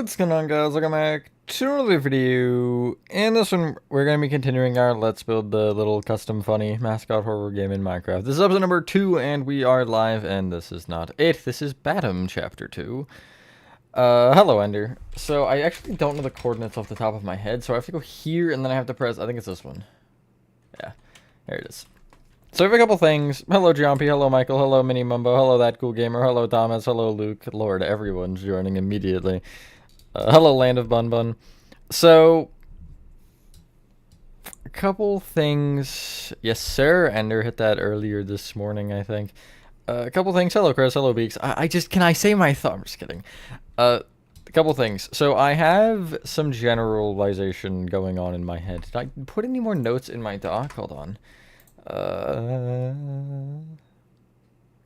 What's going on, guys? Welcome back to another video. In this one, we're going to be continuing our Let's Build the little custom funny mascot horror game in Minecraft. This is episode number 2, and we are live, and this is not it. This is Batum Chapter 2. Hello, Ender. So, I actually don't know the coordinates off the top of my head, so I have to go here, and then I have to press, I think it's this one. Yeah, there it is. So we have a couple things. Hello, Jumpy. Hello, Michael. Hello, Mini Mumbo. Hello, That Cool Gamer. Hello, Thomas. Hello, Luke. Lord, everyone's joining immediately. Hello, Land of Bun Bun. So, a couple things. Yes, sir. Ender hit that earlier this morning, I think. A couple things. Hello, Chris. Hello, Beaks. Can I say my thought? I'm just kidding. A couple things. So, I have some generalization going on in my head. Did I put any more notes in my doc? Hold on.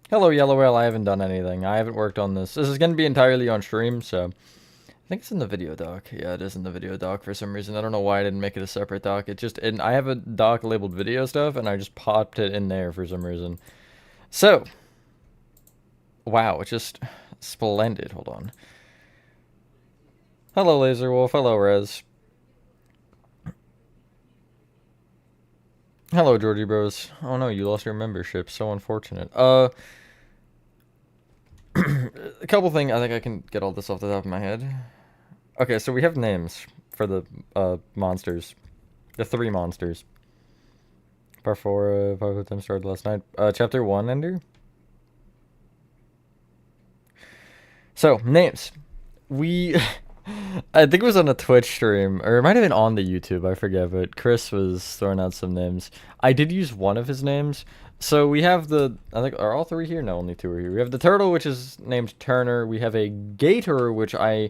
Hello, Yellow Whale. I haven't done anything. I haven't worked on this. This is going to be entirely on stream, so I think it's in the video doc. Yeah, it is in the video doc for some reason. I don't know why I didn't make it a separate doc. I have a doc labeled video stuff, and I just popped it in there for some reason. So, wow, it's just splendid. Hold on. Hello, Laser Wolf. Hello, Rez. Hello, Georgie Bros. Oh no, you lost your membership. So unfortunate. A couple things. I think I can get all this off the top of my head. Okay, so we have names for the monsters. The 3 monsters. Part 4, part of them started last night. Chapter 1, Ender. So, names. I think it was on a Twitch stream, or it might have been on the YouTube, I forget, but Chris was throwing out some names. I did use one of his names. So we have I think, are all 3 here? No, only 2 are here. We have the turtle, which is named Turner. We have a gator, which I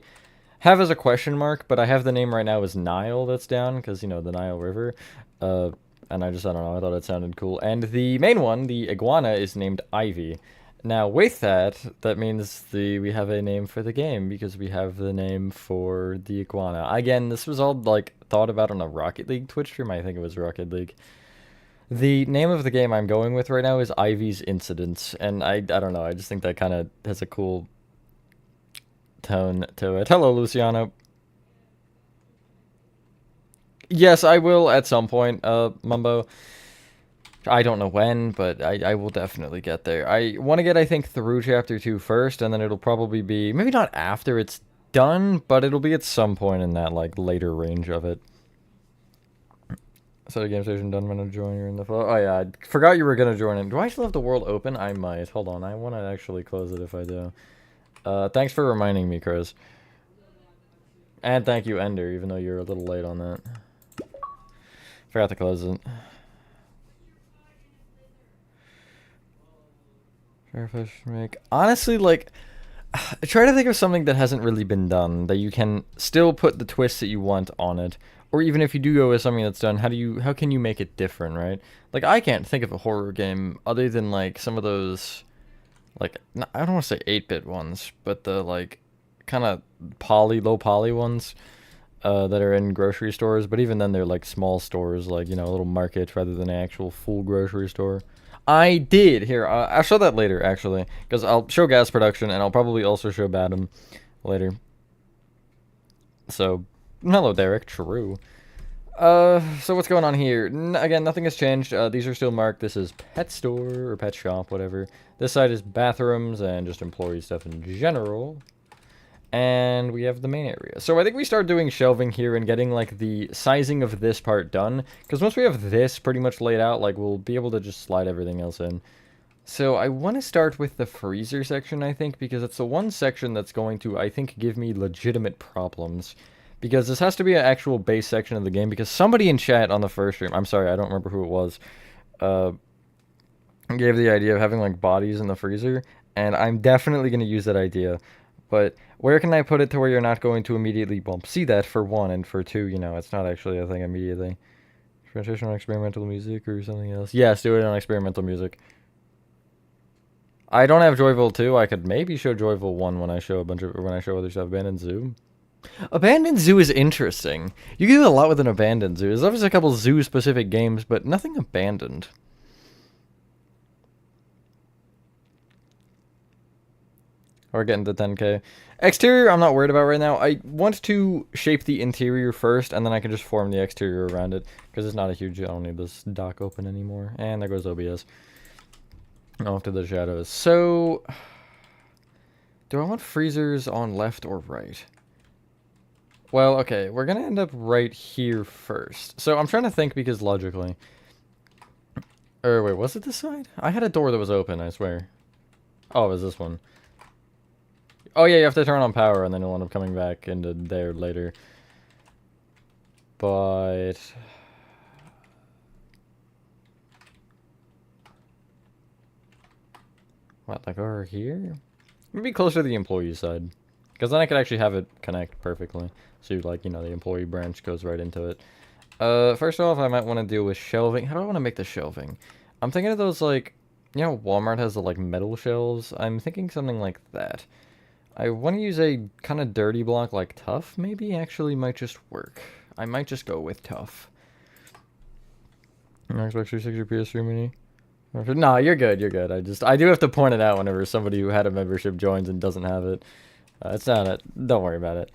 have as a question mark, but I have the name right now as Nile that's down, because, you know, the Nile River. And I don't know, I thought it sounded cool. And the main one, the iguana, is named Ivy. Now, with that means we have a name for the game, because we have the name for the iguana. Again, this was all, like, thought about on a Rocket League Twitch stream. I think it was Rocket League. The name of the game I'm going with right now is Ivy's Incidents, and I don't know, I just think that kind of has a cool tone to it. Hello, Luciano. Yes, I will at some point, Mumbo. I don't know when, but I will definitely get there. I want to get, I think, through Chapter 2 first, and then it'll probably be, maybe not after it's done, but it'll be at some point in that, like, later range of it. So the game station done when I join you in the phone. Oh yeah, I forgot you were going to join in. Do I still have the world open? I might. Hold on, I want to actually close it if I do. Thanks for reminding me, Chris. And thank you, Ender, even though you're a little late on that. Forgot to close it. Honestly, like, try to think of something that hasn't really been done, that you can still put the twist that you want on it. Or even if you do go with something that's done, how can you make it different, right? Like, I can't think of a horror game other than, like, some of those, like, I don't want to say 8-bit ones, but the, like, kind of low poly ones that are in grocery stores. But even then, they're, like, small stores, like, you know, a little market rather than an actual full grocery store. I did. Here, I'll show that later, actually, because I'll show Gas Production, and I'll probably also show Batum later. So, hello, Derek. True. So what's going on here? Again, nothing has changed. These are still marked. This is pet store, or pet shop, whatever. This side is bathrooms, and just employee stuff in general. And we have the main area. So I think we start doing shelving here and getting, like, the sizing of this part done. Because once we have this pretty much laid out, like, we'll be able to just slide everything else in. So I want to start with the freezer section, I think, because it's the one section that's going to, I think, give me legitimate problems. Because this has to be an actual base section of the game, because somebody in chat on the first stream, I'm sorry, I don't remember who it was, gave the idea of having, like, bodies in the freezer. And I'm definitely going to use that idea. But where can I put it to where you're not going to immediately see that, for 1, and for 2, you know, it's not actually a thing immediately. Transition on experimental music or something else? Yes, do it on experimental music. I don't have Joyville 2. I could maybe show Joyville 1 when I show other stuff. Abandoned Zoo. Abandoned Zoo is interesting. You can do a lot with an abandoned zoo. There's obviously a couple zoo-specific games, but nothing abandoned. We're getting to 10k. Exterior, I'm not worried about right now. I want to shape the interior first, and then I can just form the exterior around it. Because it's not a huge... I don't need this dock open anymore. And there goes OBS. Off to the shadows. So... do I want freezers on left or right? Well, okay. We're going to end up right here first. So I'm trying to think because logically... or wait, was it this side? I had a door that was open, I swear. Oh, it was this one. Oh yeah, you have to turn on power and then you'll end up coming back into there later. But... what, like over here? Maybe closer to the employee side. Because then I could actually have it connect perfectly. So, like, you know, the employee branch goes right into it. First off, I might want to deal with shelving. How do I want to make the shelving? I'm thinking of those, like... you know, Walmart has the, like, metal shelves? I'm thinking something like that. I want to use a kind of dirty block like tough, maybe? Actually might just work. I might just go with tough. Xbox 360 PS3 Mini. No, you're good, you're good. I do have to point it out whenever somebody who had a membership joins and doesn't have it. It's not it. Don't worry about it.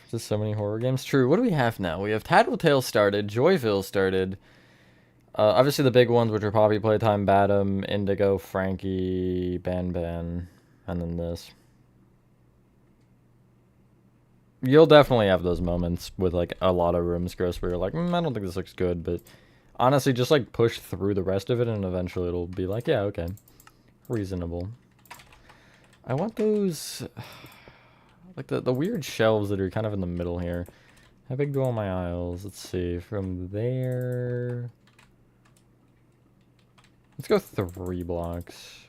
Just so many horror games. True, what do we have now? We have Tattletale started, Joyville started. Obviously the big ones, which are Poppy Playtime, Badam, Indigo, Frankie, Ban, and then this. You'll definitely have those moments with, like, a lot of rooms, Chris, where you're like, I don't think this looks good, but honestly, just, like, push through the rest of it, and eventually it'll be like, yeah, okay. Reasonable. I want those... like, the weird shelves that are kind of in the middle here. How big do all my aisles? Let's see. From there... let's go 3 blocks.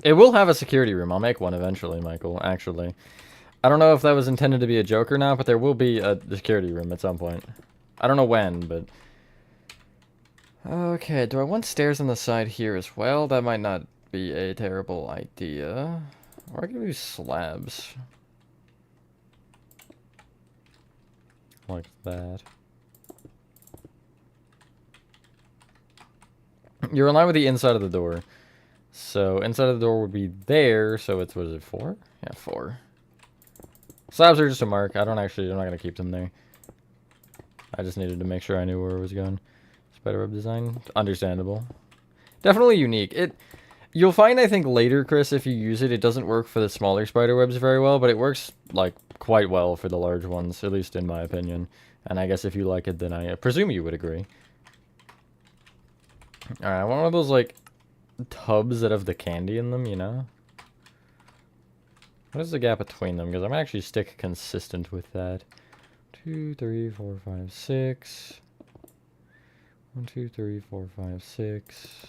It will have a security room. I'll make one eventually, Michael, actually. I don't know if that was intended to be a joke or not, but there will be a security room at some point. I don't know when, but... okay, do I want stairs on the side here as well? That might not be a terrible idea. Or I can do slabs. Like that. You're in line with the inside of the door. So, inside of the door would be there, so it's, what is it, 4? Yeah, 4. Slabs are just a mark. I'm not gonna keep them there. I just needed to make sure I knew where it was going. Spiderweb design, understandable. Definitely unique. You'll find, I think, later, Chris, if you use it, it doesn't work for the smaller spiderwebs very well, but it works, like, quite well for the large ones, at least in my opinion. And I guess if you like it, then I presume you would agree. Alright, I want one of those, like, tubs that have the candy in them, you know? What is the gap between them? Because I'm actually stick consistent with that. 2, 3, 4, 5, 6. 1, 2, 3, 4, 5, 6.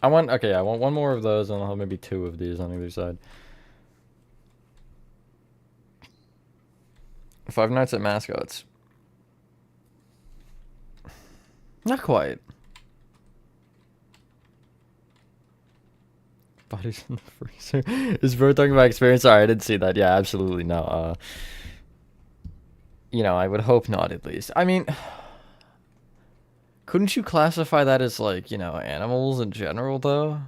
I want one more of those, and I'll have maybe 2 of these on either side. 5 Nights at Mascots. Not quite. Bodies in the freezer. Is Bro talking about experience? Sorry, I didn't see that. Yeah, absolutely no. You know, I would hope not, at least. I mean, couldn't you classify that as, like, you know, animals in general, though?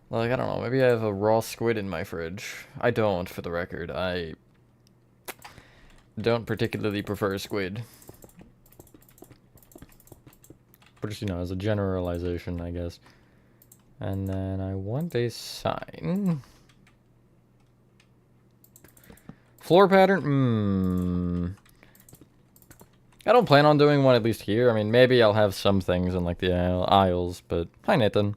Like, I don't know. Maybe I have a raw squid in my fridge. I don't, for the record. I don't particularly prefer squid. But just, you know, as a generalization, I guess. And then I want a sign. Floor pattern? I don't plan on doing one at least here. I mean, maybe I'll have some things in, like, the aisles, but... hi, Nathan.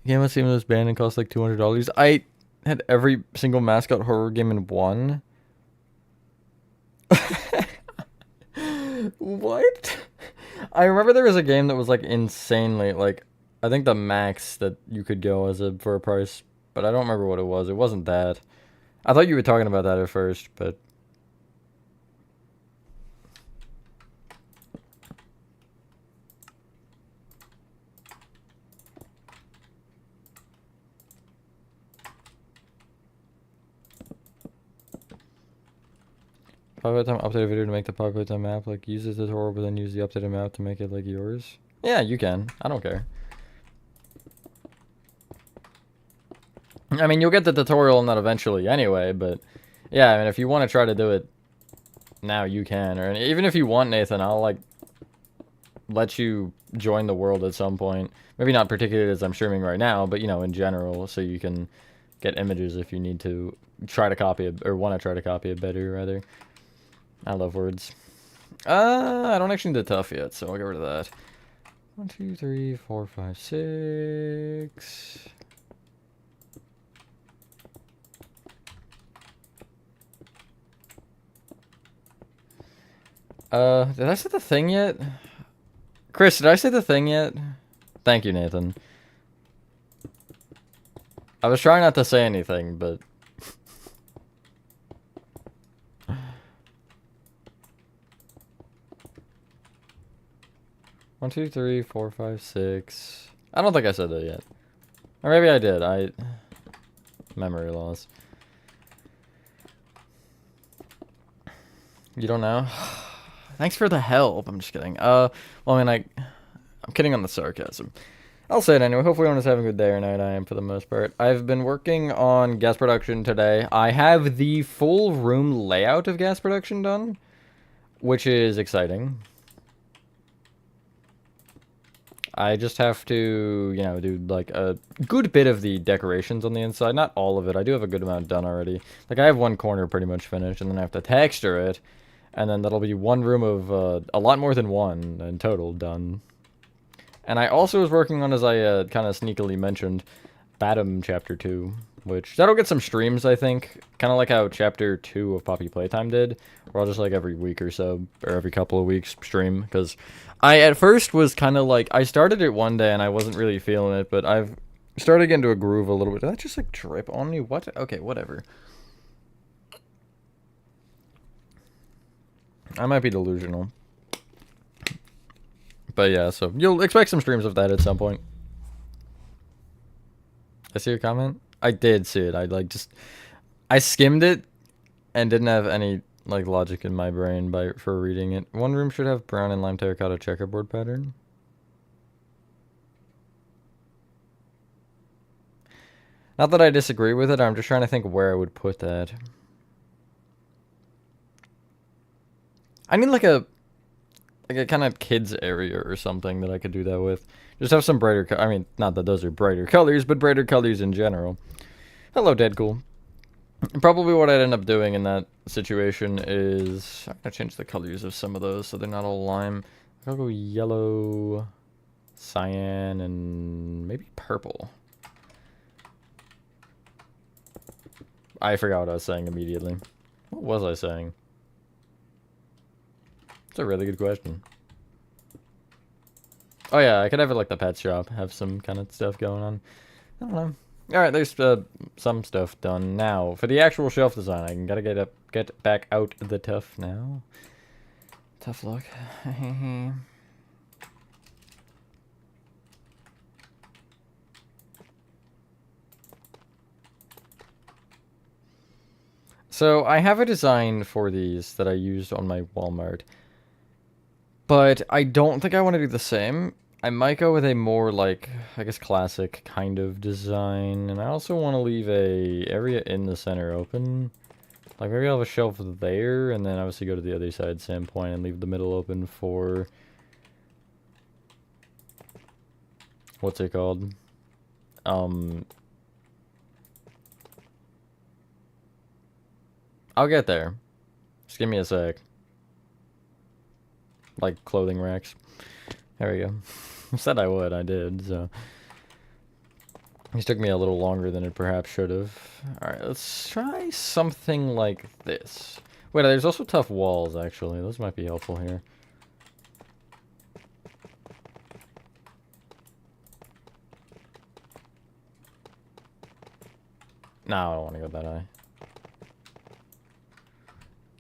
Game of Steam was banned and cost like $200. I had every single Mascot horror game in one. What? I remember there was a game that was, like, insanely, like, I think the max that you could go for a price, but I don't remember what it was. It wasn't that. I thought you were talking about that at first, but... Populate time update a video to make the populate time map, like, use the tutorial, but then use the updated map to make it, like, yours? Yeah, you can. I don't care. I mean, you'll get the tutorial on that eventually anyway, but... Yeah, I mean, if you want to try to do it now, you can. Or even if you want, Nathan, I'll, like, let you join the world at some point. Maybe not particularly as I'm streaming right now, but, you know, in general, so you can get images if you need to try to copy it, or want to try to copy it better, rather. I love words. I don't actually need the tough yet, so I'll get rid of that. 1, 2, 3, 4, 5, 6. Did I say the thing yet? Chris, did I say the thing yet? Thank you, Nathan. I was trying not to say anything, but... 1, 2, 3, 4, 5, 6. I don't think I said that yet. Or maybe I did. Memory loss. You don't know? Thanks for the help. I'm just kidding. Well, I mean, I'm kidding on the sarcasm. I'll say it anyway. Hopefully everyone's having a good day or night. I am for the most part. I've been working on gas production today. I have the full room layout of gas production done, which is exciting. I just have to, you know, do like a good bit of the decorations on the inside. Not all of it. I do have a good amount done already. Like, I have one corner pretty much finished, and then I have to texture it. And then that'll be one room of a lot more than one in total done. And I also was working on, as I kind of sneakily mentioned, Batum Chapter 2. Which, that'll get some streams, I think. Kind of like how Chapter 2 of Poppy Playtime did. Where I'll just, like, every week or so, or every couple of weeks stream. Because I, at first, was kind of like, I started it one day and I wasn't really feeling it. But I've started getting into a groove a little bit. Did that just, like, drip on me? What? Okay, whatever. I might be delusional. But yeah, so you'll expect some streams of that at some point. I see your comment? I did see it. I skimmed it and didn't have any like logic in my brain for reading it. One room should have brown and lime terracotta checkerboard pattern. Not that I disagree with it, I'm just trying to think where I would put that. I need like a kind of kids area or something that I could do that with. Just have some brighter I mean, not that those are brighter colors, but brighter colors in general. Hello, Deadcool. Probably what I'd end up doing in that situation is... I'm gonna change the colors of some of those so they're not all lime. I'll go yellow, cyan, and maybe purple. I forgot what I was saying immediately. What was I saying? It's a really good question. Oh yeah, I could have it like the pet shop, have some kind of stuff going on. I don't know. Alright, there's some stuff done now. For the actual shelf design, I gotta get back out the tough now. Tough luck. So, I have a design for these that I used on my Walmart. But I don't think I want to do the same. I might go with a more, like, I guess classic kind of design. And I also want to leave a area in the center open. Like, maybe I'll have a shelf there, and then obviously go to the other side, same point, and leave the middle open for... What's it called? I'll get there. Just give me a sec. Like clothing racks. There we go. I said I would, I did, so. This took me a little longer than it perhaps should have. Alright, let's try something like this. Wait, there's also tough walls, actually. Those might be helpful here. No, I don't want to go that high.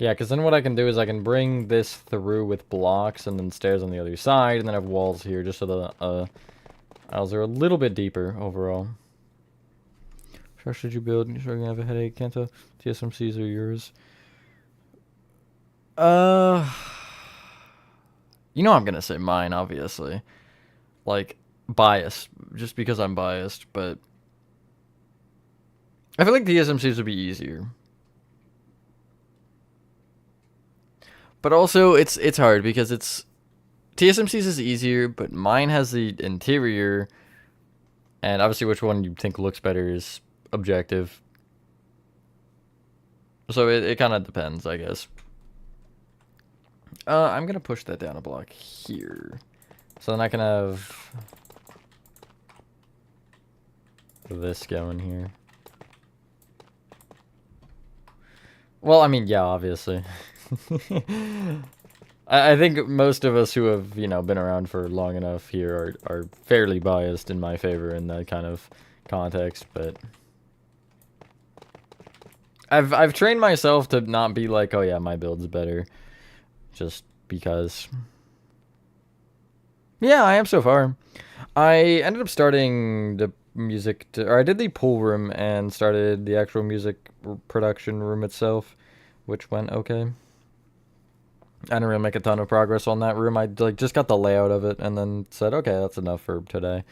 Yeah, because then what I can do is I can bring this through with blocks and then stairs on the other side, and then have walls here just so the aisles are a little bit deeper overall. How should you build? You're starting to have a headache, can't tell. TSMCs are yours. You know I'm gonna say mine, obviously. Like, biased, just because I'm biased, but I feel like the TSMCs would be easier. But also, it's hard because it's TSMC's is easier, but mine has the interior, and obviously which one you think looks better is objective. So it kind of depends, I guess. I'm gonna push that down a block here, so then I can have this going here. Well, I mean, yeah, obviously. I think most of us who have, you know, been around for long enough here are fairly biased in my favor in that kind of context, but I've trained myself to not be like, oh yeah, my build's better, just because. Yeah, I am so far. I ended up starting the or I did the pool room and started the actual music production room itself, which went okay. I didn't really make a ton of progress on that room. I like just got the layout of it and then said, okay, that's enough for today.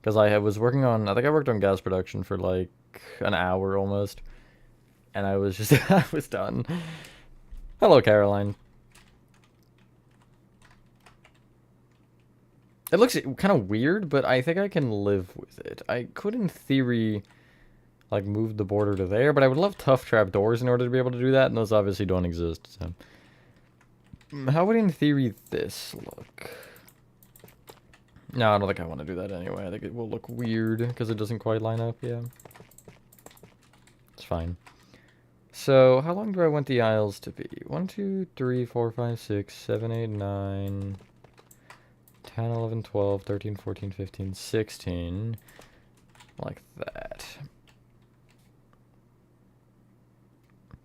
Because I was working on, I think I worked on gas production for like an hour almost. And I was just, I was done. Hello, Caroline. It looks kind of weird, but I think I can live with it. I could, in theory, like move the border to there, but I would love tough trap doors in order to be able to do that, and those obviously don't exist, so. How would, in theory, this look? No, I don't think I want to do that anyway. I think it will look weird because it doesn't quite line up, yeah. It's fine. So, how long do I want the aisles to be? 1, 2, 3, 4, 5, 6, 7, 8, 9, 10, 11, 12, 13, 14, 15, 16. Like that.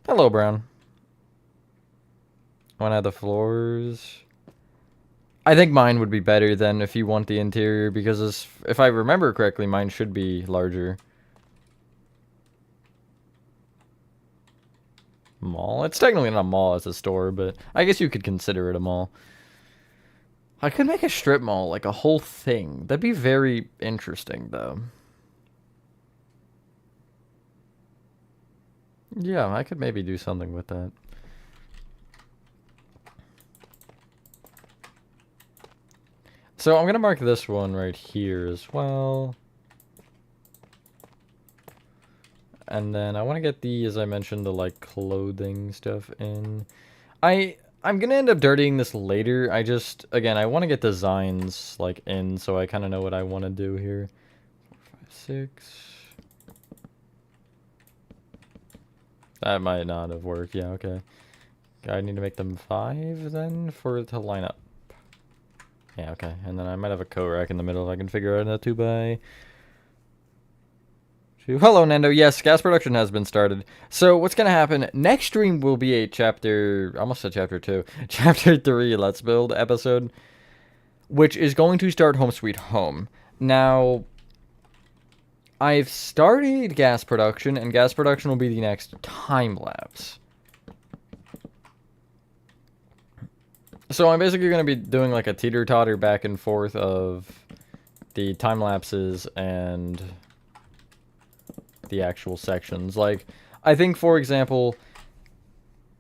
Hello, Brown. I want to add the floors. I think mine would be better than if you want the interior, because if I remember correctly, mine should be larger. Mall? It's technically not a mall, it's a store, but I guess you could consider it a mall. I could make a strip mall, like a whole thing. That'd be very interesting, though. Yeah, I could maybe do something with that. So I'm gonna mark this one right here as well. And then I want to get the, as I mentioned, the like clothing stuff in. I'm gonna end up dirtying this later. I just, again, I want to get designs like in, so I kind of know what I want to do here. 4, 5, 6. That might not have worked. Yeah, okay. I need to make them 5 then for it to line up. Yeah, okay. And then I might have a coat rack in the middle if I can figure out a 2x2. Hello, Nando. Yes, gas production has been started. So what's going to happen, next stream will be a chapter, almost a chapter 2, chapter 3 Let's Build episode, which is going to start Home Sweet Home. Now, I've started gas production, and gas production will be the next time lapse. So I'm basically going to be doing like a teeter-totter back and forth of the time lapses and the actual sections. Like, I think, for example,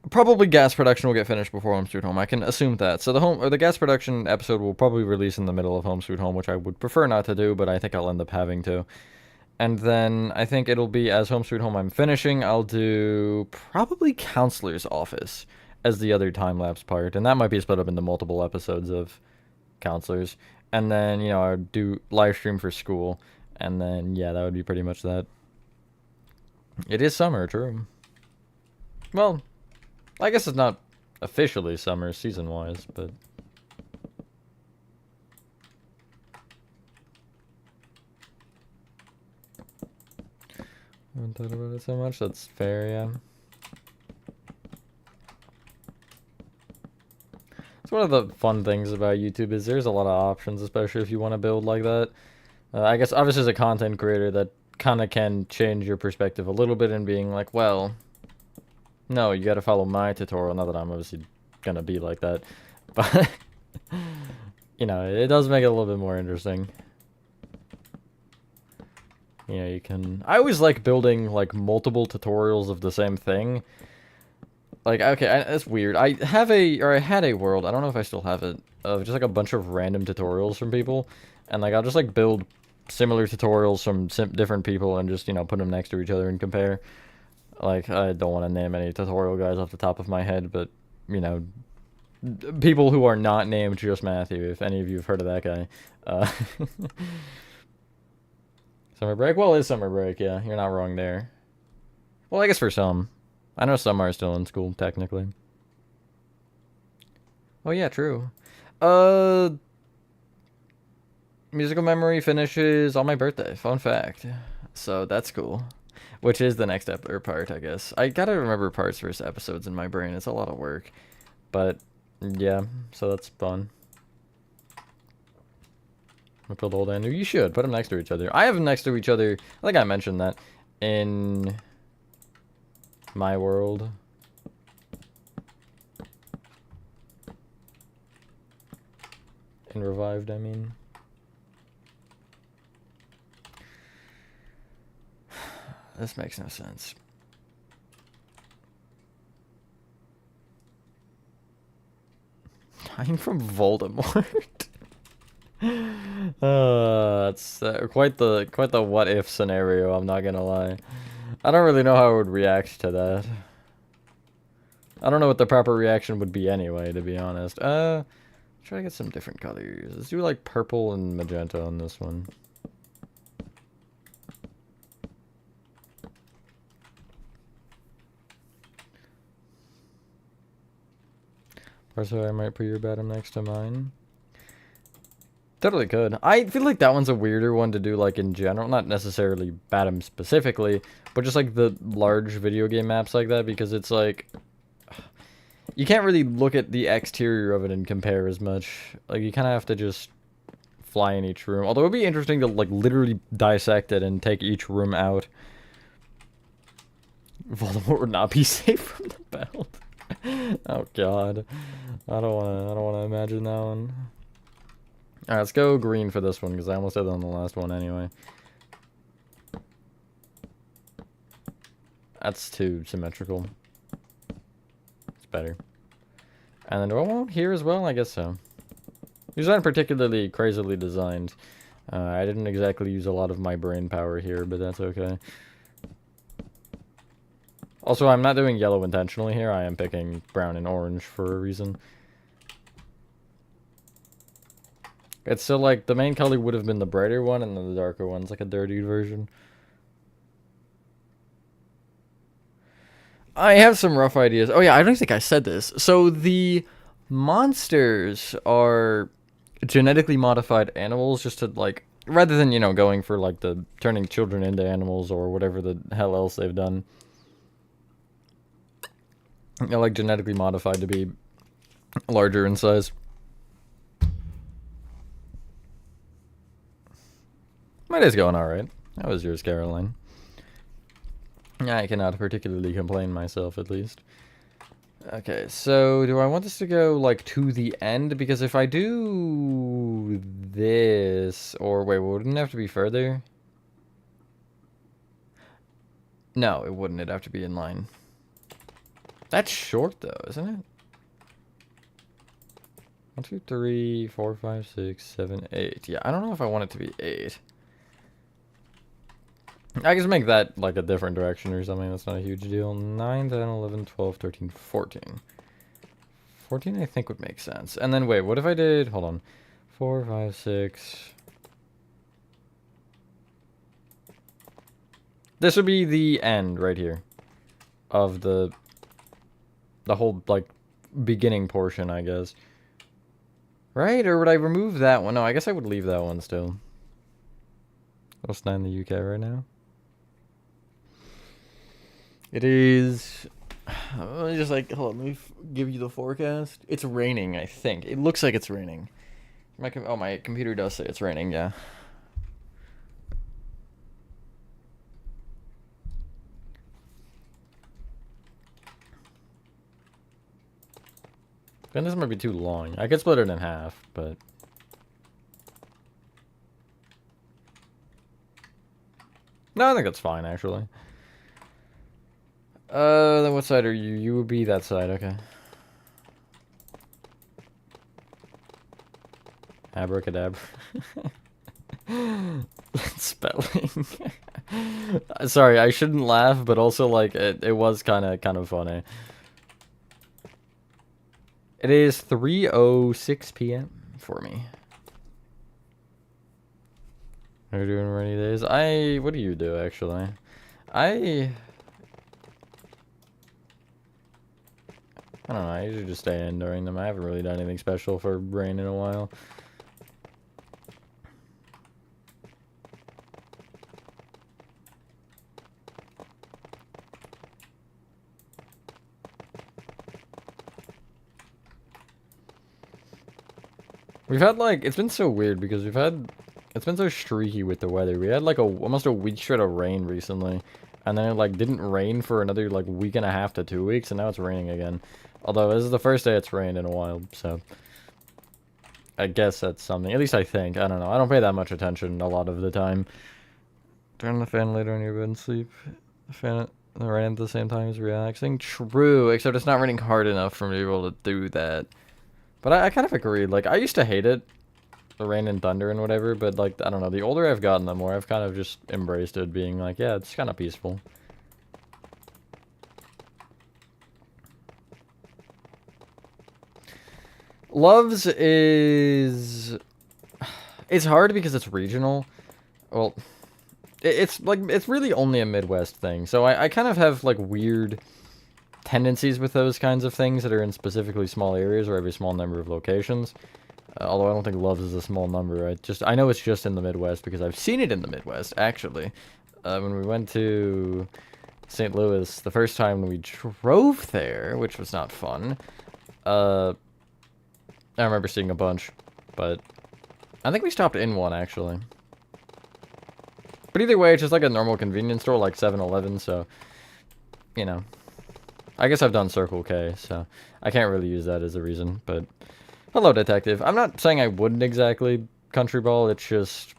probably gas production will get finished before Home Sweet Home. I can assume that. So the gas production episode will probably release in the middle of Home Sweet Home, which I would prefer not to do, but I think I'll end up having to. And then I think it'll be as Home Sweet Home I'm finishing, I'll do probably Counselor's Office as the other time-lapse part. And that might be split up into multiple episodes of Counselors. And then, you know, I would do live stream for school. And then, yeah, that would be pretty much that. It is summer, true. Well, I guess it's not officially summer season-wise, but... I haven't thought about it so much. That's fair, yeah. one of the fun things about YouTube is there's a lot of options, especially if you want to build like that. I guess obviously as a content creator, that kind of can change your perspective a little bit in being like, well, no, you got to follow my tutorial. Not that I'm obviously gonna be like that, but you know, it does make it a little bit more interesting. You know, you can. I always like building like multiple tutorials of the same thing. Like, okay, that's weird. I had a world. I don't know if I still have it. Of just like a bunch of random tutorials from people, and like I'll just like build similar tutorials from different people and just, you know, put them next to each other and compare. Like, I don't want to name any tutorial guys off the top of my head, but, you know, people who are not named just Matthew, if any of you have heard of that guy. Summer break? Well, it's summer break, yeah. You're not wrong there. Well, I guess for some. I know some are still in school, technically. Oh, yeah, true. Musical memory finishes on my birthday. Fun fact. So that's cool. Which is the next part, I guess. I gotta remember parts versus episodes in my brain. It's a lot of work. But, yeah. So that's fun. I put old Andrew. You should. Put them next to each other. I have them next to each other. I think I mentioned that. In my world. In Revived, I mean. This makes no sense. Dying from Voldemort. That's quite the what if scenario. I'm not gonna lie. I don't really know how I would react to that. I don't know what the proper reaction would be anyway, to be honest. Try to get some different colors. Let's do like purple and magenta on this one. So I might put your bottom next to mine. Totally could. I feel like that one's a weirder one to do, like, in general. Not necessarily Batum specifically, but just, like, the large video game maps like that, because it's, like... You can't really look at the exterior of it and compare as much. Like, you kind of have to just fly in each room. Although it would be interesting to, like, literally dissect it and take each room out. Voldemort would not be safe from the belt. Oh, God. I don't wanna imagine that one. Alright, let's go green for this one, because I almost did that on the last one anyway. That's too symmetrical. It's better. And then do I want here as well? I guess so. These aren't particularly crazily designed. I didn't exactly use a lot of my brain power here, but that's okay. Also, I'm not doing yellow intentionally here. I am picking brown and orange for a reason. It's still like, the main color would have been the brighter one, and then the darker one's like a dirty version. I have some rough ideas. Oh yeah, I don't think I said this. So the monsters are genetically modified animals, just to like, rather than, you know, going for like the turning children into animals or whatever the hell else they've done. They're like genetically modified to be larger in size. My day's going alright. How was yours, Caroline? I cannot particularly complain myself, at least. Okay, so do I want this to go, like, to the end? Because if I do this, or wait, wouldn't it have to be further? No, it wouldn't. It'd have to be in line. That's short, though, isn't it? 1, 2, 3, 4, 5, 6, 7, 8. Yeah, I don't know if I want it to be 8. I can just make that like a different direction or something. That's not a huge deal. 9, 10, 11, 12, 13, 14. 14 I think would make sense. And then wait, what if I did... Hold on. 4, 5, 6... This would be the end right here. Of the whole, like, beginning portion, I guess. Right? Or would I remove that one? No, I guess I would leave that one still. What's 9 in the UK right now? It is Let me just like hold on. Let me give you the forecast. It's raining. I think it looks like it's raining. My computer does say it's raining. Yeah. Then this might be too long. I could split it in half, but no, I think that's fine actually. Then what side are you? You would be that side, okay. Abracadabra. Spelling. Sorry, I shouldn't laugh, but also like it was kind of funny. It is 3:06 p.m. for me. Are you doing rainy days? What do you do actually? I don't know, I usually just stay in during them. I haven't really done anything special for rain in a while. We've had like, it's been so weird because it's been so streaky with the weather. We had like almost a week straight of rain recently. And then it like didn't rain for another like week and a half to 2 weeks, and now it's raining again. Although this is the first day it's rained in a while, so I guess that's something. At least I think. I don't know. I don't pay that much attention a lot of the time. Turn the fan later in your bed and sleep. The fan right at the same time is relaxing. True, except it's not raining hard enough for me to be able to do that. But I kind of agree. Like, I used to hate it, the rain and thunder and whatever, but like, I don't know. The older I've gotten, the more I've kind of just embraced it, being like, yeah, it's kind of peaceful. Loves is... It's hard because it's regional. Well, it's like, it's really only a Midwest thing. So I kind of have like weird tendencies with those kinds of things that are in specifically small areas or every small number of locations. Although I don't think Loves is a small number. I know it's just in the Midwest because I've seen it in the Midwest, actually. When we went to St. Louis, the first time we drove there, which was not fun, I remember seeing a bunch, but I think we stopped in one, actually. But either way, it's just like a normal convenience store, like 7-Eleven, so, you know. I guess I've done Circle K, so I can't really use that as a reason, but... Hello, Detective. I'm not saying I wouldn't exactly country ball, it's just...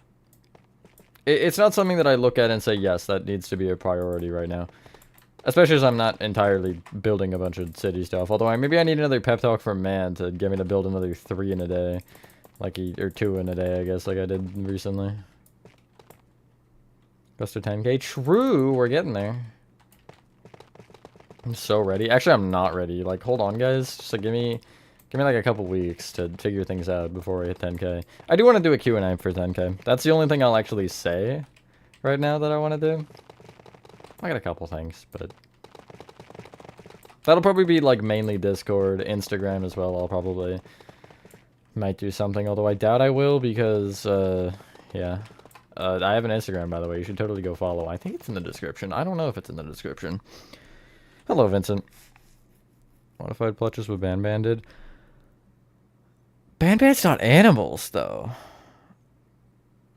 It's not something that I look at and say, yes, that needs to be a priority right now. Especially as I'm not entirely building a bunch of city stuff, although maybe I need another pep talk from Man to get me to build another 3 in a day. Like, or 2 in a day, I guess, like I did recently. Goes to 10k. True, we're getting there. I'm so ready. Actually, I'm not ready. Like, hold on, guys. Just like, give me like a couple weeks to figure things out before I hit 10k. I do want to do a Q&A for 10k. That's the only thing I'll actually say right now that I want to do. I got a couple things, but... That'll probably be, like, mainly Discord, Instagram as well. I'll probably... Might do something, although I doubt I will because, yeah. I have an Instagram, by the way. You should totally go follow. I think it's in the description. I don't know if it's in the description. Hello, Vincent. Modified clutches with Ban did. Ban's not animals, though.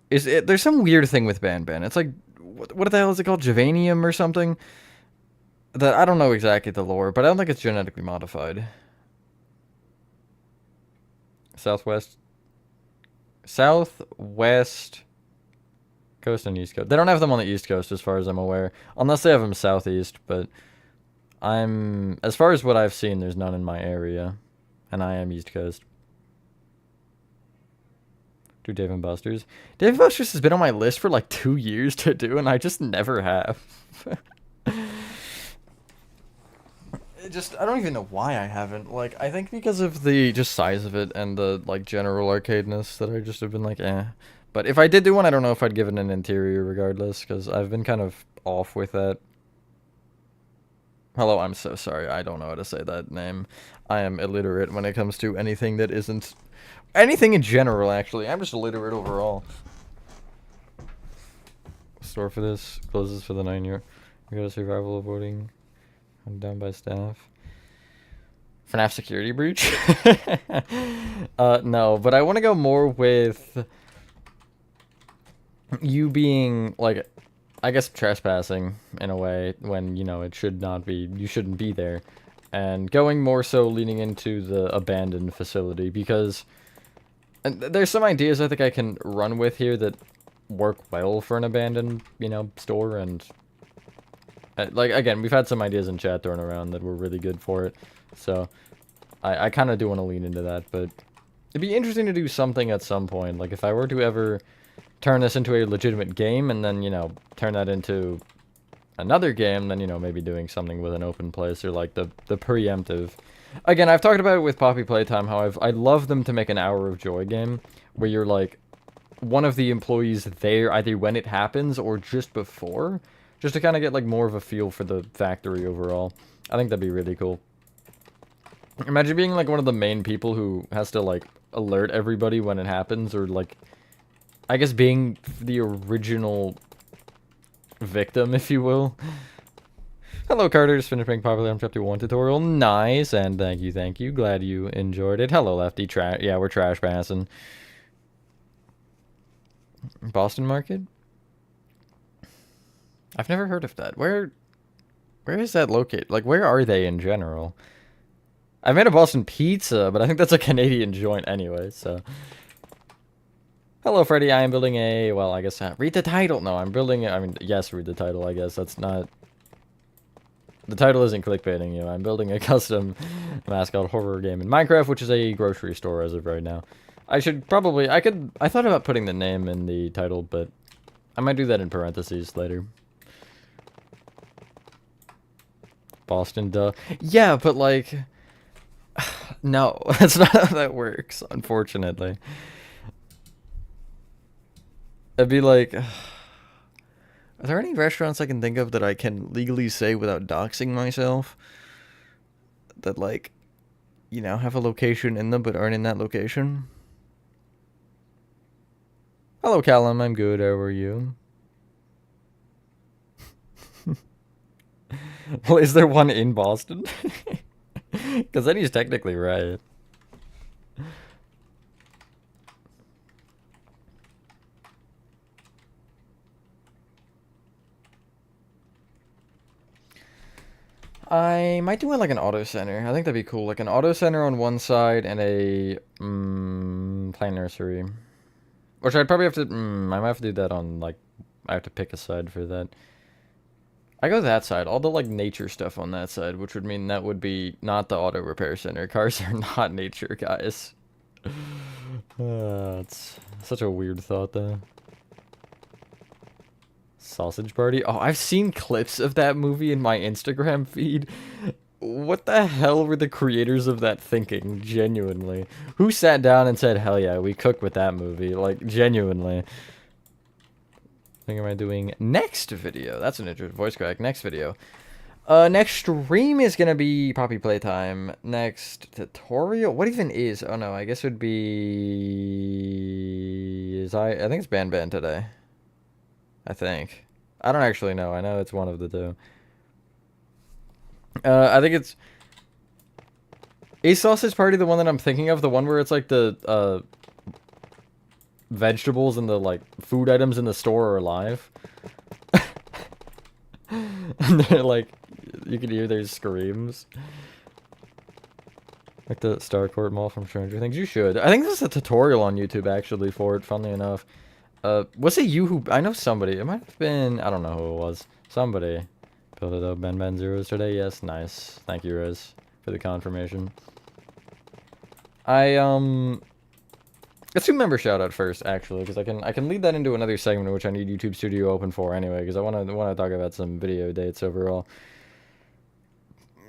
There's some weird thing with Ban. It's like, what the hell is it called? Javanium or something? That I don't know exactly the lore, but I don't think it's genetically modified. Southwest Coast and East Coast. They don't have them on the East Coast as far as I'm aware. Unless they have them Southeast, but as far as what I've seen, there's none in my area. And I am East Coast. Do Dave and Buster's. Dave and Buster's has been on my list for like 2 years to do, and I just never have. I don't even know why I haven't. Like, I think because of the just size of it and the, like, general arcadeness that I just have been like, eh. But if I did do one, I don't know if I'd give it an interior regardless, because I've been kind of off with that. Hello, I'm so sorry. I don't know how to say that name. I am illiterate when it comes to anything that isn't... Anything in general, actually. I'm just illiterate overall. Store for this. Closes for the 9-year. We got a survival avoiding... Done by staff. FNAF security breach? No, but I want to go more with you being, like, I guess trespassing in a way when, you know, it should not be, you shouldn't be there. And going more so leaning into the abandoned facility because there's some ideas I think I can run with here that work well for an abandoned, you know, store. And, like, again, we've had some ideas in chat thrown around that were really good for it. So, I kind of do want to lean into that, but it'd be interesting to do something at some point. Like, if I were to ever turn this into a legitimate game and then, you know, turn that into another game, then, you know, maybe doing something with an open place or, like, the preemptive. Again, I've talked about it with Poppy Playtime, how I'd love them to make an Hour of Joy game where you're, like, one of the employees there either when it happens or just before, just to kind of get, like, more of a feel for the factory overall. I think that'd be really cool. Imagine being, like, one of the main people who has to, like, alert everybody when it happens, or, like, I guess being the original victim, if you will. Hello, Carter. Just finished making Popular M51 tutorial. Nice, and thank you. Glad you enjoyed it. Hello, Lefty. Yeah, we're trash passing. Boston Market? I've never heard of that. Where is that located? Like, where are they in general? I've made a Boston Pizza, but I think that's a Canadian joint anyway, so. Hello, Freddy. I am building a, well, I guess, read the title. No, I'm building, I mean, yes, read the title, I guess. That's not, the title isn't clickbaiting you. I'm building a custom Mascot horror game in Minecraft, which is a grocery store as of right now. I should probably, I thought about putting the name in the title, but I might do that in parentheses later. Boston, duh. Yeah, but, like, no, that's not how that works, unfortunately. It'd be like, are there any restaurants I can think of that I can legally say without doxing myself? That, like, you know, have a location in them but aren't in that location? Hello, Callum. I'm good. How are you? Well, is there one in Boston? Because then he's technically right. I might do it like an auto center. I think that'd be cool. Like an auto center on one side and a plant nursery. Which I'd probably have to, I might have to do that on, like, I have to pick a side for that. I go that side. All the, like, nature stuff on that side, which would mean that would be not the auto repair center. Cars are not nature, guys. It's such a weird thought, though. Sausage Party? Oh, I've seen clips of that movie in my Instagram feed. What the hell were the creators of that thinking? Genuinely. Who sat down and said, hell yeah, we cook with that movie? Like, genuinely. I think am I doing next video? That's an interesting voice crack. Next video. Next stream is gonna be Poppy Playtime. Next tutorial? What even is? Oh no, I guess it would be... I think it's Ban today. I think. I don't actually know. I know it's one of the two. I think it's... Is Sausage Party the one that I'm thinking of? The one where it's like the, vegetables and the, like, food items in the store are alive? And they're like... You can hear their screams. Like the Starcourt Mall from Stranger Things. You should. I think there's a tutorial on YouTube, actually, for it, funnily enough. Was it you who... I know somebody. It might have been... I don't know who it was. Somebody. Built it up. Ben Zeros today. Yes, nice. Thank you, Riz, for the confirmation. Let's do member shoutout first, actually, because I can lead that into another segment, which I need YouTube Studio open for anyway, because I want to talk about some video dates overall.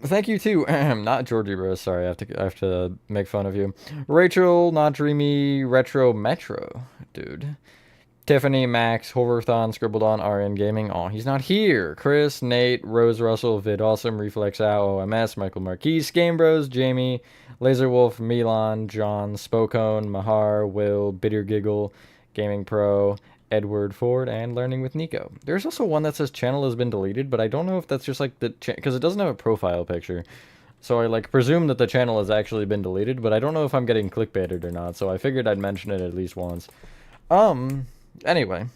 Thank you to not Georgie Bros. Sorry, I have to make fun of you. Rachel, Not Dreamy, Retro Metro, dude. Tiffany, Max, Horrorthon, Scribbledon, RN Gaming. Oh, he's not here. Chris, Nate, Rose Russell, Vid Awesome, Reflex Ow, OMS, Michael Marquise, Game Bros, Jamie, Laserwolf, Milan, John, Spokone, Mahar, Will, Bitter Giggle, Gaming Pro, Edward Ford, and Learning with Nico. There's also one that says channel has been deleted, but I don't know if that's just like the because it doesn't have a profile picture. So I like presume that the channel has actually been deleted, but I don't know if I'm getting clickbaited or not. So I figured I'd mention it at least once. Anyway.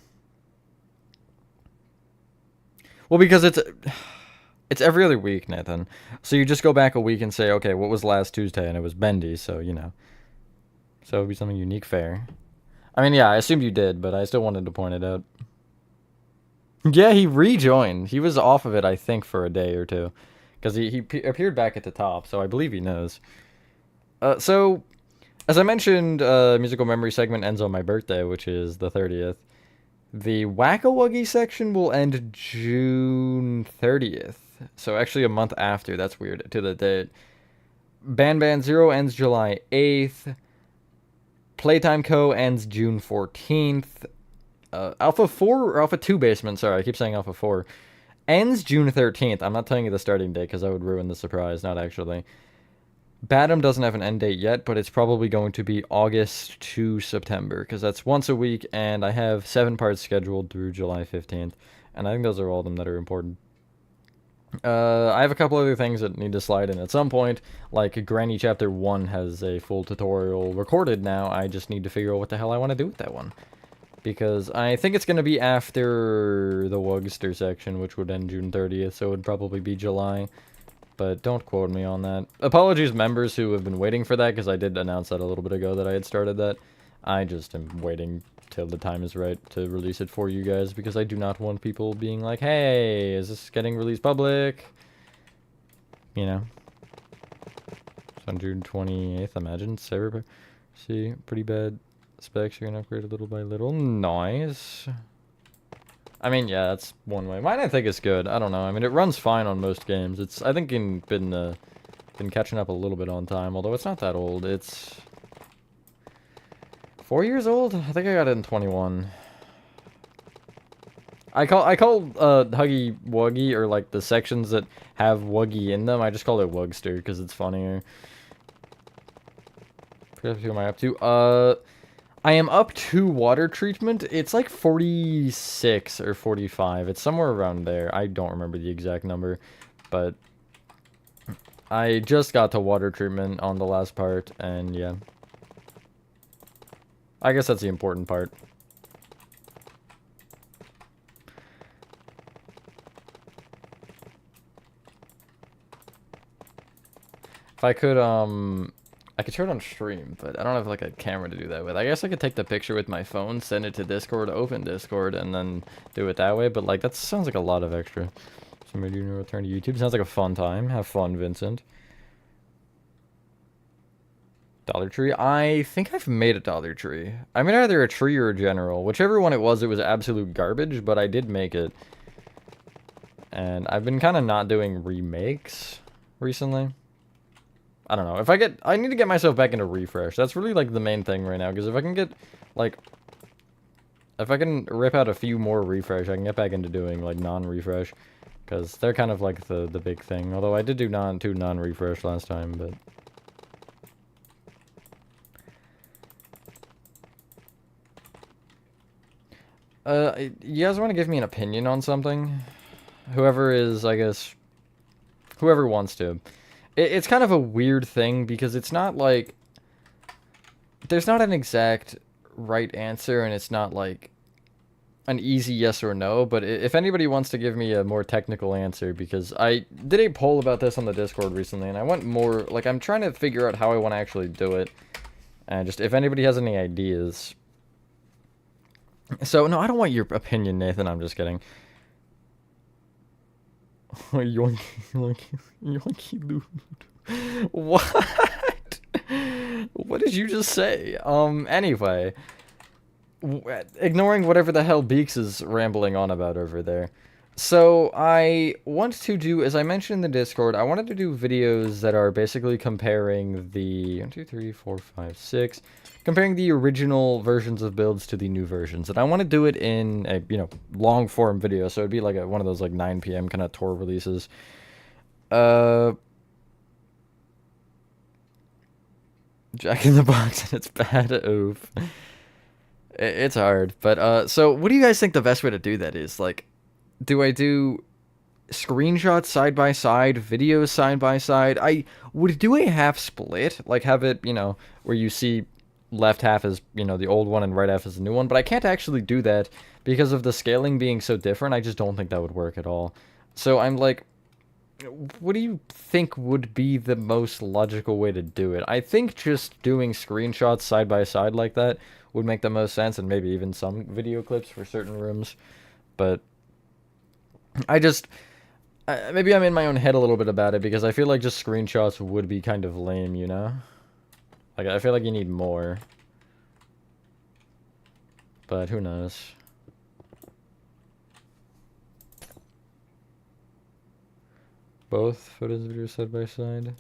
Well, because it's every other week, Nathan. So you just go back a week and say, okay, what was last Tuesday? And it was Bendy, so you know. So it would be something unique, fair. I mean, yeah, I assumed you did, but I still wanted to point it out. Yeah, he rejoined. He was off of it, I think, for a day or two. Because he appeared back at the top, so I believe he knows. So, as I mentioned, musical memory segment ends on my birthday, which is the 30th. The Wacka-Wuggy section will end June 30th. So actually a month after. That's weird. To the date. Ban Zero ends July 8th. Playtime Co. ends June 14th. Alpha 4 or Alpha 2 Basement, sorry, I keep saying Alpha 4, ends June 13th. I'm not telling you the starting date because I would ruin the surprise, not actually. Badum doesn't have an end date yet, but it's probably going to be August to September because that's once a week, and I have 7 parts scheduled through July 15th, and I think those are all of them that are important. I have a couple other things that need to slide in at some point, like Granny Chapter 1 has a full tutorial recorded now. I just need to figure out what the hell I want to do with that one. Because I think it's going to be after the Wugster section, which would end June 30th, so it would probably be July. But don't quote me on that. Apologies, members who have been waiting for that, because I did announce that a little bit ago that I had started that. I just am waiting till the time is right to release it for you guys, because I do not want people being like, hey, is this getting released public? You know. It's on June 28th, imagine. Server, see, pretty bad specs. You're gonna upgrade little by little. Nice. I mean, yeah, that's one way. Mine, I think, is good. I don't know. I mean, it runs fine on most games. It's, I think, been catching up a little bit on time, although it's not that old. It's 4 years old. I think I got it in 21. I call Huggy Wuggy, or like the sections that have Wuggy in them. I just call it Wugster because it's funnier. Who am I up to? I am up to water treatment. It's like 46 or 45. It's somewhere around there. I don't remember the exact number, but I just got to water treatment on the last part, and yeah. I guess that's the important part. If I could, I could turn it on stream, but I don't have like a camera to do that with. I guess I could take the picture with my phone, send it to Discord, open Discord, and then do it that way. But like that sounds like a lot of extra. Somebody doing a return to YouTube sounds like a fun time. Have fun, Vincent. Dollar Tree. I think I've made a Dollar Tree. I made either a tree or a general. Whichever one it was absolute garbage, but I did make it. And I've been kind of not doing remakes recently. I don't know. I need to get myself back into refresh. That's really, like, the main thing right now. Because if I can get, like, if I can rip out a few more refresh, I can get back into doing, like, non-refresh. Because they're kind of, like, the big thing. Although I did do two non-refresh last time, but... you guys want to give me an opinion on something? Whoever is, I guess... Whoever wants to. It's kind of a weird thing, because it's not like... There's not an exact right answer, and it's not like an easy yes or no, but if anybody wants to give me a more technical answer, because I did a poll about this on the Discord recently, and I went more... Like, I'm trying to figure out how I want to actually do it, and just, if anybody has any ideas... So, no, I don't want your opinion, Nathan, I'm just kidding. Yoinky, yoinky, yoinky, loot. What? What did you just say? Anyway. Ignoring whatever the hell Beaks is rambling on about over there. So, I want to do, as I mentioned in the Discord, I wanted to do videos that are basically comparing the 1, 2, 3, 4, 5, 6, comparing the original versions of builds to the new versions. And I want to do it in a, you know, long form video, so it'd be like one of those like 9 PM kind of tour releases. Jack in the Box and it's bad, oof. It's hard. But so what do you guys think the best way to do that is? Like, do I do screenshots side by side, videos side by side? I would do a half split, like have it, where you see left half is, the old one and right half is the new one, but I can't actually do that because of the scaling being so different. I just don't think that would work at all. So I'm like, what do you think would be the most logical way to do it? I think just doing screenshots side by side like that would make the most sense, and maybe even some video clips for certain rooms. But I just maybe I'm in my own head a little bit about it because I feel like just screenshots would be kind of lame, you know? Like I feel like you need more. But who knows? Both photos and videos side by side.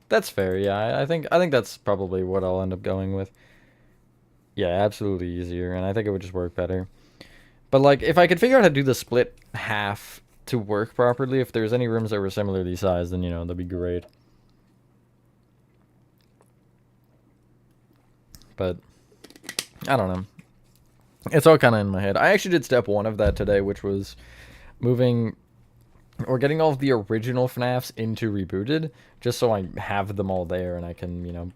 That's fair, yeah. I think that's probably what I'll end up going with. Yeah, absolutely easier, and I think it would just work better. But like, if I could figure out how to do the split half to work properly, if there's any rooms that were similarly sized, then that'd be great. But I don't know. It's all kind of in my head. I actually did step 1 of that today, which was moving or getting all of the original FNAFs into Rebooted, just so I have them all there and I can,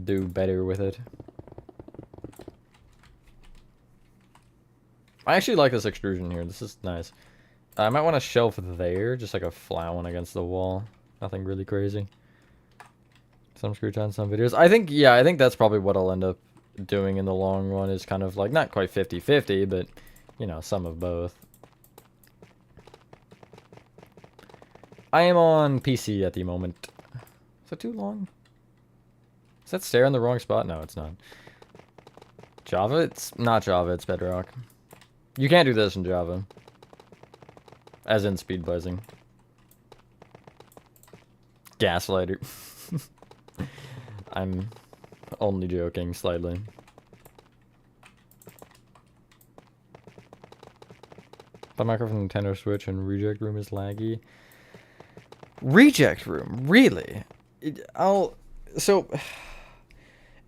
do better with it. I actually like this extrusion here. This is nice. I might want to shelf there, just like a flat one against the wall. Nothing really crazy. Some screw-on, some videos. I think that's probably what I'll end up doing in the long run, is kind of like, not quite 50-50, but, some of both. I am on PC at the moment. Is that too long? Is that stair in the wrong spot? No, it's not. Java? It's not Java, it's Bedrock. You can't do this in Java. As in speed buzzing. Gaslighter. I'm only joking slightly. The microphone Nintendo Switch and Reject Room is laggy. Reject Room? Really? So,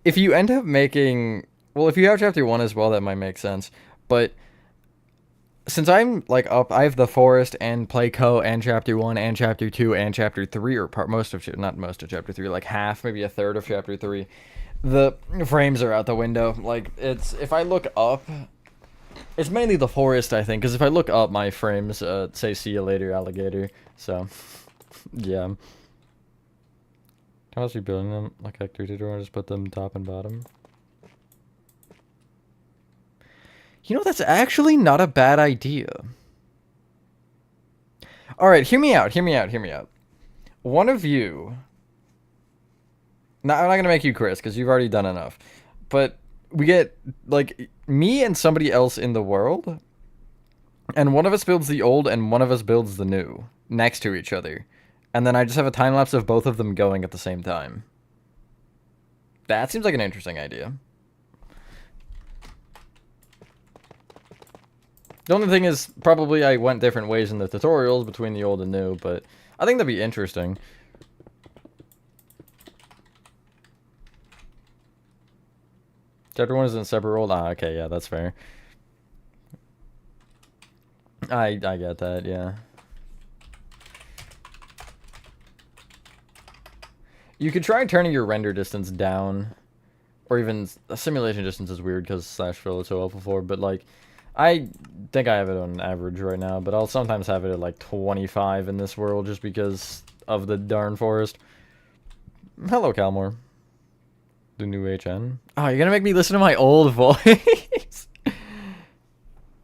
if you end up making... Well, if you have Chapter 1 as well, that might make sense. But since I'm, like, up, I have the Forest and Playco and Chapter 1 and Chapter 2 and Chapter 3, or not most of Chapter 3, like half, maybe a third of Chapter 3. The frames are out the window. Like, if I look up, it's mainly the Forest, I think, because if I look up, my frames say "see you later, alligator." So, yeah. How else are you building them? Like Hector did, or just put them top and bottom? That's actually not a bad idea. Alright, hear me out. One of you... I'm not gonna make you Chris, because you've already done enough. But we get, like, me and somebody else in the world, and one of us builds the old and one of us builds the new, next to each other. And then I just have a time-lapse of both of them going at the same time. That seems like an interesting idea. The only thing is, probably I went different ways in the tutorials between the old and new, but I think that'd be interesting. Chapter 1 is in a separate world? Ah, okay, yeah, that's fair. I get that, yeah. You could try turning your render distance down, or even simulation distance is weird because /fill is so helpful for, but like, I think I have it on average right now, but I'll sometimes have it at like 25 in this world just because of the darn forest. Hello, Calmore. The new HN. Oh, you're gonna make me listen to my old voice?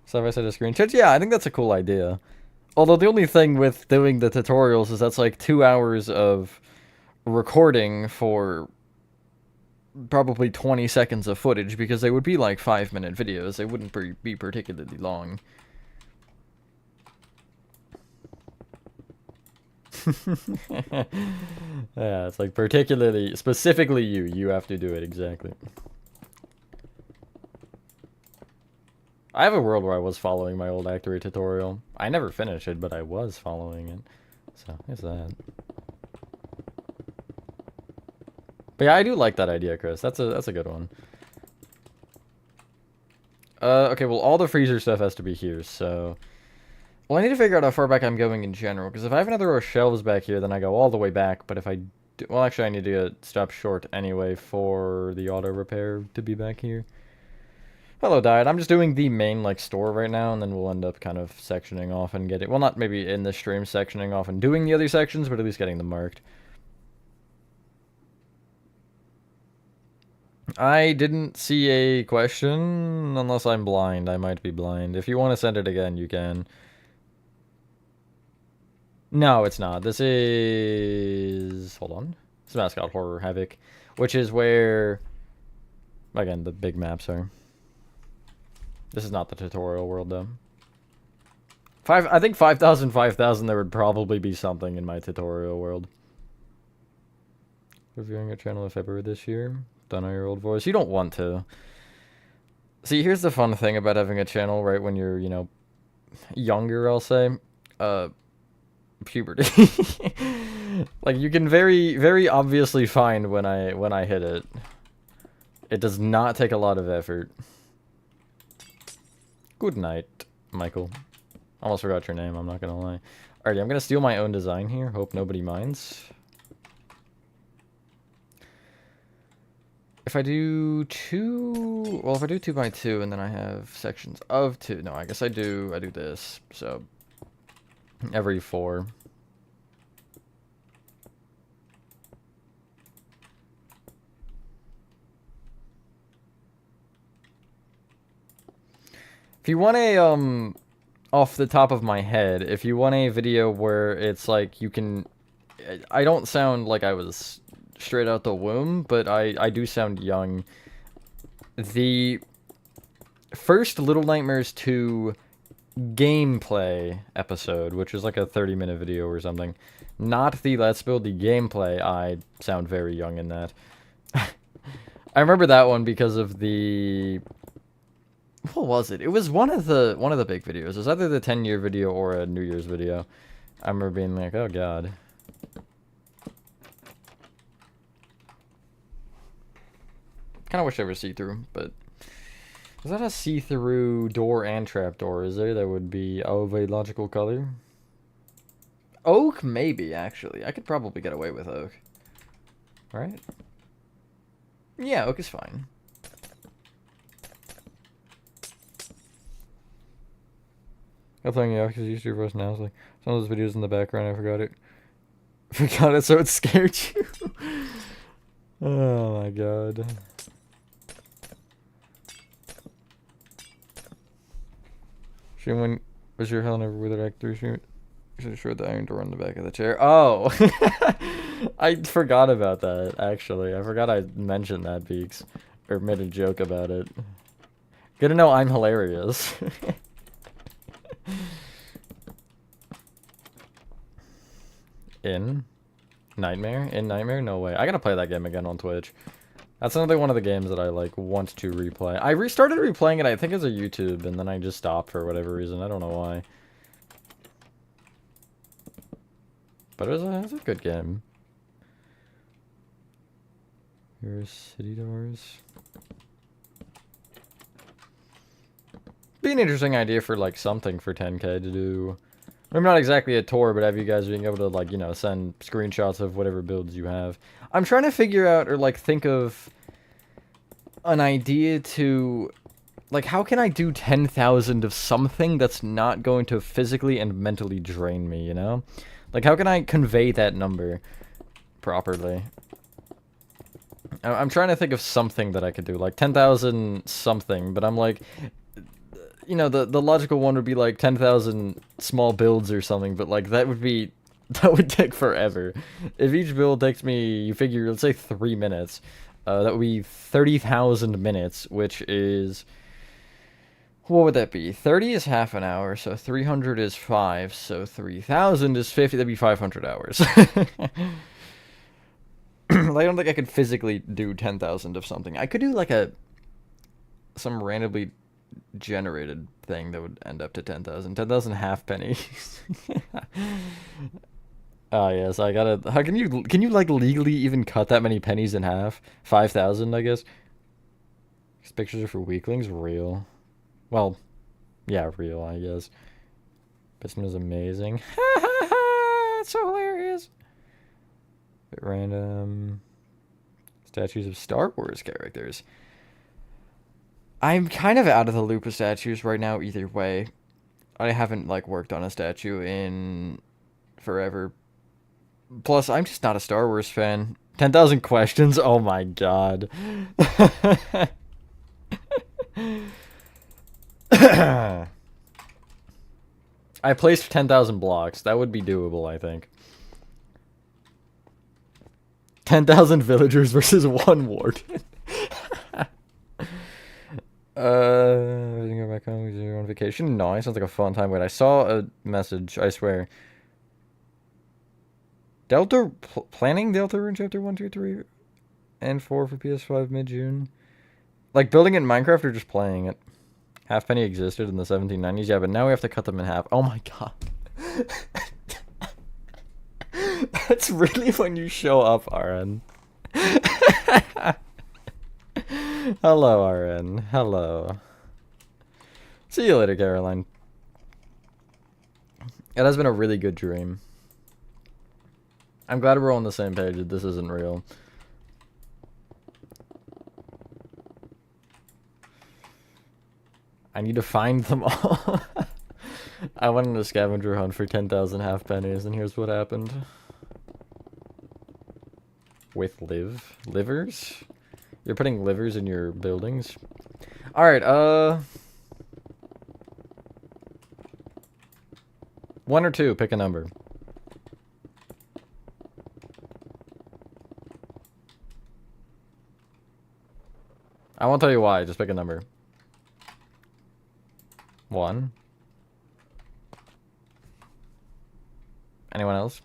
So if I said a screenshot, yeah, I think that's a cool idea. Although the only thing with doing the tutorials is that's like 2 hours of recording for probably 20 seconds of footage, because they would be like 5-minute videos. They wouldn't be particularly long. Yeah, it's like specifically you have to do it, exactly. I have a world where I was following my old Actory tutorial. I never finished it, but I was following it. So, there's that. But yeah, I do like that idea, Chris. That's a good one. Okay, well, all the freezer stuff has to be here, so... Well, I need to figure out how far back I'm going in general, because if I have another row of shelves back here, then I go all the way back, but if I do... Well, actually, I need to stop short anyway for the auto repair to be back here. Hello, Diet. I'm just doing the main, like, store right now, and then we'll end up kind of sectioning off and getting... Well, not maybe in the stream sectioning off and doing the other sections, but at least getting them marked. I didn't see a question, unless I'm blind. I might be blind. If you want to send it again, you can. No, it's not. This is... Hold on. It's Mascot Horror Havoc, which is where... Again, the big maps are. This is not the tutorial world, though. I think 5,000, 5,000, there would probably be something in my tutorial world. Reviewing a channel in February this year. Done on your old voice. You don't want to. See, here's the fun thing about having a channel right when you're, you know, younger, I'll say. Puberty. Like, you can very, very obviously find when I hit it. It does not take a lot of effort. Good night, Michael. Almost forgot your name, I'm not gonna lie. Alrighty, I'm gonna steal my own design here. Hope nobody minds. If I do two... Well, if I do 2x2 and then I have sections of 2... No, I guess I do this. So, every 4. If you want a, off the top of my head, if you want a video where it's like you can... I don't sound like I was straight out the womb, but I do sound young. The first Little Nightmares 2 gameplay episode, which is like a 30-minute video or something, not the Let's Build, the gameplay, I sound very young in that. I remember that one because of the... What was it? It was one of the big videos. It was either the 10-year video or a New Year's video. I remember being like, oh god. Kind of wish I were see-through, but... Is that a see-through door and trapdoor, is there? That would be of a logical color? Oak? Maybe, actually. I could probably get away with oak. Right? Yeah, oak is fine. I'm playing you because you used to roast now. Like some of those videos in the background, I forgot it. Forgot it, so it scared you. Oh my god. When was your hell never with an actor shoot? You should have showed the iron door on the back of the chair. Oh! I forgot about that, actually. I forgot I mentioned that, Beaks. Or made a joke about it. Good to know I'm hilarious. In Nightmare? In Nightmare? No way. I gotta play that game again on Twitch. That's another one of the games that I, like, want to replay. I restarted replaying it, I think, as a YouTube, and then I just stopped for whatever reason. I don't know why. But it was a good game. Here's city doors. Be an interesting idea for, like, something for 10K to do. Maybe not exactly a tour, but have you guys being able to, like, you know, send screenshots of whatever builds you have. I'm trying to figure out, or, like, think of an idea to... Like, how can I do 10,000 of something that's not going to physically and mentally drain me, you know? Like, how can I convey that number properly? I'm trying to think of something that I could do, like 10,000 something, but I'm like... You know, the logical one would be like 10,000 small builds or something, but like that would take forever. If each build takes me, you figure, let's say 3 minutes, that would be 30,000 minutes, which is, what would that be? 30 is half an hour, so 300 is 5, so 3,000 is 50, that'd be 500 hours. Like, I don't think I could physically do 10,000 of something. I could do like some randomly generated thing that would end up to 10,000. 10,000 half pennies. Oh yes, I gotta... How can you like legally even cut that many pennies in half? 5,000, I guess. These pictures are for weaklings? Real. Well, yeah, real, I guess. Piston is amazing. It's so hilarious. Bit random. Statues of Star Wars characters. I'm kind of out of the loop of statues right now either way. I haven't, like, worked on a statue in forever. Plus, I'm just not a Star Wars fan. 10,000 questions? Oh my god. I placed 10,000 blocks. That would be doable, I think. 10,000 villagers versus one warden. I think go back home. You're on vacation. No, it sounds like a fun time. Wait, I saw a message. I swear. Delta planning Delta Rune Chapter 1, 2, 3, and 4 for PS5 mid-June. Like building it in Minecraft or just playing it? Halfpenny existed in the 1790s. Yeah, but now we have to cut them in half. Oh my god. That's really when you show up, RN. Hello, RN. Hello. See you later, Caroline. It has been a really good dream. I'm glad we're all on the same page that this isn't real. I need to find them all. I went on a scavenger hunt for 10,000 half pennies, and here's what happened. With livers? You're putting livers in your buildings? Alright, 1 or 2, pick a number. I won't tell you why, just pick a number. 1. Anyone else?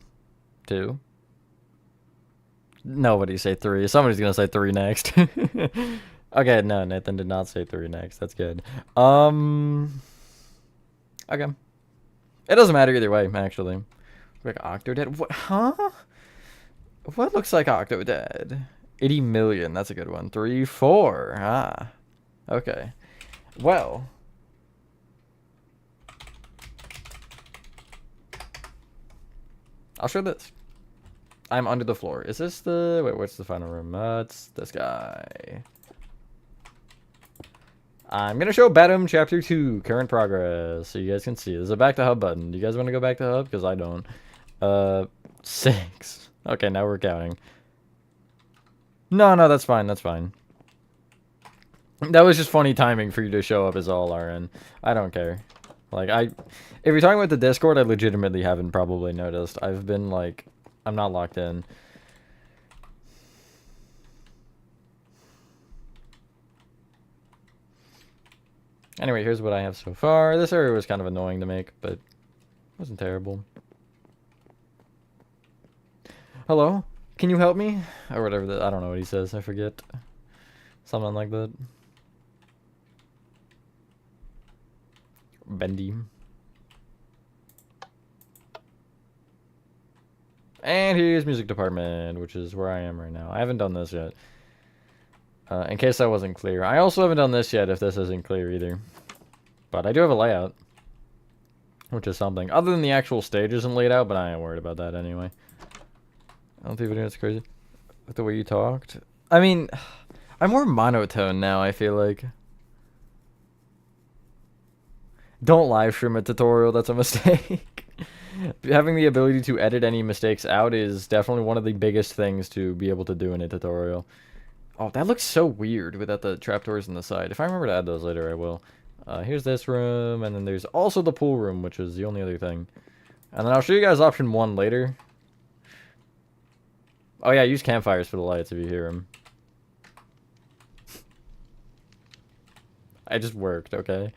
2. Nobody say 3. Somebody's gonna say 3 next. Okay, no, Nathan did not say 3 next. That's good. Okay. It doesn't matter either way, actually. Like Octodad? What? Huh? What looks like Octodad? 80 million. That's a good one. 3, 4. Ah. Okay. Well. I'll show this. I'm under the floor. Is this the... Wait, what's the final room? It's this guy. I'm going to show Batum Chapter 2, current progress, so you guys can see. There's a back to hub button. Do you guys want to go back to hub? Because I don't. 6. Okay, now we're counting. No, that's fine. That's fine. That was just funny timing for you to show up as all RN. I don't care. Like, if you're talking about the Discord, I legitimately haven't probably noticed. I've been, like... I'm not locked in. Anyway, here's what I have so far. This area was kind of annoying to make, but it wasn't terrible. Hello? Can you help me? Or whatever I don't know what he says. I forget. Something like that. Bendy. And here's music department, which is where I am right now. I haven't done this yet. In case that wasn't clear. I also haven't done this yet if this isn't clear either. But I do have a layout. Which is something. Other than the actual stage isn't laid out, but I ain't worried about that anyway. I don't think video is crazy. Like the way you talked. I mean, I'm more monotone now, I feel like. Don't live stream a tutorial, that's a mistake. Having the ability to edit any mistakes out is definitely one of the biggest things to be able to do in a tutorial. Oh, that looks so weird without the trapdoors on the side. If I remember to add those later, I will. Here's this room, and then there's also the pool room, which is the only other thing. And then I'll show you guys option 1 later. Oh yeah, use campfires for the lights if you hear them. I just worked, okay?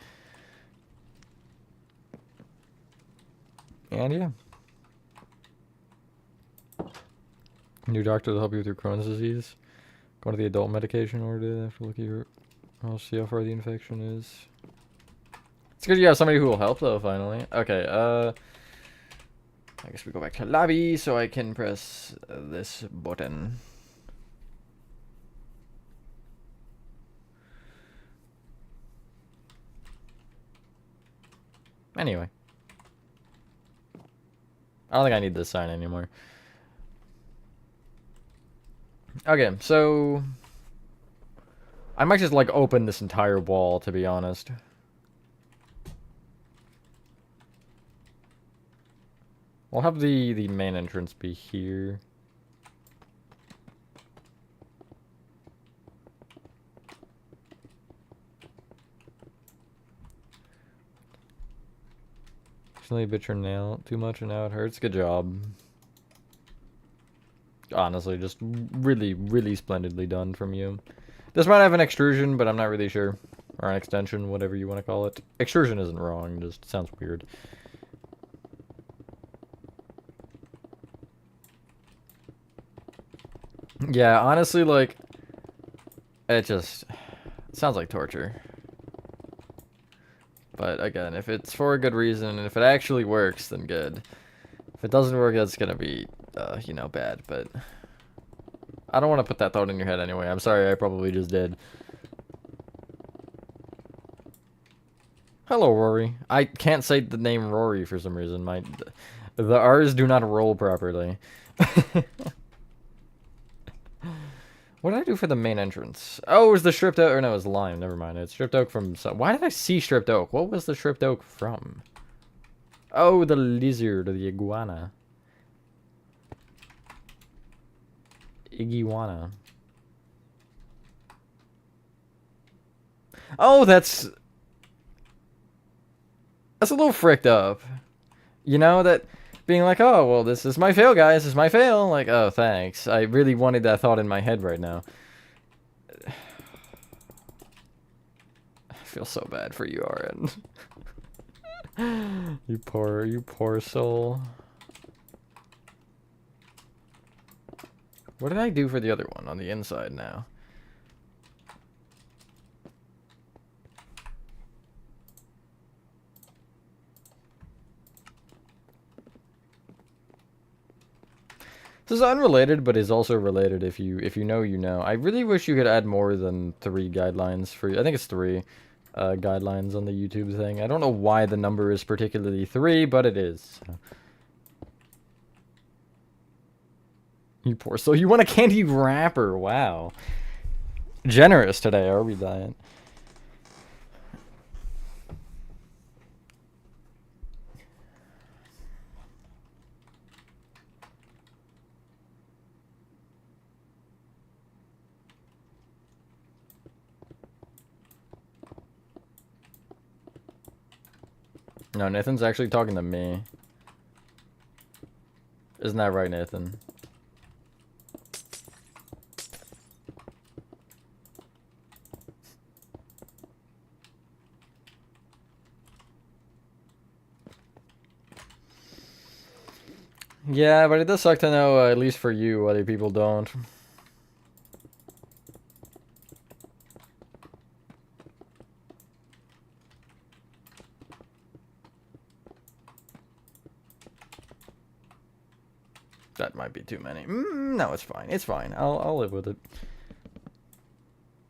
And yeah. New doctor to help you with your Crohn's disease. Go to the adult medication order after looking at your... I'll see how far the infection is. It's good you have somebody who will help though, finally. Okay, I guess we go back to lobby so I can press this button. Anyway. I don't think I need this sign anymore. Okay, so... I might just, like, open this entire wall, to be honest. We'll have the main entrance be here. Actually, bit your nail too much and now it hurts. Good job. Honestly, just really, really splendidly done from you. This might have an extrusion, but I'm not really sure. Or an extension, whatever you want to call it. Extrusion isn't wrong, just sounds weird. Yeah, honestly, like, it sounds like torture. But again, if it's for a good reason, and if it actually works, then good. If it doesn't work, that's gonna be, you know, bad, but... I don't want to put that thought in your head anyway. I'm sorry, I probably just did. Hello, Rory. I can't say the name Rory for some reason. The R's do not roll properly. What did I do for the main entrance? Oh, it was the stripped oak, or no, it was lime. Never mind. It's stripped oak from... Why did I see stripped oak? What was the stripped oak from? Oh, the lizard, the iguana. Iguana. Oh, that's a little fricked up. You know, that being like, oh, well, this is my fail, guys. This is my fail. Like, oh, thanks. I really wanted that thought in my head right now. I feel so bad for you, RN. you poor soul. What did I do for the other one on the inside now? This is unrelated, but is also related if you know, you know. I really wish you could add more than 3 guidelines for... I think it's 3 guidelines on the YouTube thing. I don't know why the number is particularly 3, but it is. You poor soul. You want a candy wrapper. Wow. Generous today, are we, Diane? No, Nathan's actually talking to me. Isn't that right, Nathan? Yeah, but it does suck to know, at least for you, other people don't. That might be too many. No, it's fine. It's fine. I'll live with it.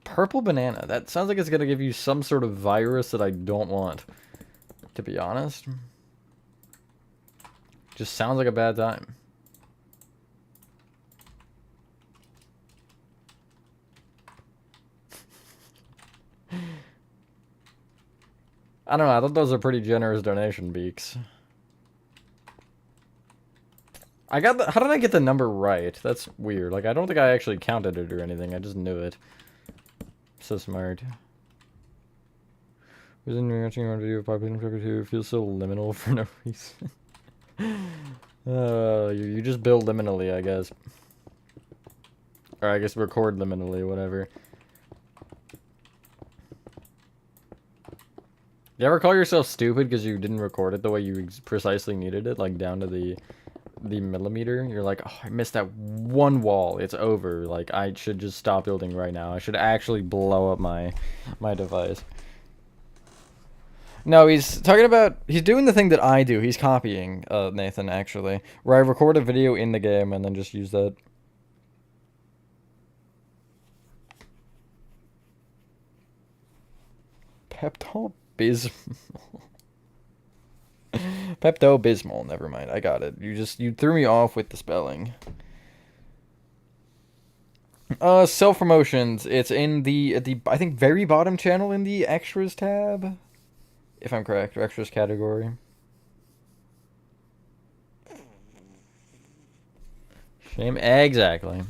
Purple banana. That sounds like it's gonna give you some sort of virus that I don't want. To be honest. Just sounds like a bad time. I don't know. I thought those are pretty generous donation beaks. I got the... How did I get the number right? That's weird. Like, I don't think I actually counted it or anything. I just knew it. So smart. Was in watching one video of Population Tracker 2. It feels so liminal for no reason. You just build liminally, I guess. Or I guess record liminally, whatever. You ever call yourself stupid because you didn't record it the way you precisely needed it? Like, down to the millimeter? You're like, oh, I missed that one wall. It's over. Like, I should just stop building right now. I should actually blow up my device. No, he's talking about... He's doing the thing that I do. He's copying, Nathan, actually. Where I record a video in the game and then just use that. Pepto-Bismol. Pepto-Bismol. Never mind. I got it. You threw me off with the spelling. Self promotions. It's in the I think very bottom channel in the extras tab, if I'm correct, or extras category. Shame. Exactly.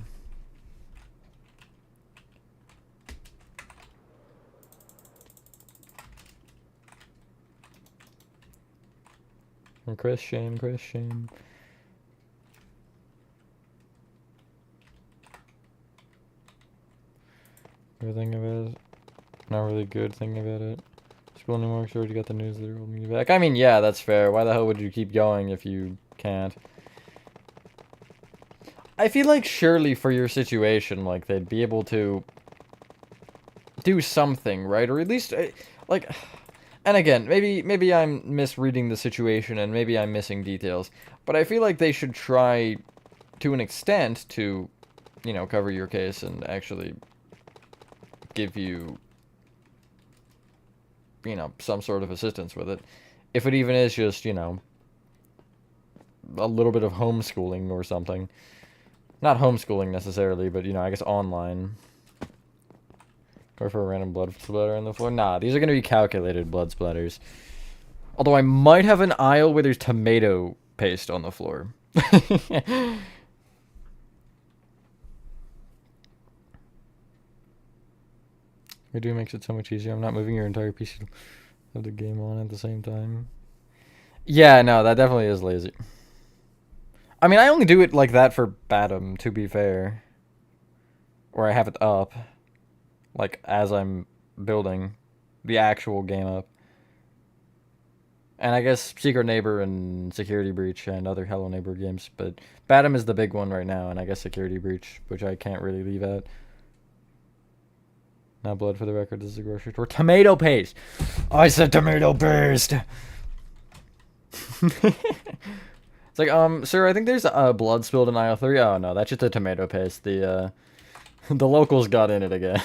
And Chris, shame, Chris, shame. Good thing about it. Not really good thing about it. School anymore, sure you got the news that they're holding you back. I mean, yeah, that's fair. Why the hell would you keep going if you can't? I feel like surely for your situation, like, they'd be able to do something, right? Or at least, like... And again, maybe I'm misreading the situation and maybe I'm missing details, but I feel like they should try, to an extent, to, you know, cover your case and actually give you, you know, some sort of assistance with it. If it even is just, you know, a little bit of homeschooling or something. Not homeschooling necessarily, but, you know, I guess online. Or for a random blood splatter on the floor. Nah, these are going to be calculated blood splatters. Although I might have an aisle where there's tomato paste on the floor. Redo makes it so much easier. I'm not moving your entire piece of the game on at the same time. Yeah, no, that definitely is lazy. I mean, I only do it like that for Batum, to be fair. Where I have it up. Like, as I'm building the actual game up. And I guess Secret Neighbor and Security Breach and other Hello Neighbor games. But Batum is the big one right now, and I guess Security Breach, which I can't really leave out. Not blood for the record, this is a grocery store. Tomato paste! I said tomato paste! It's like, sir, I think there's blood spilled in aisle 3. Oh, no, that's just a tomato paste. The locals got in it again.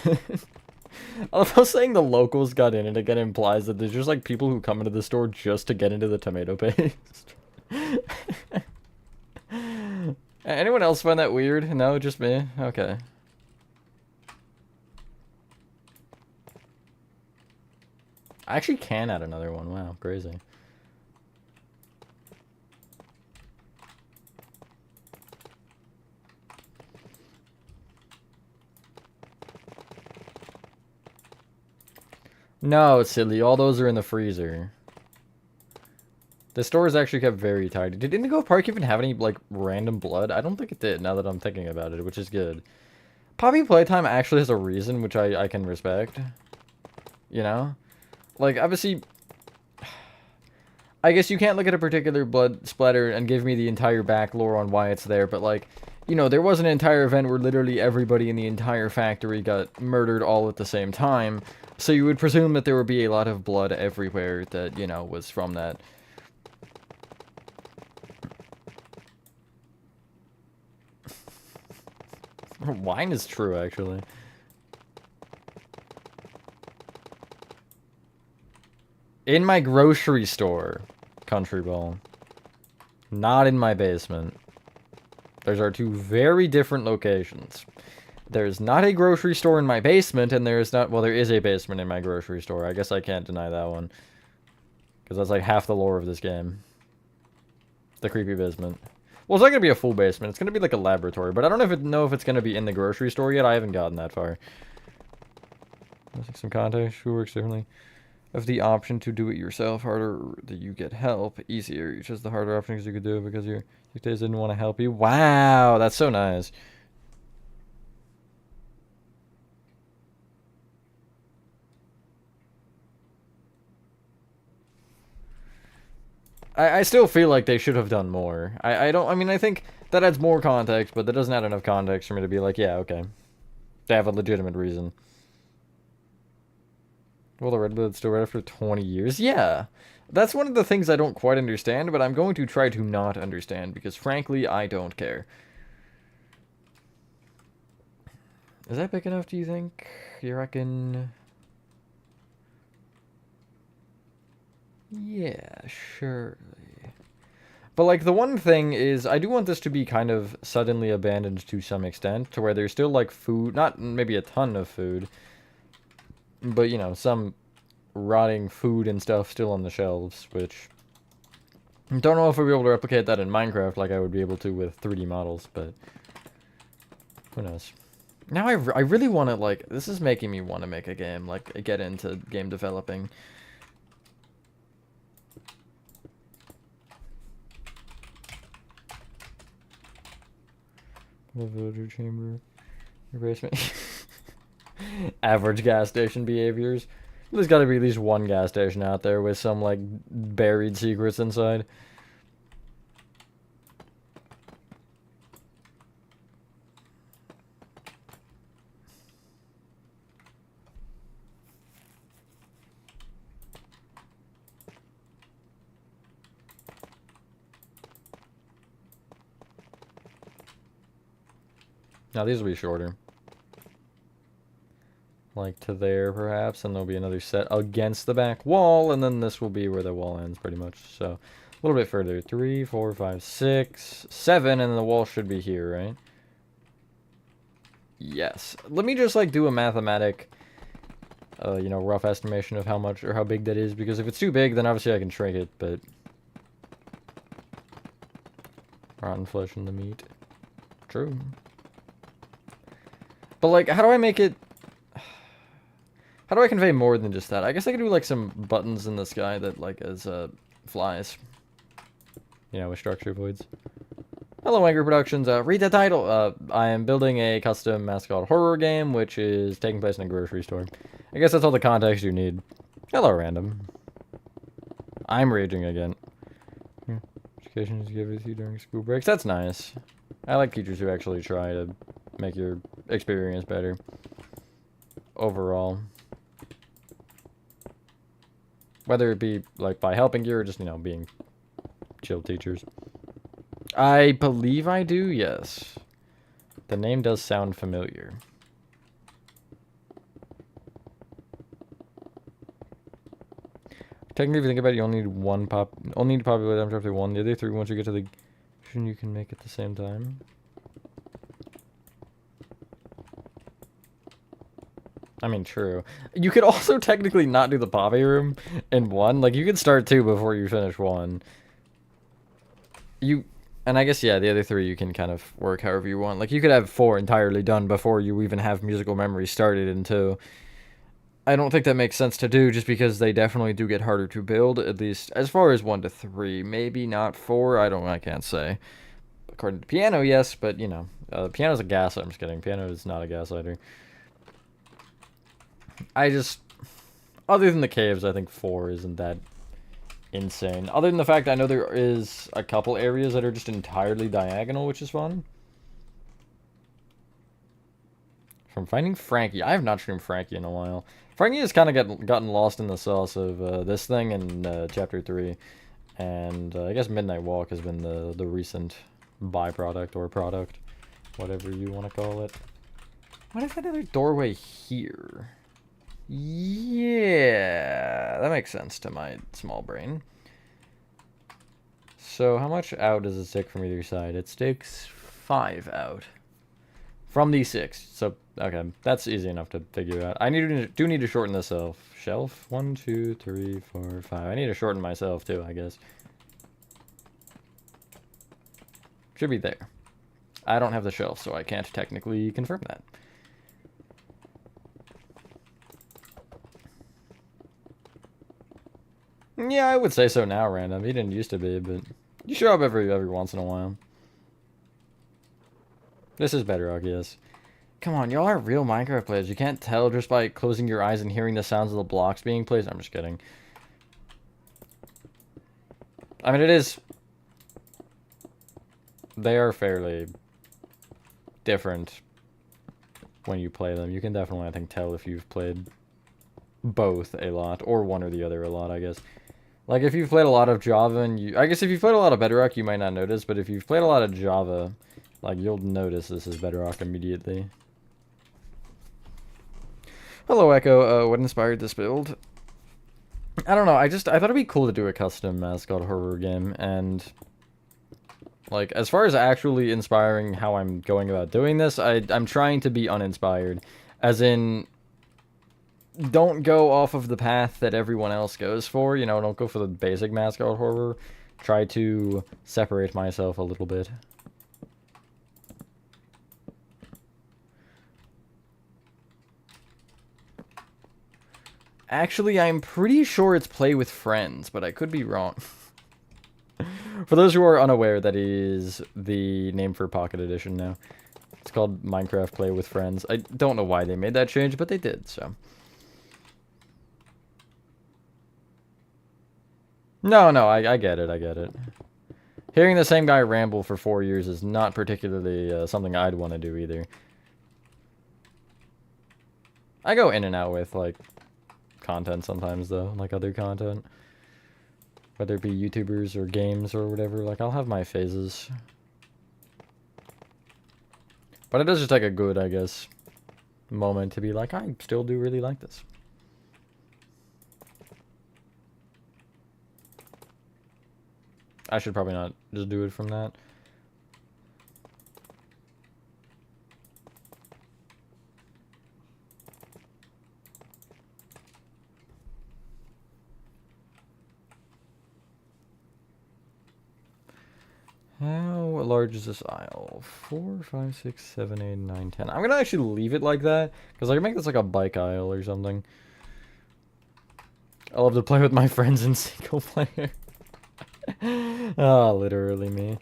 I love how saying the locals got in it again implies that there's just, like, people who come into the store just to get into the tomato paste. Anyone else find that weird? No, just me? Okay. I actually can add another one. Wow, crazy. No, silly. All those are in the freezer. The store is actually kept very tidy. Did Indigo Park even have any, like, random blood? I don't think it did, now that I'm thinking about it, which is good. Poppy Playtime actually has a reason, which I can respect. You know? Like, obviously... I guess you can't look at a particular blood splatter and give me the entire back lore on why it's there, but, like... You know, there was an entire event where literally everybody in the entire factory got murdered all at the same time. So you would presume that there would be a lot of blood everywhere that, you know, was from that. Wine is true, actually. In my grocery store, Country Ball. Not in my basement. Those are two very different locations. There's not a grocery store in my basement, and there's not... Well, there is a basement in my grocery store. I guess I can't deny that one. Because that's like half the lore of this game. The creepy basement. Well, it's not going to be a full basement. It's going to be like a laboratory. But I don't know if it's going to be in the grocery store yet. I haven't gotten that far. Some context. Who works differently? Of the option to do it yourself, harder that you get help, easier. You chose the harder option because you could do it because your dictators didn't want to help you. Wow, that's so nice. I still feel like they should have done more. I mean, I think that adds more context, but that doesn't add enough context for me to be like, yeah, okay. They have a legitimate reason. Well, the Red Blood's still red after 20 years? Yeah. That's one of the things I don't quite understand, but I'm going to try to not understand, because frankly, I don't care. Is that big enough, do you think? You reckon? Yeah, surely. But, like, the one thing is, I do want this to be kind of suddenly abandoned to some extent, to where there's still, like, food, not maybe a ton of food, but, you know, some rotting food and stuff still on the shelves, which... I don't know if we'll be able to replicate that in Minecraft like I would be able to with 3D models, but... who knows. Now I really want to, like, this is making me want to make a game, like, get into game developing. The villager chamber. Your basement. Average gas station behaviors. There's got to be at least one gas station out there with some, like, buried secrets inside. Now these will be shorter. Like to there, perhaps, and there'll be another set against the back wall, and then this will be where the wall ends, pretty much. So, a little bit further. 3, 4, 5, 6, 7, and then the wall should be here, right? Yes. Let me just, like, do a mathematic, you know, rough estimation of how much or how big that is, because if it's too big, then obviously I can shrink it, but... rotten flesh in the meat. True. But, like, how do I make it... how do I convey more than just that? I guess I could do, like, some buttons in the sky that, like, as, flies. You know, with structure voids. Hello, Angry Productions. Read the title. I am building a custom Mascot horror game, which is taking place in a grocery store. I guess that's all the context you need. Hello, random. I'm raging again. Education is given to you during school breaks. That's nice. I like teachers who actually try to make your experience better. Overall. Whether it be, like, by helping you or just, you know, being chill teachers. I believe I do, yes. The name does sound familiar. Technically, if you think about it, you only need one only need to populate them after one. The other three, once you get to the... you can make at the same time. I mean, true. You could also technically not do the poppy room in one. Like, you could start two before you finish one. And I guess, yeah, the other three you can kind of work however you want. Like, you could have 4 entirely done before you even have musical memory started in 2. I don't think that makes sense to do, just because they definitely do get harder to build, at least as far as 1 to 3. Maybe not 4, I can't say. According to piano, yes, but, you know, piano's a gas, I'm just kidding. Piano is not a gaslighter. Other than the caves, I think 4 isn't that insane. Other than the fact I know there is a couple areas that are just entirely diagonal, which is fun. From finding Frankie. I have not streamed Frankie in a while. Frankie has kind of gotten lost in the sauce of this thing in Chapter 3. And I guess Midnight Walk has been the recent byproduct or product. Whatever you want to call it. What if another doorway here? Yeah, that makes sense to my small brain. So how much out does it stick from either side? It sticks 5 out. From these 6. So, okay, that's easy enough to figure out. I do need to shorten this shelf. 1, 2, 3, 4, 5. I need to shorten myself too, I guess. Should be there. I don't have the shelf, so I can't technically confirm that. Yeah, I would say so now, random. He didn't used to be, but you show up every once in a while. This is Bedrock, yes. Come on, y'all are real Minecraft players. You can't tell just by closing your eyes and hearing the sounds of the blocks being placed. I'm just kidding. I mean, it is... they are fairly different when you play them. You can definitely, I think, tell if you've played both a lot, or one or the other a lot, I guess. Like, if you've played a lot of Java and I guess if you've played a lot of Bedrock, you might not notice, but if you've played a lot of Java, like, you'll notice this is Bedrock immediately. Hello, Echo. What inspired this build? I don't know. I thought it'd be cool to do a custom Mascot horror game, and like as far as actually inspiring how I'm going about doing this, I'm trying to be uninspired, as in don't go off of the path that everyone else goes for. You know, don't go for the basic Mascot horror. Try to separate myself a little bit. Actually, I'm pretty sure it's Play with Friends, but I could be wrong. For those who are unaware, that is the name for Pocket Edition now. It's called Minecraft Play with Friends. I don't know why they made that change, but they did, so. No, I get it, I get it. Hearing the same guy ramble for 4 years is not particularly something I'd want to do either. I go in and out with, like, content sometimes, though, like other content. Whether it be YouTubers or games or whatever, like, I'll have my phases. But it does just take a good, I guess, moment to be like, I still do really like this. I should probably not just do it from that. How large is this aisle? 4, 5, 6, 7, 8, 9, 10. I'm gonna actually leave it like that, because I can make this like a bike aisle or something. I love to play with my friends in single player. Ah, literally me.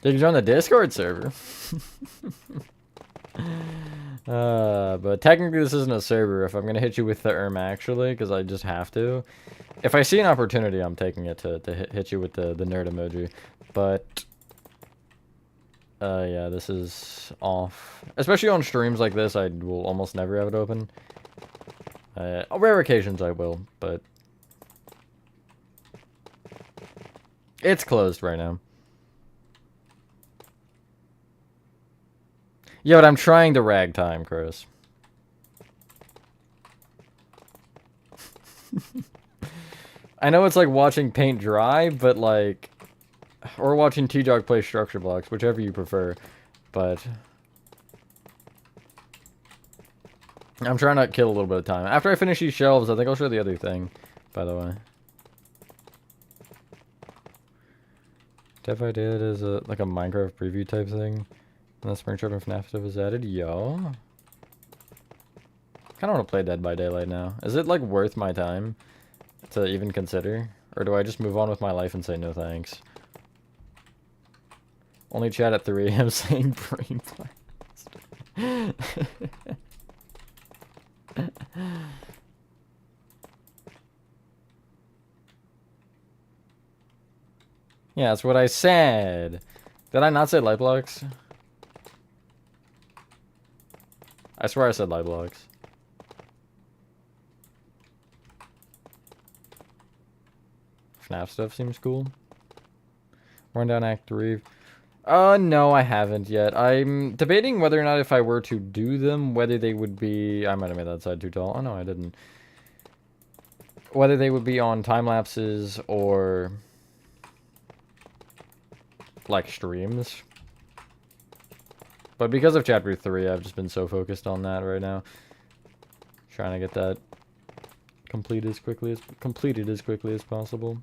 You can join the Discord server. But technically this isn't a server if I'm gonna hit you with the actually, because I just have to. If I see an opportunity, I'm taking it to hit you with the nerd emoji. But yeah, this is off. Especially on streams like this, I will almost never have it open. On rare occasions I will, but it's closed right now. Yeah, but I'm trying to ragtime, Chris. I know it's like watching paint dry, but like... Or watching T-Jog play structure blocks, whichever you prefer. But... I'm trying to kill a little bit of time. After I finish these shelves, I think I'll show the other thing, by the way. Dev I did is like a Minecraft preview type thing. And the Springtrap and FNAF stuff is added. Yo. I kinda wanna play Dead by Daylight now. Is it like worth my time to even consider? Or do I just move on with my life and say no thanks? Only chat at 3 AM saying brain blast. Yeah, that's what I said. Did I not say light blocks? I swear I said light blocks. FNAF stuff seems cool. Run down Act 3. No, I haven't yet. I'm debating whether or not if I were to do them, whether they would be... I might have made that side too tall. Oh, no, I didn't. Whether they would be on time lapses or... like streams. But because of Chapter 3, I've just been so focused on that right now. Trying to get that completed as quickly as possible.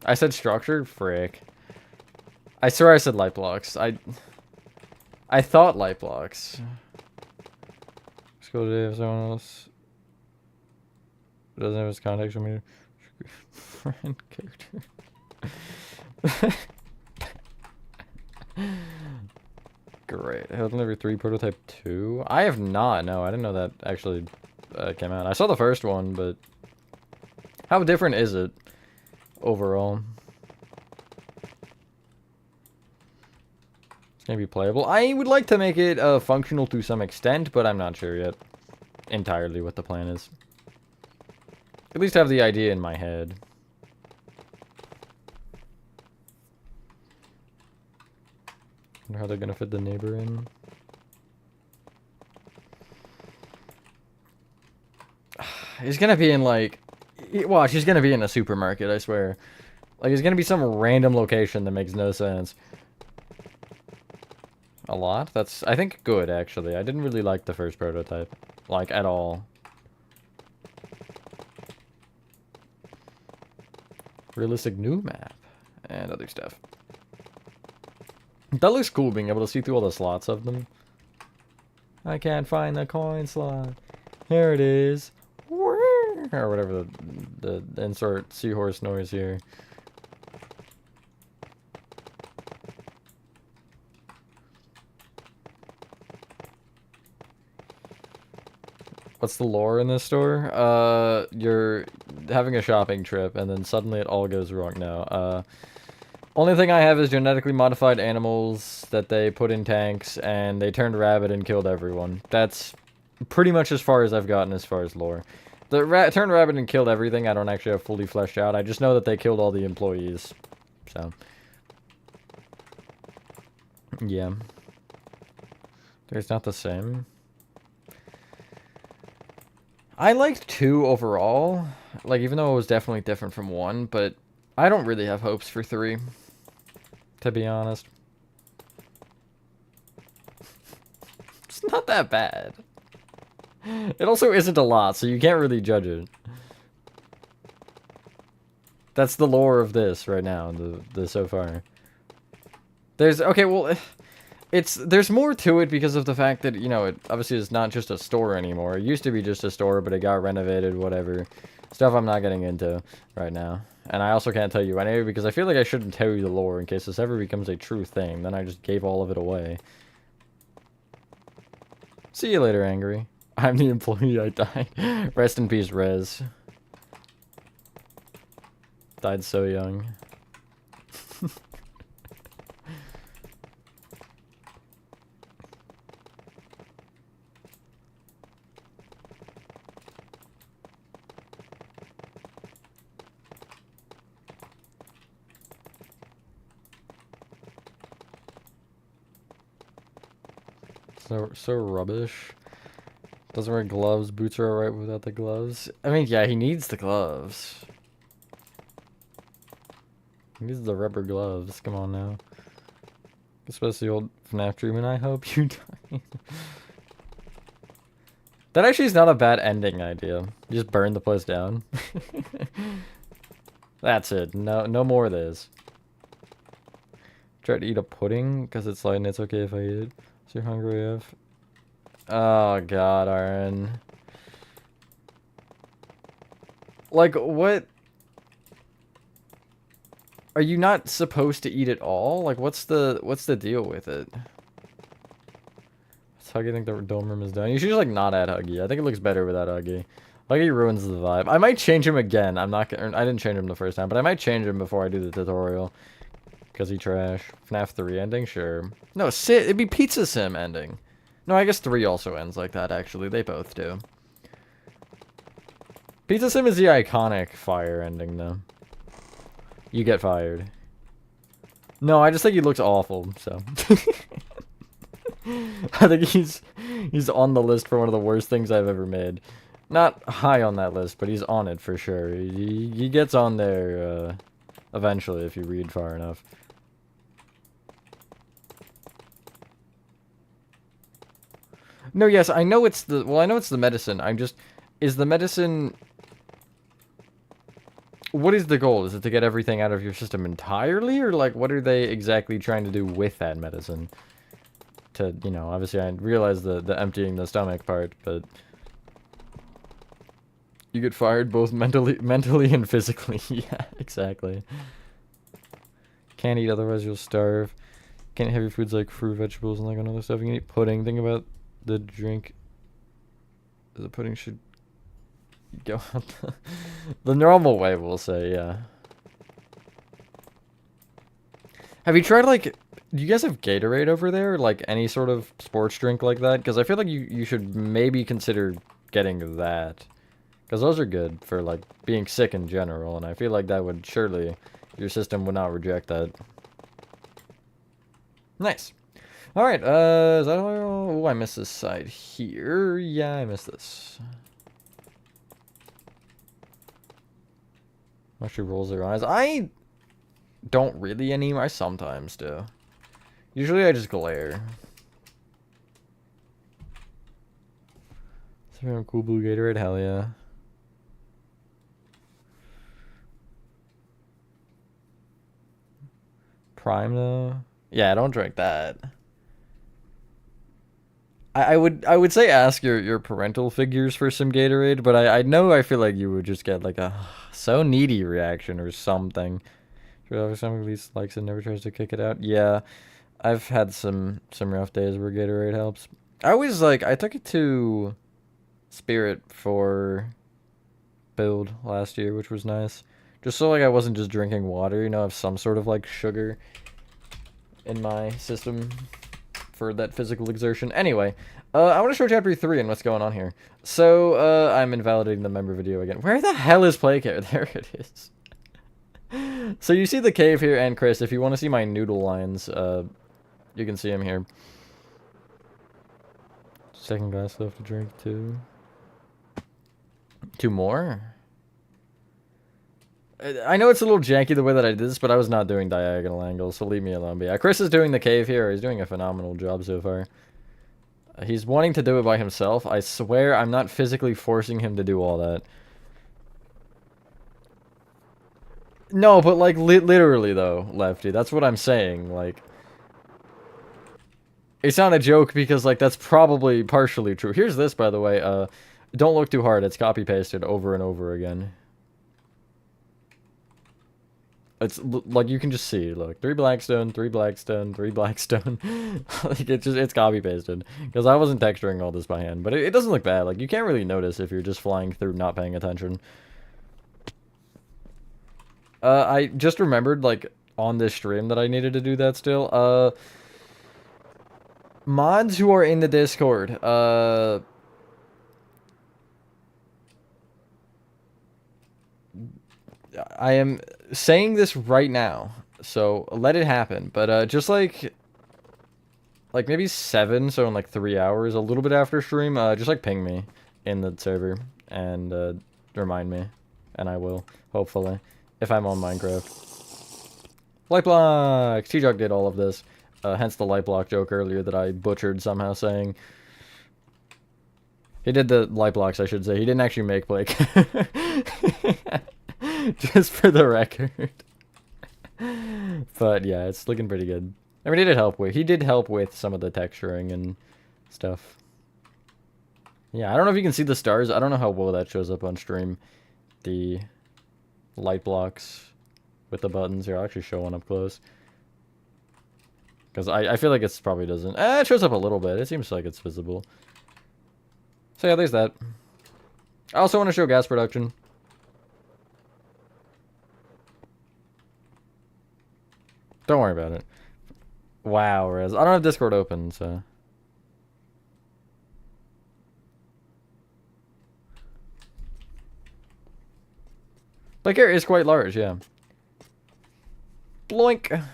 I said structure? Frick. I swear I said light blocks. I thought light blocks. Let's go to if someone else doesn't have his context for me. Friend character. Great. Held Delivery 3 Prototype 2? I have not. No, I didn't know that actually came out. I saw the first one, but how different is it overall? It's gonna be playable. I would like to make it functional to some extent, but I'm not sure yet entirely what the plan is. At least have the idea in my head. Wonder how they're gonna fit the neighbor in. He's gonna be in like... Watch, he's gonna be in a supermarket, I swear. Like, he's gonna be some random location that makes no sense. A lot? That's, I think, good, actually. I didn't really like the first prototype. Like, at all. Realistic new map. And other stuff. That looks cool, being able to see through all the slots of them. I can't find the coin slot. Here it is. Or whatever the insert seahorse noise here. What's the lore in this store? You're having a shopping trip and then suddenly it all goes wrong. No, only thing I have is genetically modified animals that they put in tanks and they turned rabbit and killed everyone. That's pretty much as far as I've gotten as far as lore. The turned rabbit and killed everything I don't actually have fully fleshed out. I just know that they killed all the employees. So. Yeah. It's not the same. I liked 2 overall. Like, even though it was definitely different from 1, but I don't really have hopes for 3. To be honest. It's not that bad. It also isn't a lot, so you can't really judge it. That's the lore of this right now, the so far. There's, okay, well, there's more to it because of the fact that, you know, it obviously is not just a store anymore. It used to be just a store, but it got renovated, whatever. Stuff I'm not getting into right now. And I also can't tell you anyway, because I feel like I shouldn't tell you the lore in case this ever becomes a true thing. Then I just gave all of it away. See you later, Angry. I'm the employee, I died. Rest in peace, Rez. Died so young. So rubbish. Doesn't wear gloves. Boots are alright without the gloves. I mean, yeah, he needs the gloves. He needs the rubber gloves. Come on now. Especially old FNAF treatment. I hope you die. That actually is not a bad ending idea. You just burn the place down. That's it. No more of this. Try to eat a pudding because it's light and it's okay if I eat it. So you're hungry AF. Oh god, Aaron. Like, what? Are you not supposed to eat it all? Like, what's the deal with it? Does Huggy think the dome room is done? You should just, like, not add Huggy. I think it looks better without Huggy. Huggy ruins the vibe. I might change him again. I'm not gonna... I didn't change him the first time, but I might change him before I do the tutorial. Because he trash. FNAF 3 ending? Sure. No, it'd be Pizza Sim ending. No, I guess 3 also ends like that, actually. They both do. Pizza Sim is the iconic fire ending, though. You get fired. No, I just think he looks awful, so. I think he's on the list for one of the worst things I've ever made. Not high on that list, but he's on it for sure. He gets on there, eventually, if you read far enough. No, yes, I know it's the... Well, I know it's the medicine. I'm just... Is the medicine... What is the goal? Is it to get everything out of your system entirely? Or, like, what are they exactly trying to do with that medicine? To, you know, obviously I realize the emptying the stomach part, but... You get fired both mentally and physically. Yeah, exactly. Can't eat, otherwise you'll starve. Can't have your foods like fruit, vegetables, and like another stuff. You can eat pudding. Think about the drink. The pudding should go out the normal way, we'll say, yeah. Have you tried, like, do you guys have Gatorade over there? Like, any sort of sports drink like that? Because I feel like you should maybe consider getting that. Because those are good for, like, being sick in general, and I feel like that would surely, your system would not reject that. Nice. Alright, is that all? Oh, I missed this side here. Yeah, I missed this. She rolls her eyes. I don't really anymore. I sometimes do. Usually I just glare. Cool blue Gatorade, hell yeah. Prime though? Yeah, I don't drink that. I would say ask your parental figures for some Gatorade, but I know I feel like you would just get like a so needy reaction or something. Some of these likes and never tries to kick it out. Yeah, I've had some rough days where Gatorade helps. I took it to Spirit for build last year, which was nice. Just so like I wasn't just drinking water, you know, have some sort of like sugar in my system for that physical exertion. Anyway, I want to show chapter 3 and what's going on here. So, I'm invalidating the member video again. Where the hell is Playcare? There it is. So you see the cave here, and Chris, if you want to see my noodle lines, you can see them here. Second glass left to drink, too. 2 more? I know it's a little janky the way that I did this, but I was not doing diagonal angles, so leave me alone. But yeah, Chris is doing the cave here. He's doing a phenomenal job so far. He's wanting to do it by himself. I swear I'm not physically forcing him to do all that. No, but like literally though, Lefty. That's what I'm saying. Like, it's not a joke because like that's probably partially true. Here's this, by the way. Don't look too hard. It's copy pasted over and over again. It's like you can just see. Look, 3 blackstone, 3 blackstone, 3 blackstone. Like it's copy pasted because I wasn't texturing all this by hand, but it doesn't look bad. Like you can't really notice if you're just flying through, not paying attention. I just remembered, like, on this stream that I needed to do that still. Mods who are in the Discord, I am saying this right now, so let it happen. But, just like maybe 7, so in, like, 3 hours, a little bit after stream, just, like, ping me in the server and, remind me. And I will, hopefully. If I'm on Minecraft. Light blocks! T-Jug did all of this. Hence the light block joke earlier that I butchered somehow saying. He did the light blocks, I should say. He didn't actually make Blake. Just for the record. But yeah, it's looking pretty good. I mean, he did help with some of the texturing and stuff. Yeah, I don't know if you can see the stars. I don't know how well that shows up on stream. The light blocks with the buttons here. I'll actually show one up close because I feel like it probably doesn't. It shows up a little bit. It seems like it's visible. So yeah, there's that. I also want to show gas production. Don't worry about it. Wow, Rez. I don't have Discord open, so. Like, here is quite large, yeah. Bloink.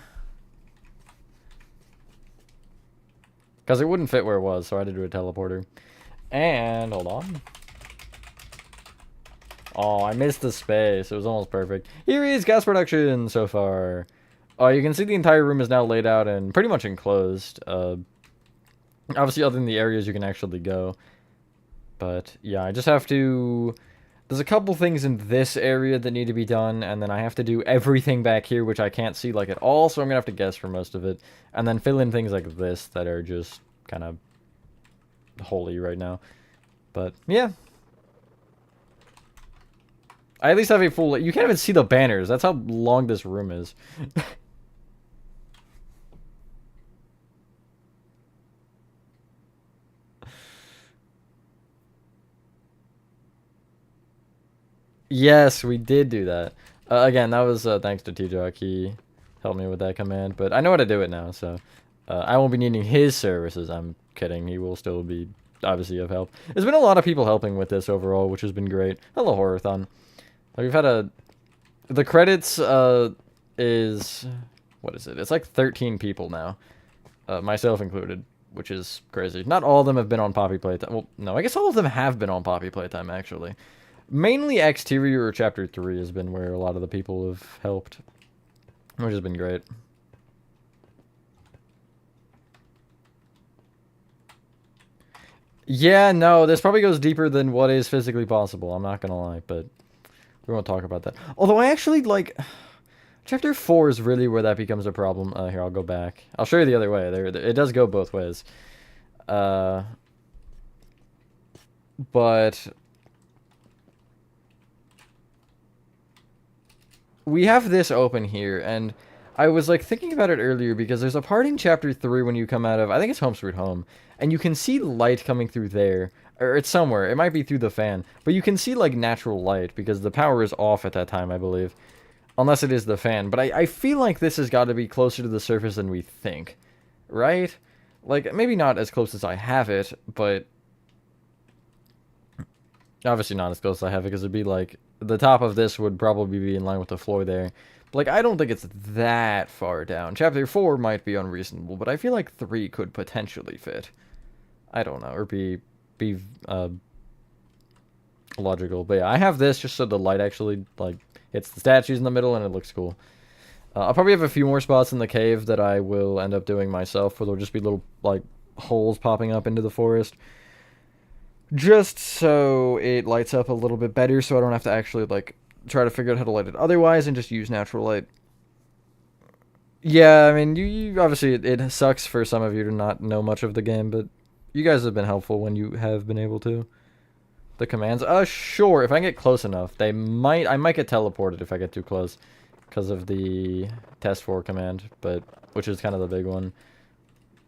Because it wouldn't fit where it was, so I had to do a teleporter. And, hold on. Oh, I missed the space. It was almost perfect. Here is gas production so far. Oh, you can see the entire room is now laid out and pretty much enclosed. Obviously, other than the areas you can actually go. But, yeah, I just have to... There's a couple things in this area that need to be done, and then I have to do everything back here, which I can't see, like, at all, so I'm gonna have to guess for most of it. And then fill in things like this that are just kind of holy right now. But, yeah. I at least have a full... You can't even see the banners. That's how long this room is. Yes, we did do that. Again, that was thanks to T-Jock. He helped me with that command, but I know how to do it now, so I won't be needing his services. I'm kidding. He will still be, obviously, of help. There's been a lot of people helping with this overall, which has been great. Hello, Horathon. We've had a... The credits is... What is it? It's like 13 people now. myself included, which is crazy. Not all of them have been on Poppy Playtime. Well, no, I guess all of them have been on Poppy Playtime, actually. Mainly Exterior or Chapter 3 has been where a lot of the people have helped, which has been great. Yeah, no, this probably goes deeper than what is physically possible, I'm not gonna lie, but we won't talk about that. Although I actually, like, Chapter 4 is really where that becomes a problem. Here, I'll go back. I'll show you the other way. There, it does go both ways. But we have this open here, and I was like thinking about it earlier because there's a part in Chapter 3 when you come out of, I think it's Home Sweet Home, and you can see light coming through there, or it's somewhere, it might be through the fan, but you can see like natural light because the power is off at that time, I believe. Unless it is the fan, but I feel like this has got to be closer to the surface than we think, right? Like, maybe not as close as I have it, but obviously not as close as I have it, because it'd be like, the top of this would probably be in line with the floor there. But, like, I don't think it's that far down. Chapter 4 might be unreasonable, but I feel like 3 could potentially fit. I don't know, or be logical. But yeah, I have this just so the light actually, like, hits the statues in the middle and it looks cool. I'll probably have a few more spots in the cave that I will end up doing myself, where there'll just be little, like, holes popping up into the forest. Just so it lights up a little bit better, so I don't have to actually, like, try to figure out how to light it otherwise and just use natural light. Yeah, I mean, you obviously, it sucks for some of you to not know much of the game, but you guys have been helpful when you have been able to. The commands? Sure, if I get close enough. I might get teleported if I get too close, because of the test 4 command, but, which is kind of the big one.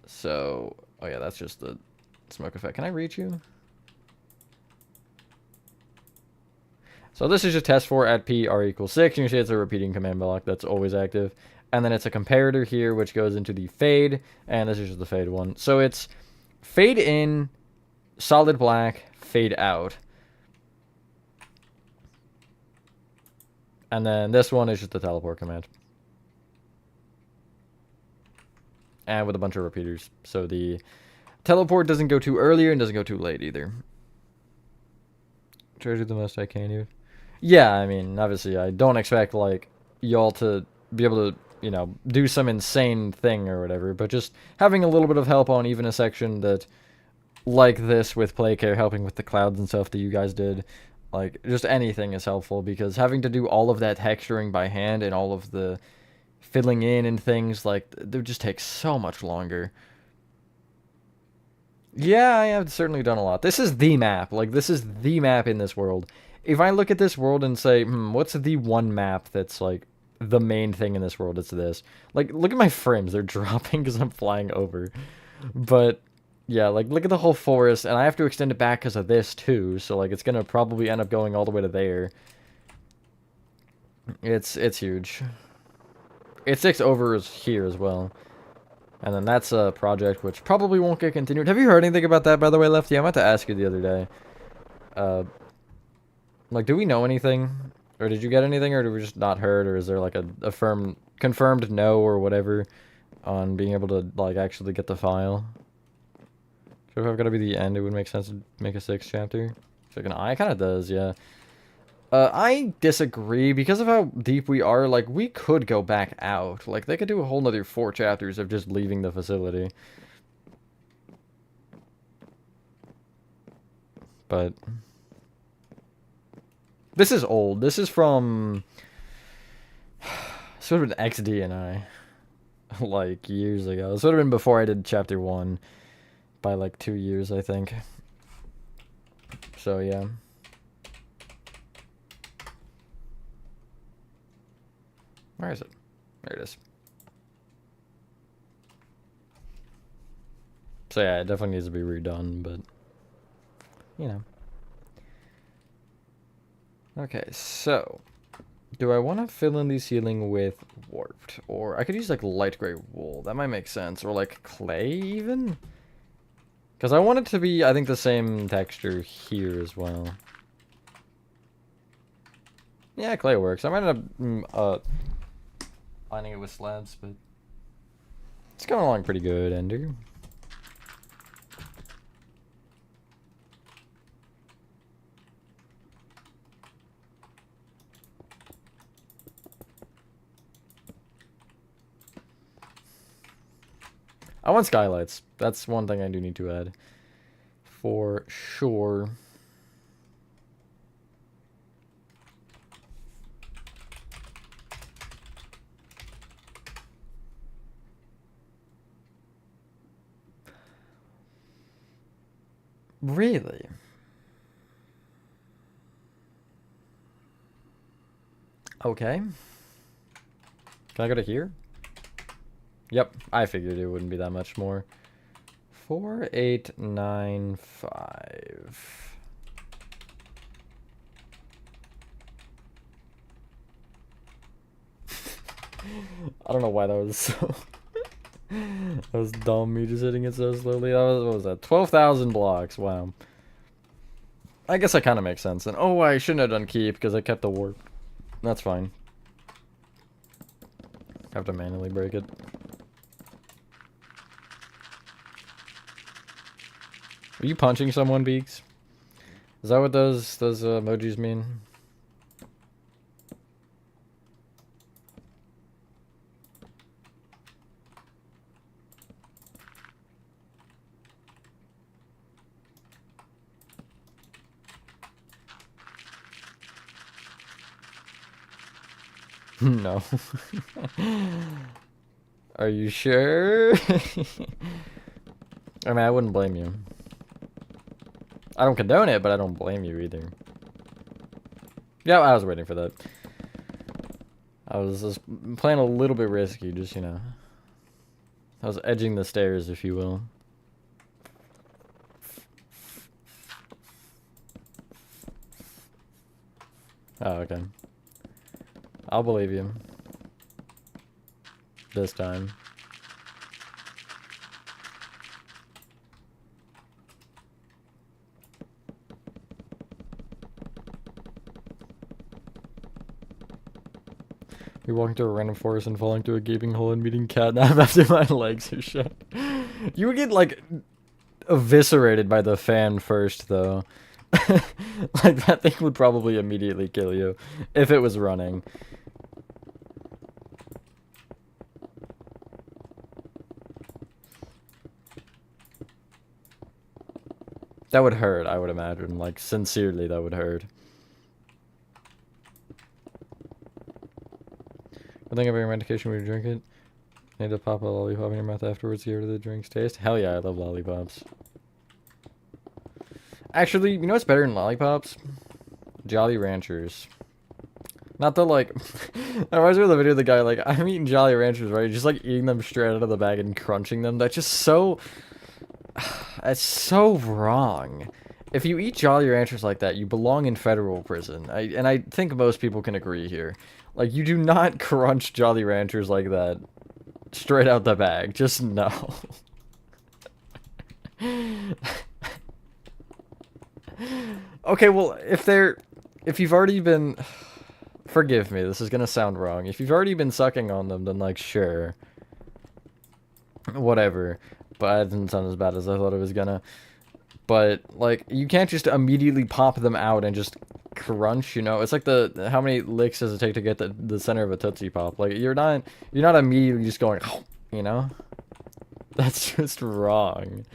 So, oh yeah, that's just the smoke effect. Can I reach you? So this is just test 4 at P R equals 6, and you see it's a repeating command block that's always active. And then it's a comparator here, which goes into the fade, and this is just the fade one. So it's fade in, solid black, fade out. And then this one is just the teleport command. And with a bunch of repeaters. So the teleport doesn't go too earlier and doesn't go too late either. Try to do the most I can here. Yeah, I mean, obviously I don't expect, like, y'all to be able to, you know, do some insane thing or whatever, but just having a little bit of help on even a section that, like this with play care, helping with the clouds and stuff that you guys did, like, just anything is helpful, because having to do all of that texturing by hand and all of the filling in and things, like, they just take so much longer. Yeah, I have certainly done a lot. This is the map. Like, this is the map in this world. If I look at this world and say, what's the one map that's, like, the main thing in this world? It's this. Like, look at my frames. They're dropping because I'm flying over. But, yeah, like, look at the whole forest, and I have to extend it back because of this, too. So, like, it's gonna probably end up going all the way to there. It's huge. It sticks over here as well. And then that's a project which probably won't get continued. Have you heard anything about that, by the way, Lefty? I meant to ask you the other day. Like, do we know anything? Or did you get anything, or did we just not heard? Or is there, like, a firm, confirmed no or whatever on being able to, like, actually get the file? So if I've got to be the end, it would make sense to make a 6th chapter. So it kind of does, yeah. I disagree, because of how deep we are, like, we could go back out. Like, they could do a whole nother 4 chapters of just leaving the facility. But this is old. This is from sort of an XD and I, like, years ago. This would have been before I did chapter 1 by, like, 2 years, I think. So, yeah. Where is it? There it is. So yeah, it definitely needs to be redone, but, you know. Okay, so, do I want to fill in the ceiling with warped? Or I could use, like, light gray wool. That might make sense. Or, like, clay, even? Because I want it to be, I think, the same texture here as well. Yeah, clay works. I might end up lining it with slabs, but It's going along pretty good, Ender. I want skylights. That's one thing I do need to add. For sure. Really? Okay. Can I go to here? Yep, I figured it wouldn't be that much more. 4895. I don't know why that was so... That was dumb, me just hitting it so slowly. That was, what was that? 12,000 blocks, wow. I guess that kind of makes sense. And oh, I shouldn't have done keep because I kept the warp. That's fine. I have to manually break it. Are you punching someone, Beaks? Is that what those emojis mean? No. Are you sure? I mean, I wouldn't blame you. I don't condone it, but I don't blame you either. Yeah, I was waiting for that. I was just playing a little bit risky, just, you know. I was edging the stairs, if you will. Oh, okay. I'll believe you. This time. You're walking through a random forest and falling through a gaping hole and meeting catnap after my legs are shut. You would get, like, eviscerated by the fan first, though. Like, that thing would probably immediately kill you if it was running. That would hurt, I would imagine. Like, sincerely, that would hurt. I think of your medication when you drink it. Need to pop a lollipop in your mouth afterwards to hear the drink's taste. Hell yeah, I love lollipops. Actually, you know what's better than lollipops? Jolly Ranchers. Not the, like... That reminds me of the video of the guy, like, I'm eating Jolly Ranchers, right? Just, like, eating them straight out of the bag and crunching them. That's just so... That's so wrong. If you eat Jolly Ranchers like that, you belong in federal prison. And I think most people can agree here. Like, you do not crunch Jolly Ranchers like that straight out the bag. Just no. Okay, well, if you've already been... Forgive me, this is gonna sound wrong. If you've already been sucking on them, then, like, sure. Whatever. But it didn't sound as bad as I thought it was gonna. But, like, you can't just immediately pop them out and just crunch, you know? It's like the... How many licks does it take to get the center of a Tootsie Pop? Like, you're not immediately just going, you know? That's just wrong.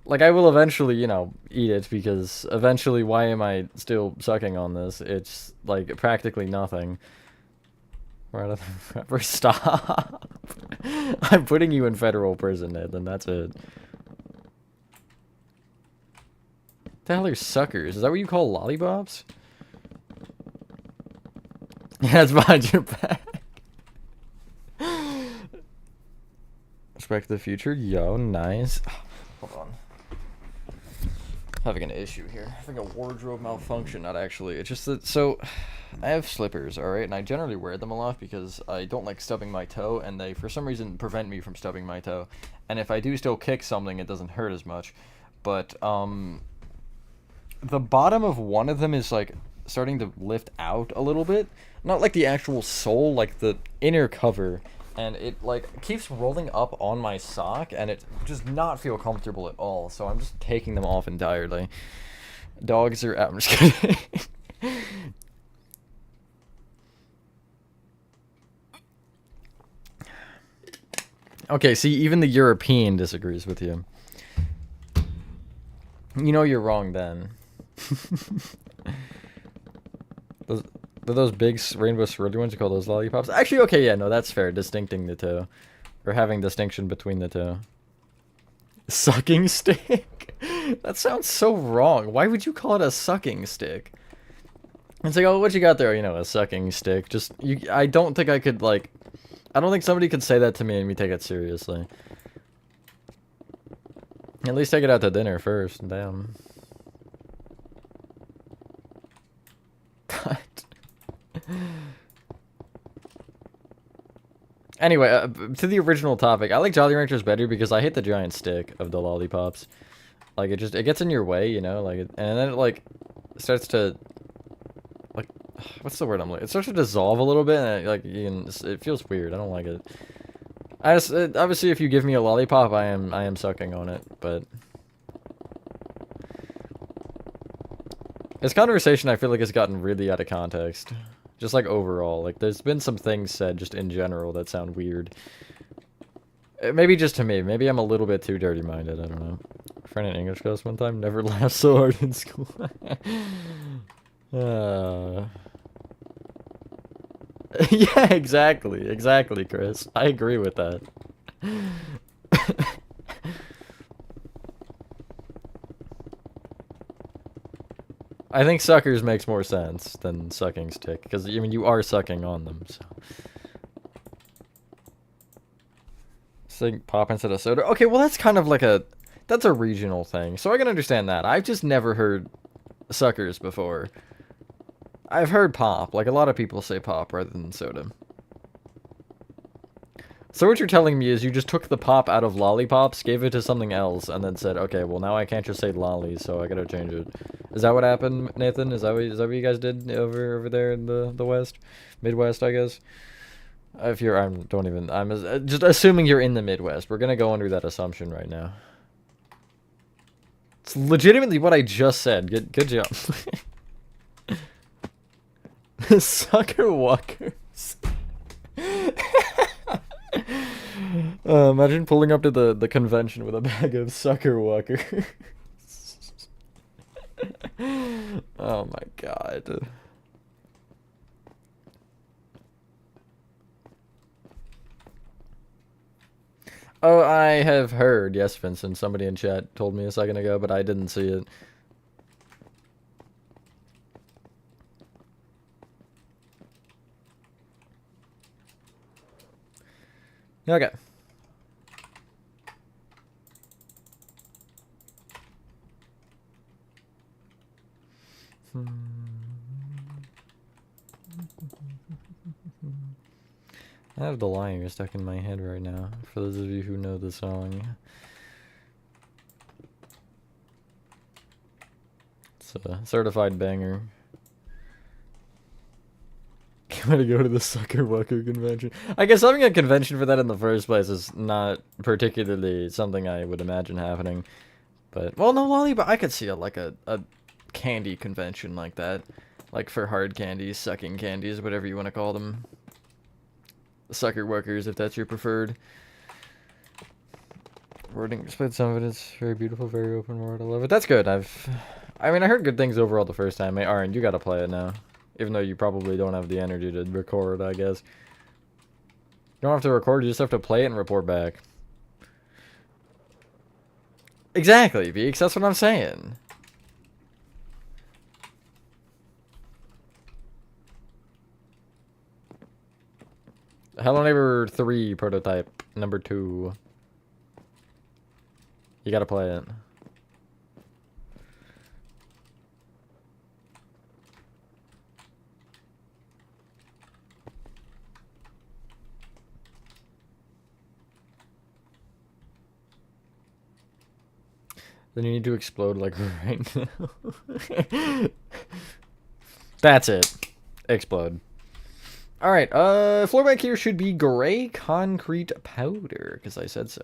Like, I will eventually, you know, eat it, because eventually, why am I still sucking on this? It's, like, practically nothing. Right, stop. I'm putting you in federal prison, Nathan, that's it. The hell are suckers? Is that what you call lollipops? Yeah, it's behind your back. Respect the future. Yo, nice. Hold on. Having an issue here. Having a wardrobe malfunction, not actually. It's just that, so, I have slippers, alright? And I generally wear them a lot because I don't like stubbing my toe, and they, for some reason, prevent me from stubbing my toe. And if I do still kick something, it doesn't hurt as much. But, the bottom of one of them is, like, starting to lift out a little bit. Not like the actual sole, like the inner cover and it like keeps rolling up on my sock, and it does not feel comfortable at all. So I'm just taking them off entirely. Dogs are out. I'm just kidding. Okay, see, even the European disagrees with you. You know you're wrong then. those big rainbow swirly ones, you call those lollipops? Actually, okay, yeah, no, that's fair. Distincting the two. Or having distinction between the two. Sucking stick? That sounds so wrong. Why would you call it a sucking stick? It's like, oh, what you got there? You know, a sucking stick. Just, I don't think I could, like... I don't think somebody could say that to me and me take it seriously. At least take it out to dinner first. Damn. God. Anyway, to the original topic, I like Jolly Ranchers better because I hate the giant stick of the lollipops. Like, it gets in your way, you know? Like, and then it, like, starts to... Like, what's the word I'm like? It starts to dissolve a little bit, and it feels weird. I don't like it. Obviously, if you give me a lollipop, I am sucking on it, but... This conversation, I feel like, has gotten really out of context. Just, like, overall. Like, there's been some things said, just in general, that sound weird. Maybe just to me. Maybe I'm a little bit too dirty-minded. I don't know. A friend in English class one time never laughed so hard in school. Yeah, exactly. Exactly, Chris. I agree with that. I think suckers makes more sense than sucking stick, because, I mean, you are sucking on them, so. Saying pop instead of soda. Okay, well, that's kind of like that's a regional thing, so I can understand that. I've just never heard suckers before. I've heard pop. Like, a lot of people say pop rather than soda. So what you're telling me is you just took the pop out of lollipops, gave it to something else, and then said, okay, well, now I can't just say lollies, so I gotta change it. Is that what happened, Nathan? Is that what you guys did over there in the West? Midwest, I guess? If you're, I'm just assuming you're in the Midwest. We're gonna go under that assumption right now. It's legitimately what I just said. Good job. Sucker walkers. Imagine pulling up to the convention with a bag of sucker walkers. Oh my god. Oh, I have heard. Yes, Vincent. Somebody in chat told me a second ago, but I didn't see it. Okay. I have the line stuck in my head right now, for those of you who know the song. It's a certified banger. I'm gonna go to the Sucker Walker convention. I guess having a convention for that in the first place is not particularly something I would imagine happening. But, well, no, Lollipop, I could see a candy convention like that. Like for hard candies, sucking candies, whatever you want to call them. Sucker Walkers, if that's your preferred. Wording displayed some of it. It's very beautiful, very open world. I love it. That's good. I mean, I heard good things overall the first time. Hey, Aaron, you gotta play it now. Even though you probably don't have the energy to record, I guess. You don't have to record, you just have to play it and report back. Exactly, Beaks, that's what I'm saying. Hello Neighbor 3 prototype, number 2. You gotta play it. Then you need to explode like right now. That's it. Explode. All right. Floor back here should be gray concrete powder because I said so.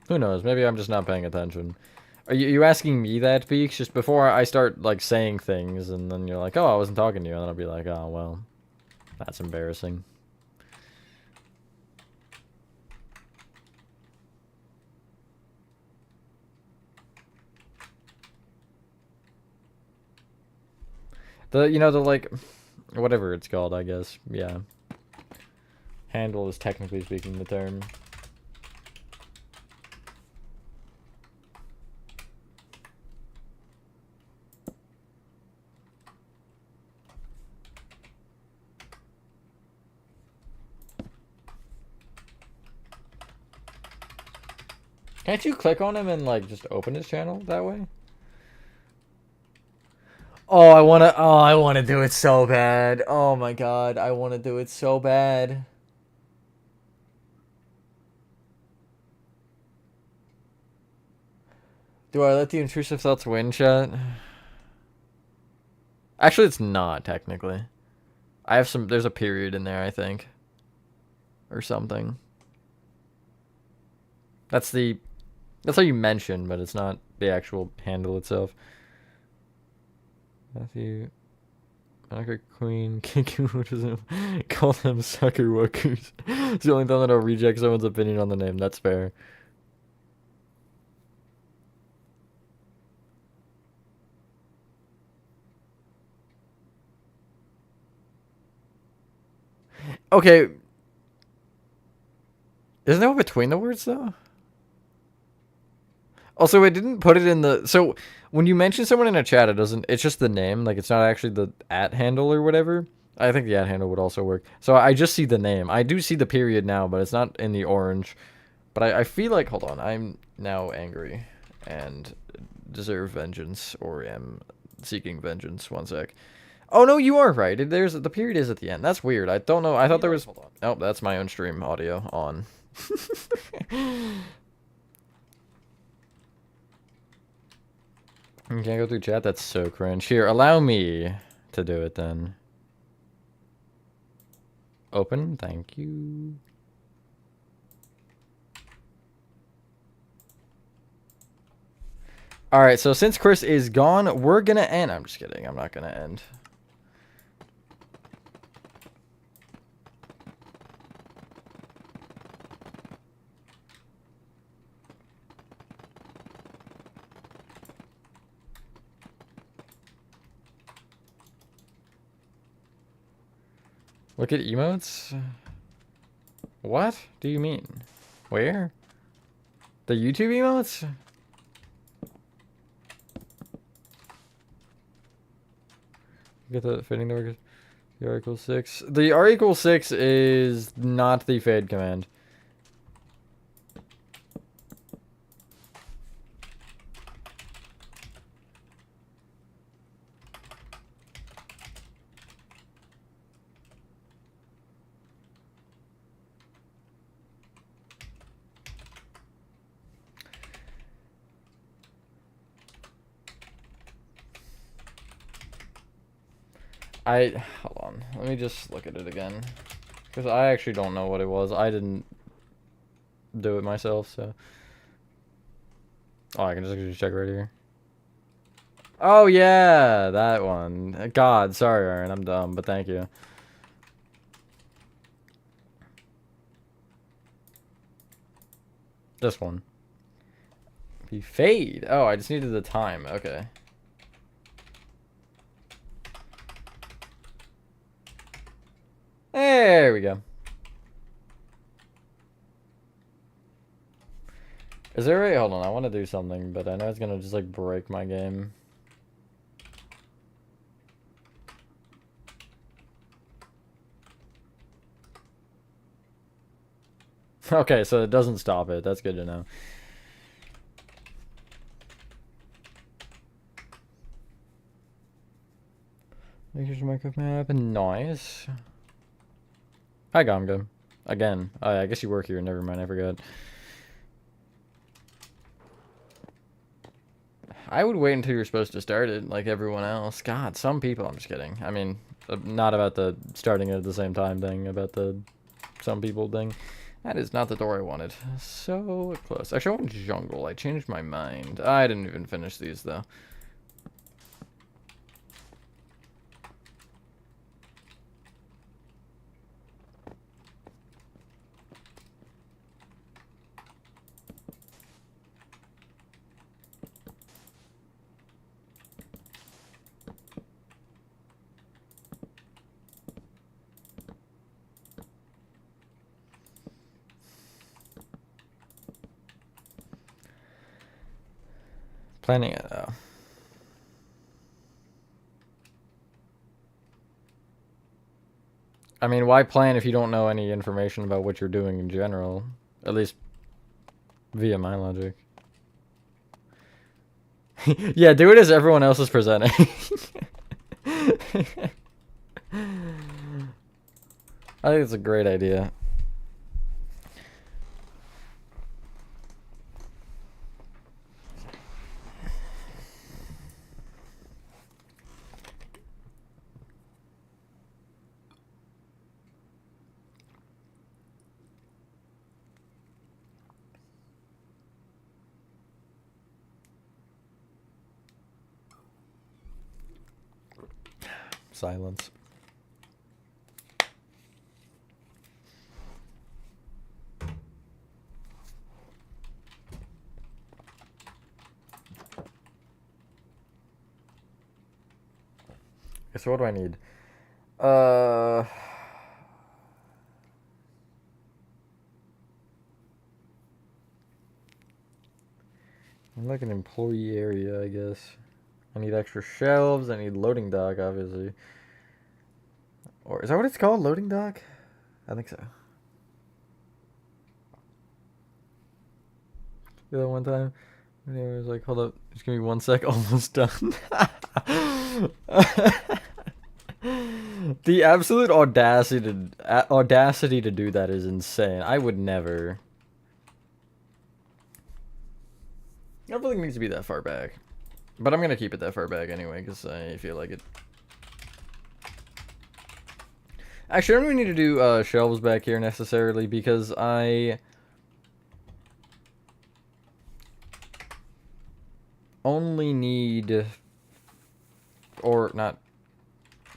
Who knows? Maybe I'm just not paying attention. Are you asking me that, Beaks? Just before I start, like, saying things, and then you're like, oh, I wasn't talking to you, and then I'll be like, oh, well, that's embarrassing. You know, the, like, whatever it's called, I guess, yeah. Handle is technically speaking the term. Can't you click on him and, like, just open his channel that way? Oh, I wanna do it so bad. Oh my god, I wanna do it so bad. Do I let the intrusive thoughts win, chat? Actually, it's not, technically. I have some, there's a period in there, I think. Or something. That's how you mention, but it's not the actual handle itself. Matthew, Monica Queen, Kinky, call them sucker workers. It's the only time that I'll reject someone's opinion on the name. That's fair. Okay. Isn't there one between the words, though? Also, it didn't put it in the... So, when you mention someone in a chat, it doesn't... It's just the name. Like, it's not actually the @ handle or whatever. I think the @ handle would also work. So, I just see the name. I do see the period now, but it's not in the orange. But I feel like... Hold on. I'm now angry. And deserve vengeance. Or am seeking vengeance. One sec. Oh, no, you are right. The period is at the end. That's weird. I don't know. I thought there was... Hold on. Oh, that's my own stream audio on. You can't go through chat? That's so cringe. Here, allow me to do it then. Open, thank you. Alright, so since Chris is gone, we're gonna end. I'm just kidding, I'm not gonna end. Look at emotes? What do you mean? Where? The YouTube emotes? Get the fitting the workers. The R equals 6. The R equals 6 is not the fade command. Hold on. Let me just look at it again. Because I actually don't know what it was. I didn't do it myself, so. Oh, I can just check right here. Oh, yeah, that one. God, sorry, Aaron. I'm dumb, but thank you. This one. Be fade. Oh, I just needed the time. Okay. There we go. Is there a... Hold on, I want to do something, but I know it's gonna just, like, break my game. Okay, so it doesn't stop it. That's good to know. Here's your Minecraft map. Nice. Hi, Gomgum. Again. I guess you work here. Never mind, I forgot. I would wait until you're supposed to start it, like everyone else. God, some people. I'm just kidding. I mean, not about the starting it at the same time thing. About the some people thing. That is not the door I wanted. So close. Actually, I want jungle. I changed my mind. I didn't even finish these though. Planning it out. I mean, why plan if you don't know any information about what you're doing in general? At least via my logic. Yeah, do it as everyone else is presenting. I think it's a great idea. Silence. Okay, so what do I need? I'm like an employee area, I guess. I need extra shelves. I need loading dock, obviously. Or is that what it's called? Loading dock? I think so. The other one time, I was like, hold up, just give me 1 sec, almost done. The absolute audacity to do that is insane. I would never. Everything needs to be that far back. But I'm gonna keep it that far back anyway, because I feel like it. Actually, I don't even need to do shelves back here necessarily, because I only need, or not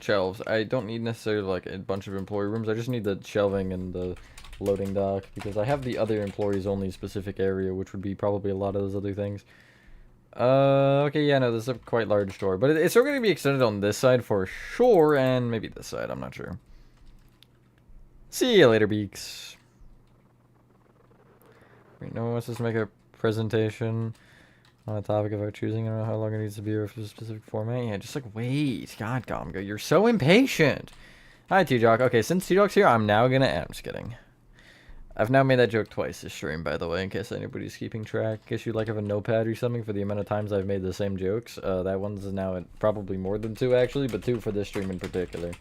shelves. I don't need necessarily like a bunch of employee rooms. I just need the shelving and the loading dock, because I have the other employees only specific area, which would be probably a lot of those other things. Okay, yeah, no, this is a quite large store, but it's still going to be extended on this side for sure, and maybe this side, I'm not sure. See you later, Beaks. Wait, no one wants us to make a presentation on a topic about choosing. I don't know how long it needs to be or if it's a specific format. Yeah, just like, wait. God, Gomgo, you're so impatient. Hi, T-Jock. Okay, since T-Jock's here, I'm now going to end. I'm just kidding. I've now made that joke twice this stream, by the way, in case anybody's keeping track. In case you like have a notepad or something for the amount of times I've made the same jokes. That one's now at probably more than 2, actually, but 2 for this stream in particular.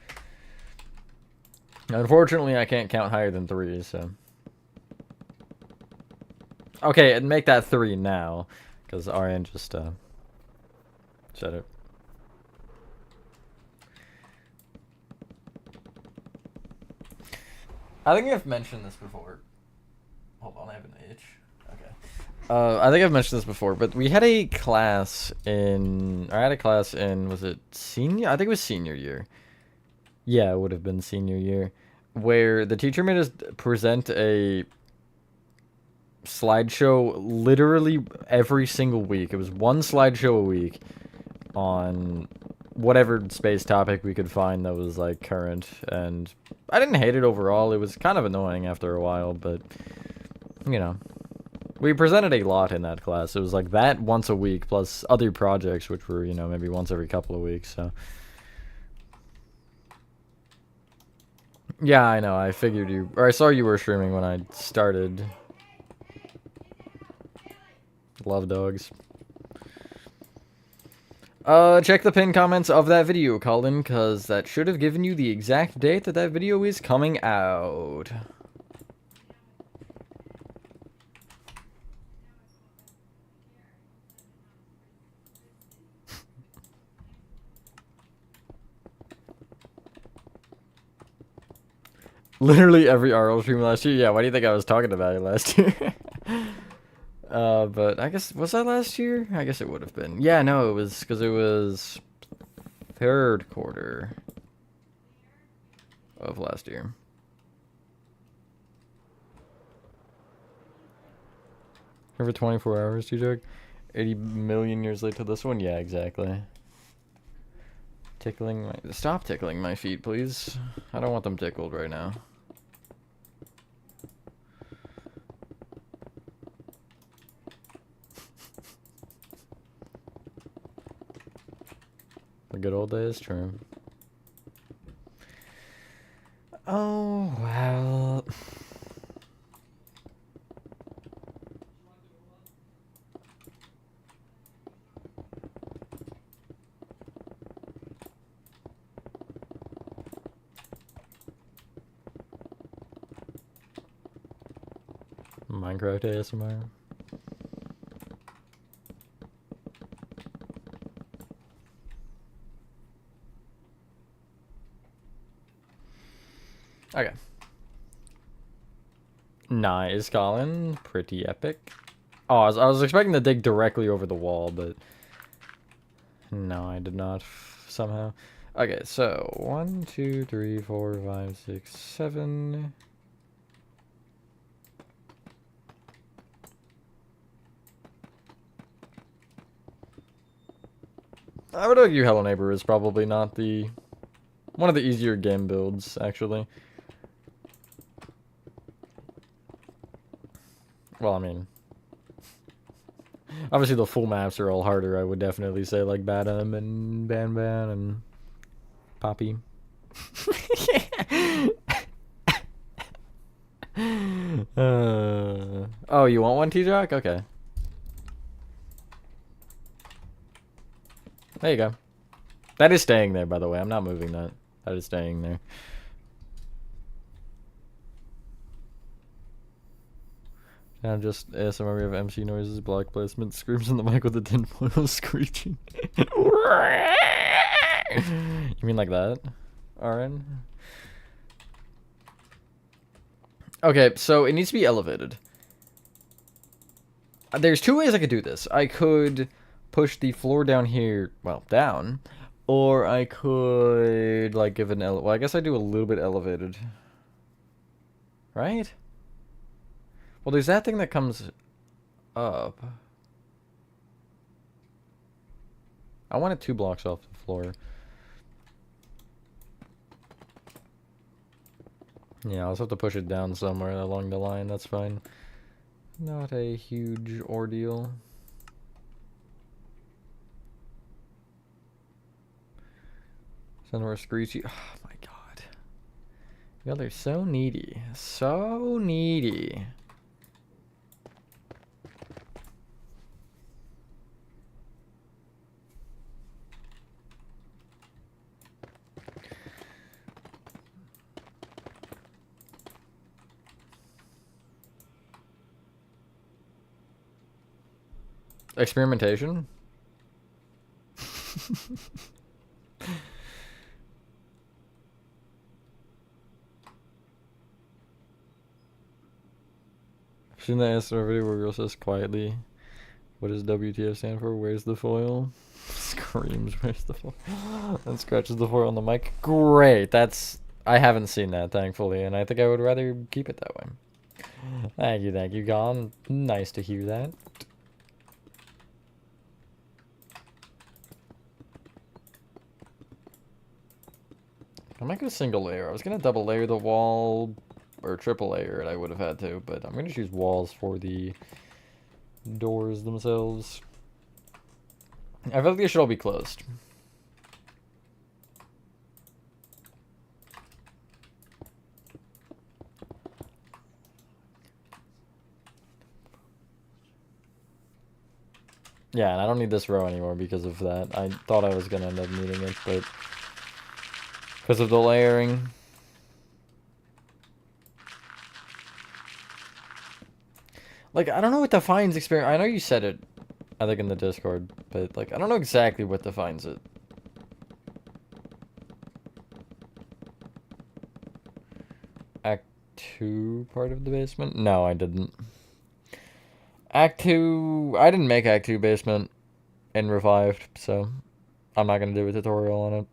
Unfortunately, I can't count higher than 3, so. Okay, and make that 3 now, because Aryan just said it. I think I've mentioned this before. Hold on, I have an itch. Okay. I think I've mentioned this before, but we had a class in, was it senior? I think it was senior year. Yeah, it would have been senior year, where the teacher made us present a slideshow literally every single week. It was 1 slideshow a week on whatever space topic we could find that was like current, and I didn't hate it overall. It was kind of annoying after a while, but you know, we presented a lot in that class. It was like that once a week plus other projects, which were, you know, maybe once every couple of weeks. So yeah, I know. I figured you, or I saw you were streaming when I started. Love dogs. Check the pinned comments of that video, Colin, because that should have given you the exact date that that video is coming out. Literally every RL stream last year. Yeah, why do you think I was talking about it last year? But I guess, was that last year? I guess it would have been. Yeah, no, it was, because it was third quarter of last year. Over 24 hours, T-Jug? 80 million years late to this one? Yeah, exactly. Tickling my... Stop tickling my feet, please. I don't want them tickled right now. The good old days, true. Oh, well... Minecraft ASMR. Okay. Nice, Colin. Pretty epic. Oh, I was expecting to dig directly over the wall, but... No, I did not somehow. Okay, so 1, 2, 3, 4, 5, 6, 7... I would argue Hello Neighbor is probably not the... one of the easier game builds, actually. Well, I mean... obviously the full maps are all harder, I would definitely say, like Badum and Ban Ban and... Poppy. Oh, you want one, T-Jock? Okay. There you go. That is staying there, by the way. I'm not moving that. That is staying there. And just ASMR, we have MC noises, block placement, screams in the mic with the tinfoil screeching. You mean like that? RN? Okay, so it needs to be elevated. There's two ways I could do this. I could push the floor down here, well, down, or I could, like, give it an well, I guess I do a little bit elevated. Right? Well, there's that thing that comes up. I want it 2 blocks off the floor. Yeah, I'll just have to push it down somewhere along the line, that's fine. Not a huge ordeal. Send more screechy. Oh my god. Y'all, they're so needy. So needy. Experimentation? I've seen the ASMR video where girl says quietly, what does WTF stand for? Where's the foil? Screams, where's the foil? And scratches the foil on the mic. Great, that's... I haven't seen that, thankfully, and I think I would rather keep it that way. Thank you, Gon. Nice to hear that. I might go single layer. I was gonna double layer the wall, or triple layer it, I would have had to, but I'm gonna choose walls for the doors themselves. I feel like they should all be closed. Yeah, and I don't need this row anymore because of that. I thought I was gonna end up needing it, but because of the layering. Like, I don't know what defines experience. I know you said it, I think, in the Discord, but, like, I don't know exactly what defines it. 2 part of the basement? No, I didn't. Act 2, I didn't make Act 2 basement in Revived, so I'm not going to do a tutorial on it.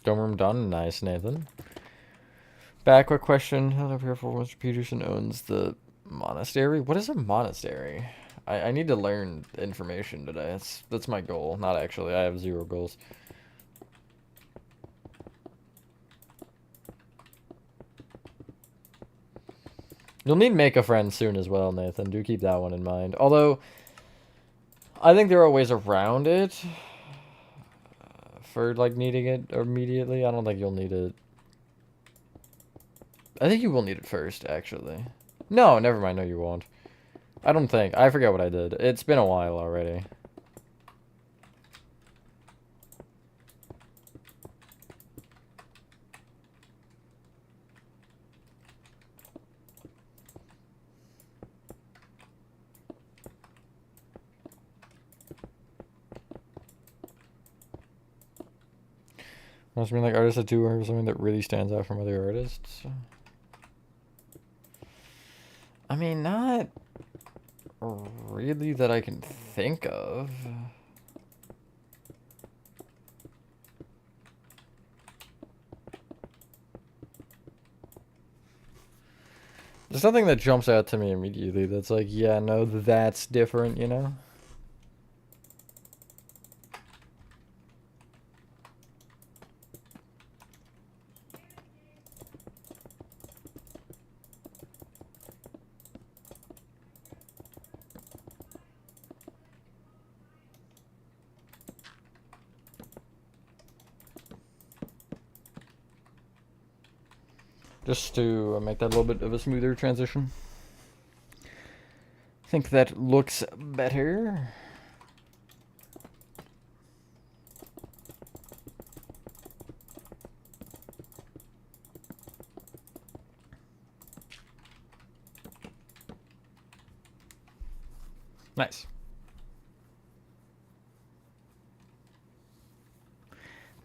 Dome room done. Nice, Nathan. Back, quick question. How do I prepare for Mr. Peterson owns the monastery? What is a monastery? I need to learn information today. That's my goal. Not actually. I have 0 goals. You'll need make a friend soon as well, Nathan. Do keep that one in mind. Although, I think there are ways around it for, like, needing it immediately. I don't think you'll need it. I think you will need it first, actually. No, never mind. No, you won't. I don't think. I forget what I did. It's been a while already. Must mean like artists that do or something that really stands out from other artists. I mean, not really that I can think of. There's nothing that jumps out to me immediately that's like, yeah, no, that's different, you know? Just to make that a little bit of a smoother transition. I think that looks better. Nice.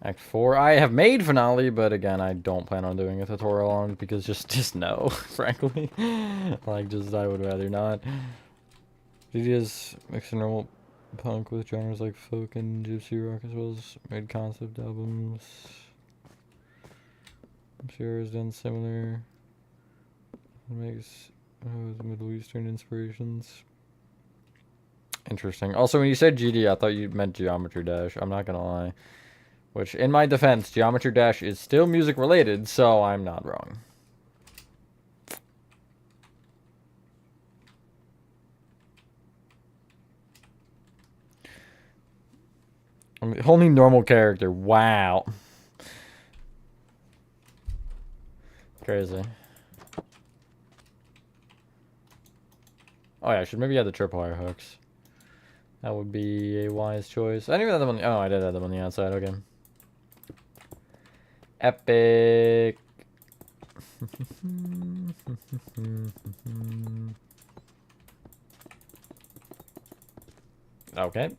Act 4. I have made Finale, but again, I don't plan on doing a tutorial on it because just no, frankly. Like, just I would rather not. GDS mixed normal punk with genres like folk and gypsy rock as well as made concept albums. I'm sure has done similar. Makes Middle Eastern inspirations. Interesting. Also, when you said GD, I thought you meant Geometry Dash. I'm not gonna lie. Which, in my defense, Geometry Dash is still music related, so I'm not wrong. I mean, only normal character. Wow. Crazy. Oh yeah, I should maybe add the tripwire hooks. That would be a wise choice. I didn't even have them on the... Oh, I did have them on the outside. Okay. Epic. Okay.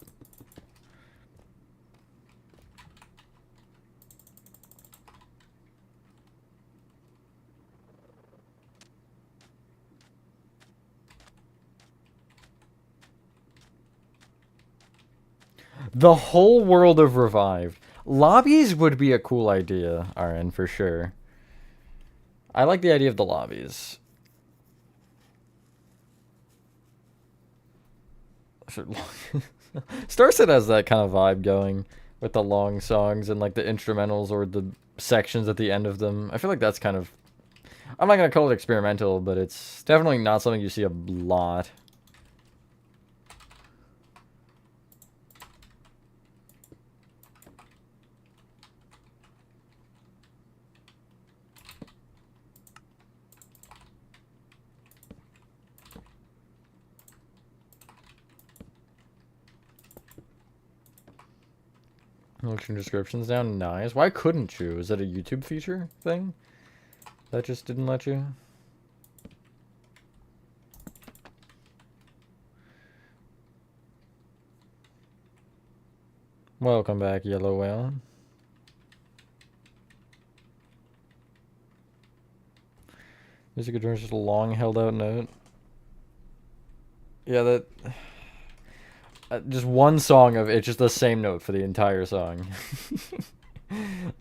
The whole world of Revived. Lobbies would be a cool idea, RN, for sure. I like the idea of the lobbies. Starset has that kind of vibe going with the long songs and like the instrumentals or the sections at the end of them. I feel like that's kind of... I'm not going to call it experimental, but it's definitely not something you see a lot. Election descriptions down. Nice. Why couldn't you? Is that a YouTube feature thing? That just didn't let you? Welcome back, Yellow Whale. Music adjourns just a long held out note. Yeah, that... just one song of it, just the same note for the entire song.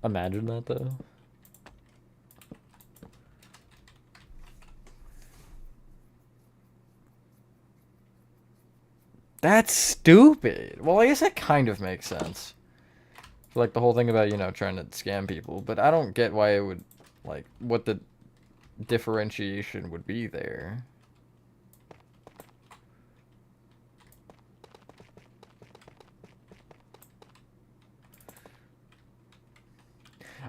Imagine that, though. That's stupid. Well, I guess that kind of makes sense. For, like, the whole thing about, you know, trying to scam people. But I don't get why it would, like, what the differentiation would be there.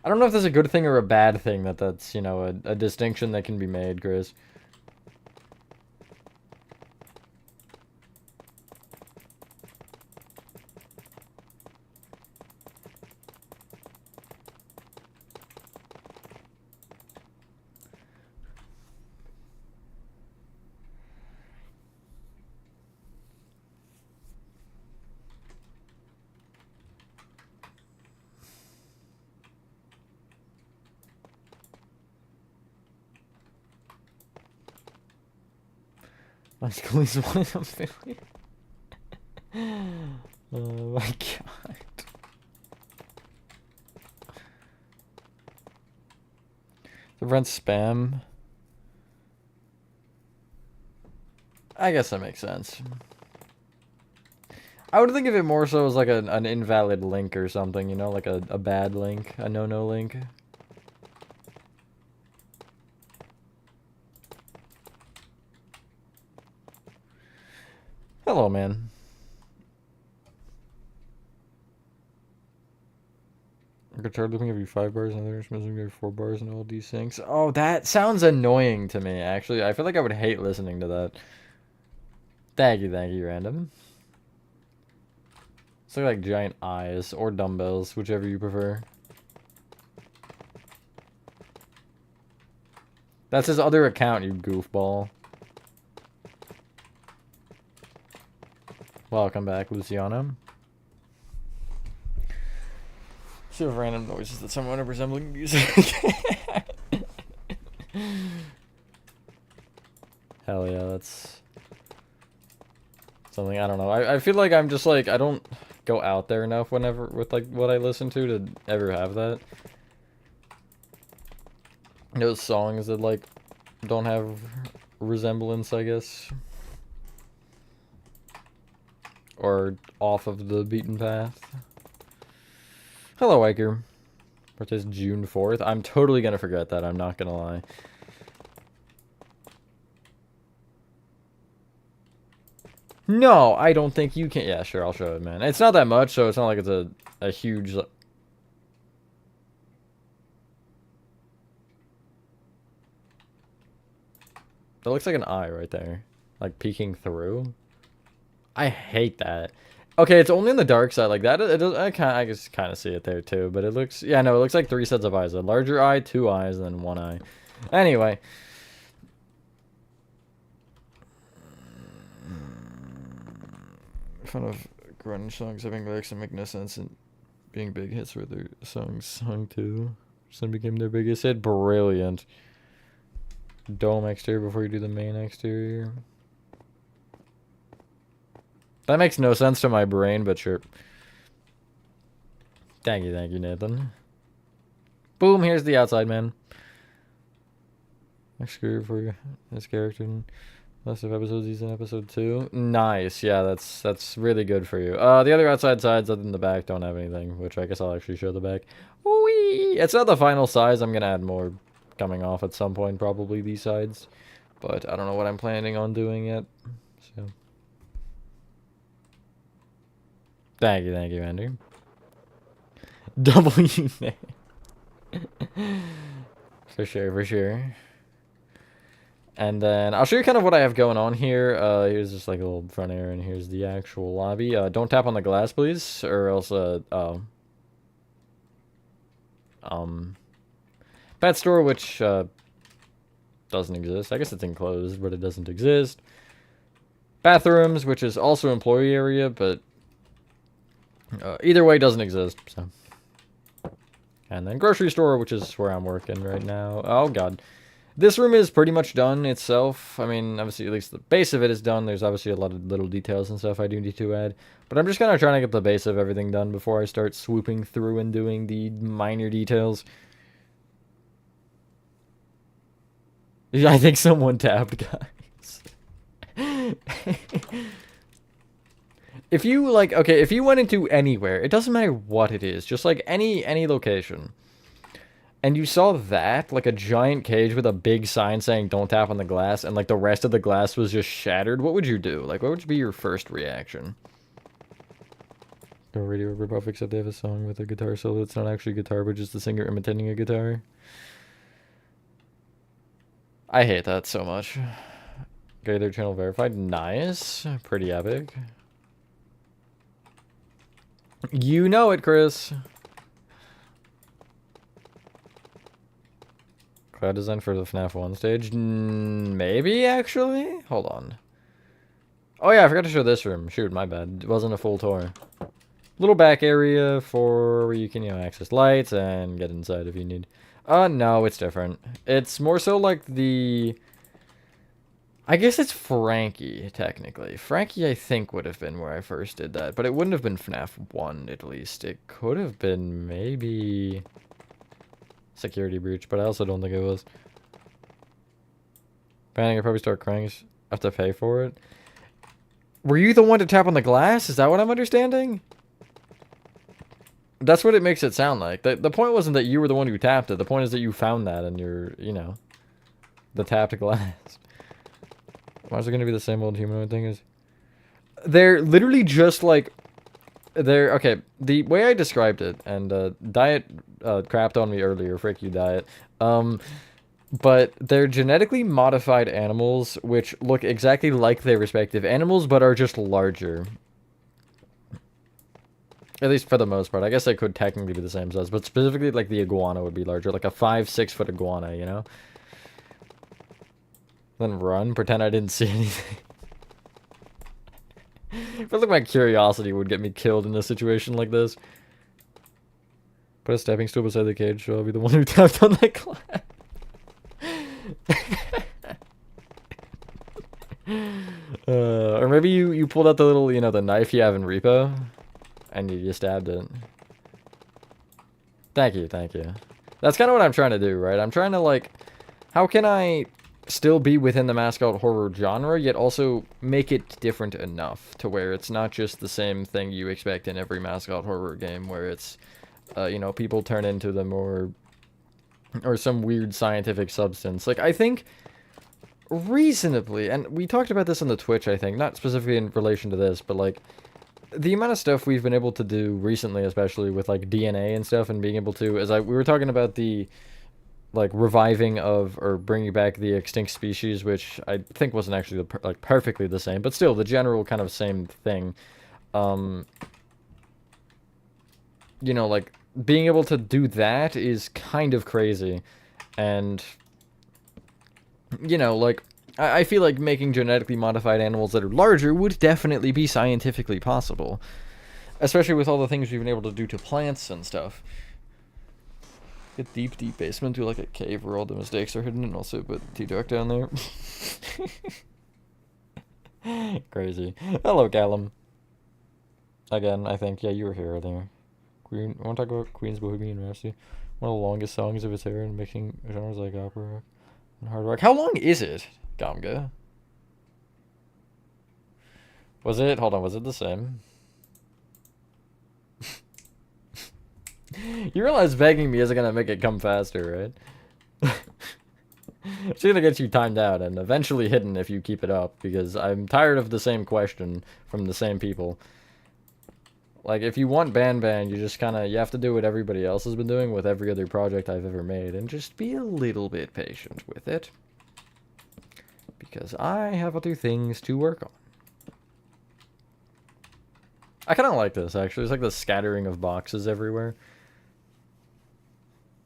I don't know if that's a good thing or a bad thing that's, you know, a distinction that can be made, Chris. My school is one of them. Oh my god. The rent spam. I guess that makes sense. I would think of it more so as like an invalid link or something, you know, like a bad link, a no-no link. Hello, man. Guitar looping every 5 bars and others missing every 4 bars and all these things. Oh, that sounds annoying to me, actually. I feel like I would hate listening to that. Thank you, random. It's like giant eyes or dumbbells, whichever you prefer. That's his other account, you goofball. Welcome back, Luciano. See if random noises that somewhat resembling music. Hell yeah, that's something, I don't know. I feel like I'm just like, I don't go out there enough whenever with like what I listen to ever have that. Those songs that like don't have resemblance, I guess. Or off of the beaten path. Hello, Iker. Birthday's June 4th. I'm totally gonna forget that, I'm not gonna lie. No, I don't think you can. Yeah, sure, I'll show it, man. It's not that much, so it's not like it's a huge... That looks like an eye right there. Like, peeking through. I hate that. Okay, it's only on the dark side like that. I just kind of see it there too, but it looks... Yeah, no, it looks like 3 sets of eyes. A larger eye, 2 eyes, and then 1 eye. Anyway. Fun of grunge songs having lyrics that make no sense and being big hits where their songs sung too. Then became their biggest hit. Brilliant. Dome exterior before you do the main exterior. That makes no sense to my brain, but sure. Thank you, Nathan. Boom, here's the outside man. Exterior for his character. List of episodes, he's in episode 2. Nice, yeah, that's really good for you. The other outside sides other than the back don't have anything, which I guess I'll actually show the back. Whee! It's not the final size, I'm gonna add more coming off at some point, probably these sides. But I don't know what I'm planning on doing yet. So Thank you, Andy. W for sure. And then I'll show you kind of what I have going on here. Here's just like a little front area, and here's the actual lobby. Don't tap on the glass, please, or else pet store, which Doesn't exist. I guess it's enclosed, but it doesn't exist. Bathrooms, which is also employee area, but either way doesn't exist. So, and then grocery store, which is where I'm working right now. Oh god, this room is pretty much done itself. I mean, obviously, at least the base of it is done. There's obviously a lot of little details and stuff I do need to add, but I'm just kind of trying to get the base of everything done before I start swooping through and doing the minor details. I think someone tapped, guys. If you, like, okay, if you went into anywhere, it doesn't matter what it is, just, like, any location, and you saw that, like, a giant cage with a big sign saying, don't tap on the glass, and, like, the rest of the glass was just shattered, what would you do? Like, what would be your first reaction? No radio ripoff, except they have a song with a guitar solo. It's not actually a guitar, but just the singer imitating a guitar. I hate that so much. Okay, their channel verified. Nice. Pretty epic. You know it, Chris. Cloud design for the FNAF 1 stage? Maybe, actually? Hold on. Oh yeah, I forgot to show this room. Shoot, my bad. It wasn't a full tour. Little back area for where you can, you know, access lights and get inside if you need. No, it's different. It's more so like the... I guess it's Frankie, technically. Frankie, I think, would have been where I first did that. But it wouldn't have been FNAF 1, at least. It could have been maybe... Security breach, but I also don't think it was. Banning, I probably start crying. I have to pay for it. Were you the one to tap on the glass? Is that what I'm understanding? That's what it makes it sound like. The point wasn't that you were the one who tapped it. The point is that you found that and you're, you know, the tapped glass. Why is it going to be the same old humanoid thing? They're literally just like... They're... Okay, the way I described it, and Diet crapped on me earlier. Frick you, Diet. But they're genetically modified animals which look exactly like their respective animals but are just larger. At least for the most part. I guess they could technically be the same size, but specifically, like, the iguana would be larger. Like a 5-6 foot iguana, you know? Then run, pretend I didn't see anything. I feel like my curiosity would get me killed in a situation like this. Put a stepping stool beside the cage, so I'll be the one who tapped on that glass. Or maybe you pulled out the little, you know, the knife you have in Repo. And you stabbed it. Thank you, thank you. That's kind of what I'm trying to do, right? I'm trying to, like... How can I still be within the Mascot horror genre, yet also make it different enough to where it's not just the same thing you expect in every Mascot horror game, where it's, you know, people turn into them or some weird scientific substance. Like, I think... reasonably, and we talked about this on the Twitch, I think, not specifically in relation to this, but, like... the amount of stuff we've been able to do recently, especially with, like, DNA and stuff, and being able to, we were talking about the, like, reviving of, or bringing back the extinct species, which I think wasn't actually, like, perfectly the same, but still, the general kind of same thing. You know, like, being able to do that is kind of crazy, and, you know, like, I feel like making genetically modified animals that are larger would definitely be scientifically possible. Especially with all the things we've been able to do to plants and stuff. A deep, deep basement to like a cave where all the mistakes are hidden, and also put T-Duck down there. Crazy. Hello, Callum. Again, I think, yeah, you were here earlier. Queen, I want to talk about Queen's Bohemian Rhapsody. One of the longest songs of its era, and mixing genres like opera rock and hard rock. How long is it? Gamga. Was it? Hold on, was it the same? You realize begging me isn't gonna make it come faster, right? It's gonna get you timed out and eventually hidden if you keep it up, because I'm tired of the same question from the same people. Like, if you want Ban, you just kinda, you have to do what everybody else has been doing with every other project I've ever made, and just be a little bit patient with it. Because I have other things to work on. I kind of like this, actually. It's like the scattering of boxes everywhere.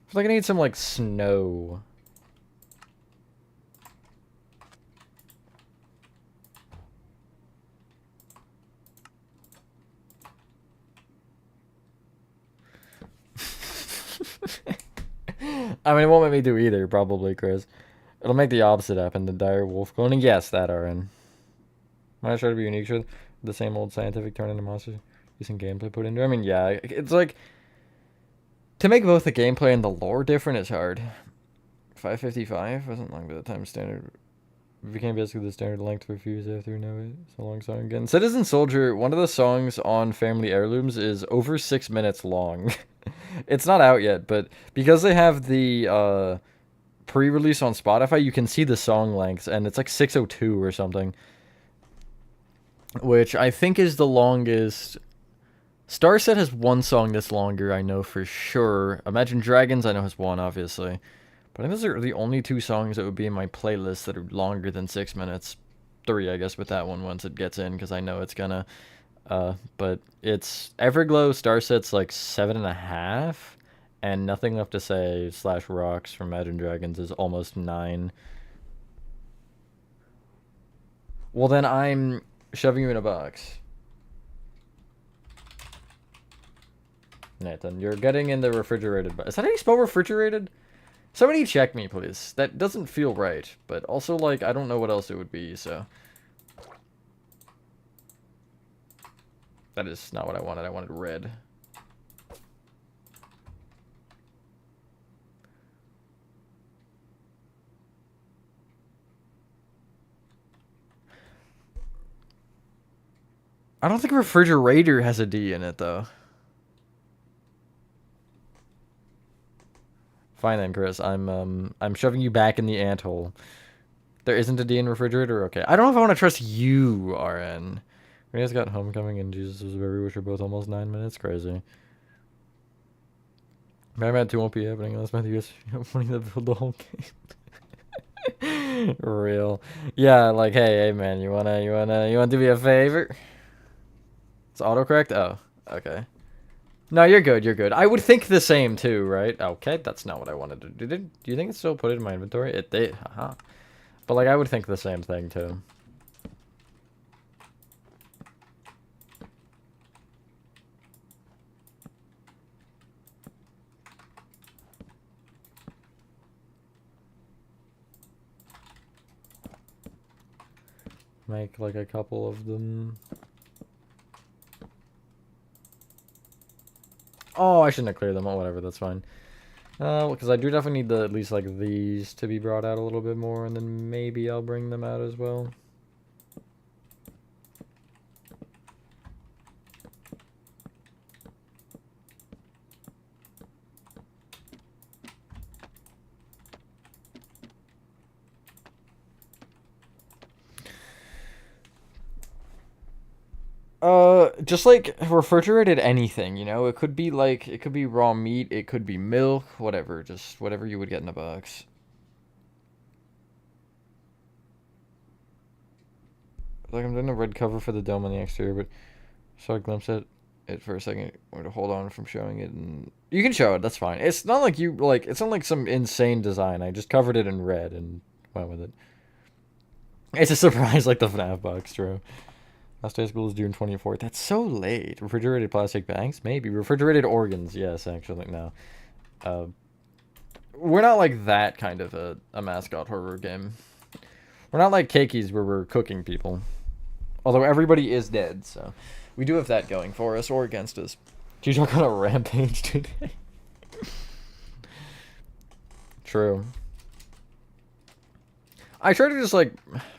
I feel like I need some, like, snow. I mean, it won't make me do either, probably, Chris. It'll make the opposite happen. The dire wolf cloning. Yes, that RN. Might try to be unique. Sure, the same old scientific turn into monsters. Decent gameplay put into it. I mean, yeah, it's like to make both the gameplay and the lore different is hard. 555 wasn't long by the time standard became basically the standard length for Fuse after it's a long song again. Citizen Soldier, one of the songs on Family Heirlooms is over 6 minutes long. It's not out yet, but because they have the pre-release on Spotify, you can see the song lengths, and it's like 6:02 or something, which I think is the longest. Starset has one song that's longer, I know for sure. Imagine Dragons, I know has one, obviously. But I think those are the only two songs that would be in my playlist that are longer than 6 minutes. 3, I guess, with that one once it gets in, because I know it's gonna. But it's Everglow, Starset's like 7.5, and Nothing Left to Say / Rocks from Imagine Dragons is almost 9. Well, then I'm shoving you in a box. Nathan, you're getting in the refrigerated box. Is that how you spell refrigerated? Somebody check me, please. That doesn't feel right, but also, like, I don't know what else it would be, so. That is not what I wanted. I wanted red. I don't think refrigerator has a D in it, though. Fine then, Chris. I'm shoving you back in the anthole. There isn't a D in refrigerator? Okay. I don't know if I want to trust you, RN. We guys got Homecoming and Jesus Was a Baby, which are both almost 9 minutes. Crazy. Mad Mad 2 won't be happening unless Matthew gets money to build the whole game. Real. Yeah, like, hey, man, you wanna do me a favor? It's autocorrect? Oh, okay. No, you're good, you're good. I would think the same too, right? Okay, that's not what I wanted to do. Do you think it still put it in my inventory? It did, haha. But like, I would think the same thing too. Make like a couple of them. Oh, I shouldn't have cleared them. Oh, whatever, that's fine. Because I do definitely need at least like these to be brought out a little bit more, and then maybe I'll bring them out as well. Just like refrigerated anything, you know? It could be like, it could be raw meat, it could be milk, whatever. Just whatever you would get in a box. Like, I'm doing a red cover for the dome on the exterior, but saw a glimpse at it for a second. I wanted to hold on from showing it, and you can show it, that's fine. It's not like you, like, it's not like some insane design. I just covered it in red and went with it. It's a surprise, like the FNAF box, true. Last day of school is June 24th. That's so late. Refrigerated plastic bags? Maybe. Refrigerated organs? Yes, actually, no. We're not like that kind of a mascot horror game. We're not like Keki's where we're cooking people. Although everybody is dead, so we do have that going for us or against us. G-Shock on a rampage today. True. I try to just, like,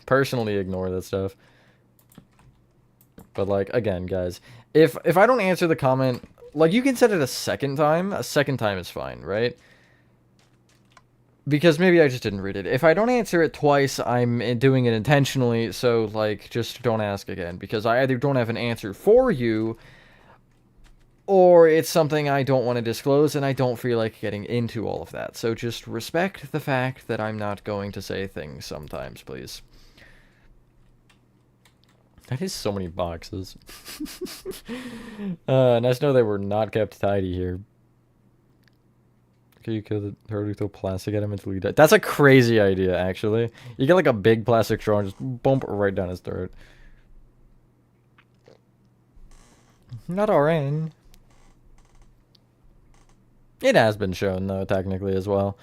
personally ignore that stuff. But, like, again, guys, if I don't answer the comment, like, you can set it a second time. A second time is fine, right? Because maybe I just didn't read it. If I don't answer it twice, I'm doing it intentionally, so, like, just don't ask again. Because I either don't have an answer for you, or it's something I don't want to disclose, and I don't feel like getting into all of that. So just respect the fact that I'm not going to say things sometimes, please. That is so many boxes. Nice to know they were not kept tidy here. Okay, you kill the turtle, you throw plastic at him until he dies. That's a crazy idea, actually. You get like a big plastic straw and just bump right down his throat. Not RN. It has been shown, though, technically, as well.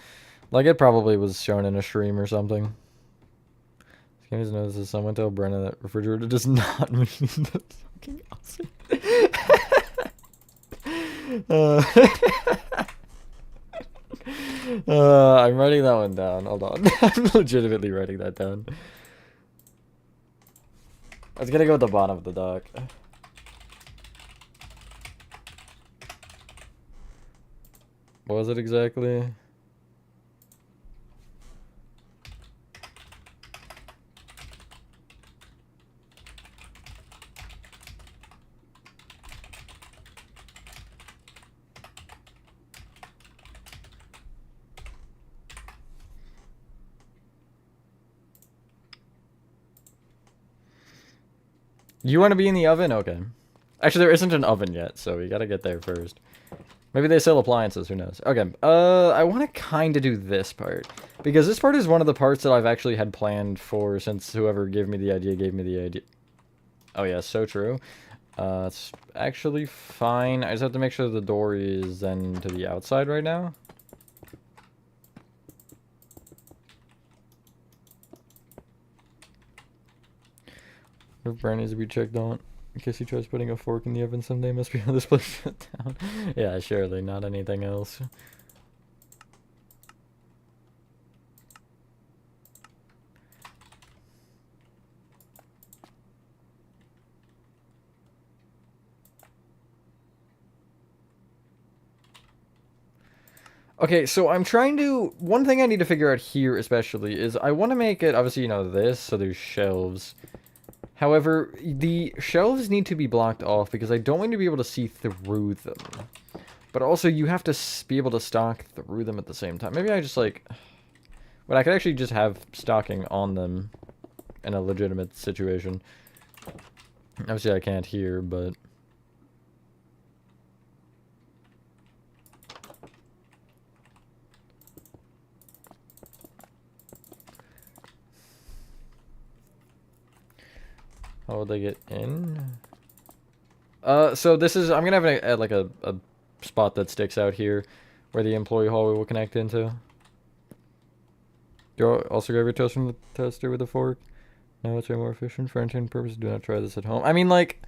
Like, it probably was shown in a stream or something. Can you notice someone tell Brenna that refrigerator does not mean the fucking awesome. I'm writing that one down. Hold on. I'm legitimately writing that down. I was gonna go with the bottom of the dock. What was it exactly? You want to be in the oven? Okay. Actually, there isn't an oven yet, so we gotta get there first. Maybe they sell appliances, who knows. Okay, I want to kind of do this part. Because this part is one of the parts that I've actually had planned for since whoever gave me the idea. Oh yeah, so true. It's actually fine. I just have to make sure the door is then to the outside right now. If Brian needs to be checked on, in case he tries putting a fork in the oven someday, must be how this place shut down. Yeah, surely, not anything else. Okay, so I'm trying to... One thing I need to figure out here especially is I want to make it, obviously, you know, this, so there's shelves. However, the shelves need to be blocked off because I don't want to be able to see through them. But also, you have to be able to stock through them at the same time. Maybe I just, like... But I could actually just have stocking on them in a legitimate situation. Obviously, I can't here, but... How would they get in? So this is... I'm gonna have like a spot that sticks out here where the employee hallway will connect into. Do you also grab your toast from the toaster with a fork? No, it's way more efficient for entertainment purposes. Do not try this at home. I mean, like...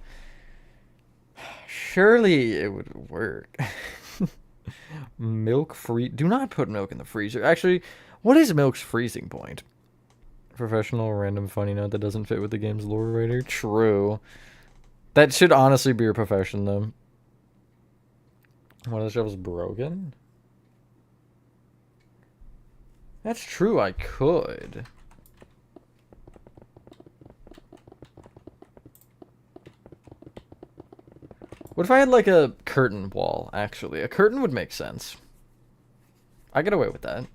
Surely it would work. Milk free... Do not put milk in the freezer. Actually, what is milk's freezing point? Professional, random, funny note that doesn't fit with the game's lore writer. True. That should honestly be your profession, though. One of the shelves broken? That's true, I could. What if I had, like, a curtain wall, actually? A curtain would make sense. I get away with that.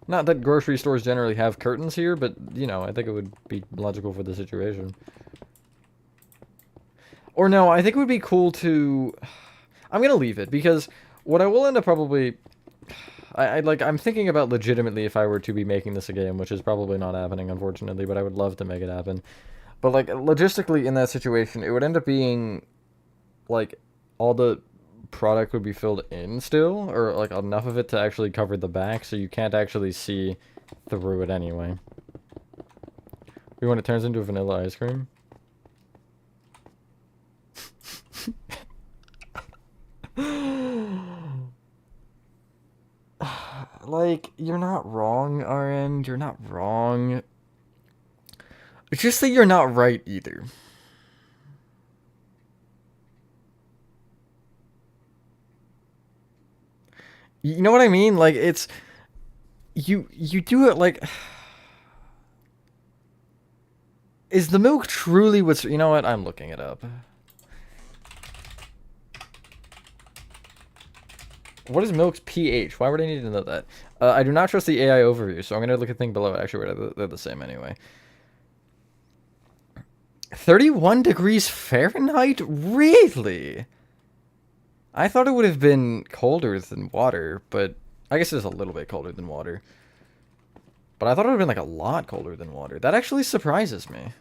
Not that grocery stores generally have curtains here, but, you know, I think it would be logical for the situation. Or no, I think it would be cool to... I'm gonna leave it, because what I will end up probably... I'm thinking about legitimately if I were to be making this a game, which is probably not happening, unfortunately, but I would love to make it happen. But, like, logistically in that situation, it would end up being, like, all the product would be filled in still, or, like, enough of it to actually cover the back, so you can't actually see through it anyway. When it turns into a vanilla ice cream? Like, you're not wrong, RN. You're not wrong. It's just that you're not right either. You know what I mean? Like, it's... You do it like... Is the milk truly what's... You know what? I'm looking it up. What is milk's pH? Why would I need to know that? I do not trust the AI overview, so I'm going to look at the thing below it. Actually, they're the same anyway. 31 degrees Fahrenheit? Really? I thought it would have been colder than water, but I guess it's a little bit colder than water. But I thought it would have been like a lot colder than water. That actually surprises me.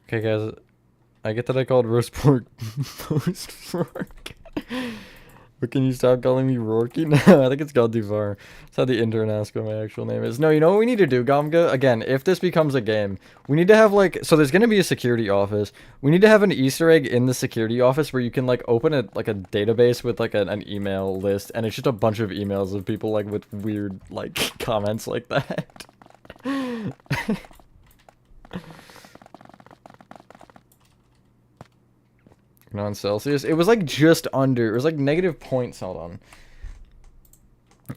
Okay, guys. I get that I called roast pork post Rourke. But can you stop calling me Rourke? No, I think it's gone too far. That's how the intern asked what my actual name is. No, you know what we need to do, Gomga? Again, if this becomes a game, we need to have, like... So there's going to be a security office. We need to have an Easter egg in the security office where you can, like, open a database with, like, an email list. And it's just a bunch of emails of people, like, with weird, like, comments like that. On Celsius. It was like just under. It was like negative points. Hold on.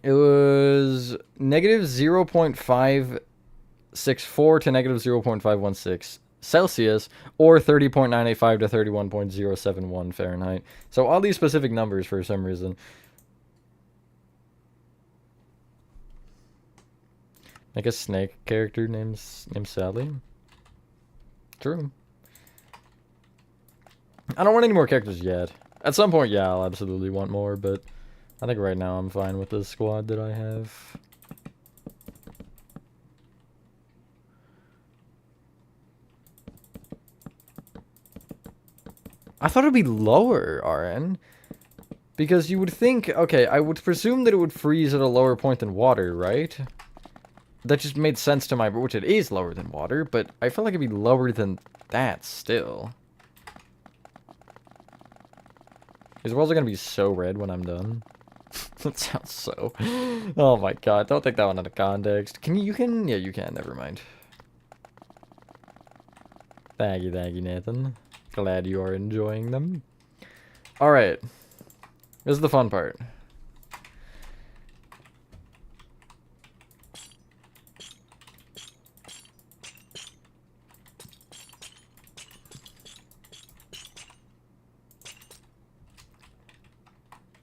It was negative 0.564 to negative 0.516 Celsius, or 30.985 to 31.071 Fahrenheit. So all these specific numbers for some reason. Like a snake character named Sally. True. I don't want any more characters yet. At some point, yeah, I'll absolutely want more, but I think right now I'm fine with the squad that I have. I thought it'd be lower, RN. Because you would think, okay, I would presume that it would freeze at a lower point than water, right? That just made sense to my, which it is lower than water, but I feel like it'd be lower than that still. These worlds are gonna be so red when I'm done. That sounds so... Oh my god, don't take that one out of context. Can you can... Yeah, you can, never mind. Thank you, Nathan. Glad you are enjoying them. Alright. This is the fun part.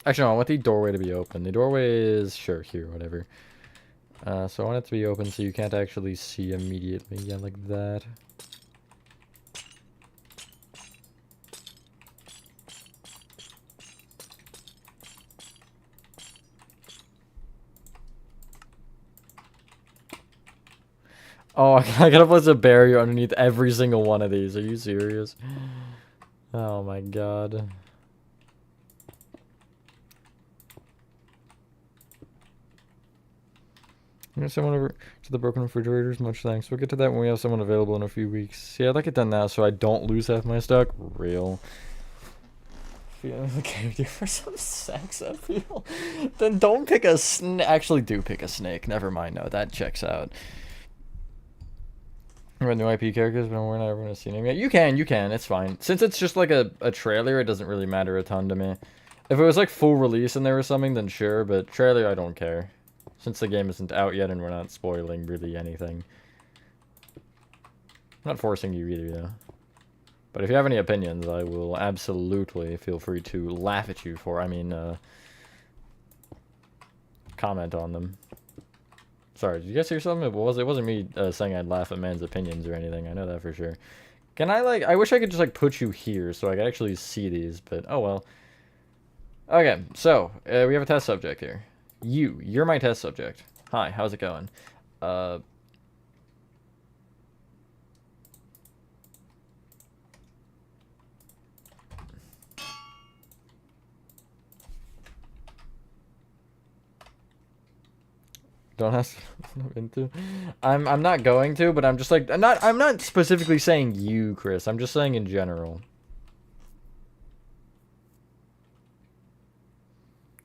Actually, no, I want the doorway to be open. The doorway is, sure, here, whatever. So I want it to be open so you can't actually see immediately. Yeah, like that. Oh, I gotta place a barrier underneath every single one of these. Are you serious? Oh my god. Someone over to the broken refrigerators. Much thanks. We'll get to that when we have someone available in a few weeks. Yeah, I'd like it done now so I don't lose half my stock. Real. Feeling the character for some sex appeal. Then don't pick a snake. Actually, do pick a snake. Never mind. No, that checks out. We're new IP characters, but we're not ever gonna see them yet. You can. It's fine. Since it's just like a trailer, it doesn't really matter a ton to me. If it was like full release and there was something, then sure. But trailer, I don't care. Since the game isn't out yet and we're not spoiling really anything. I'm not forcing you either, though. But if you have any opinions, I will absolutely feel free to laugh at you for, comment on them. Sorry, did you guys hear something? It wasn't me saying I'd laugh at man's opinions or anything. I know that for sure. Can I, I wish I could just, put you here so I could actually see these, but oh well. Okay, so, we have a test subject here. You're my test subject. Hi, how's it going? Don't ask into. I'm not going to, but I'm just I'm not specifically saying you, Chris. I'm just saying in general.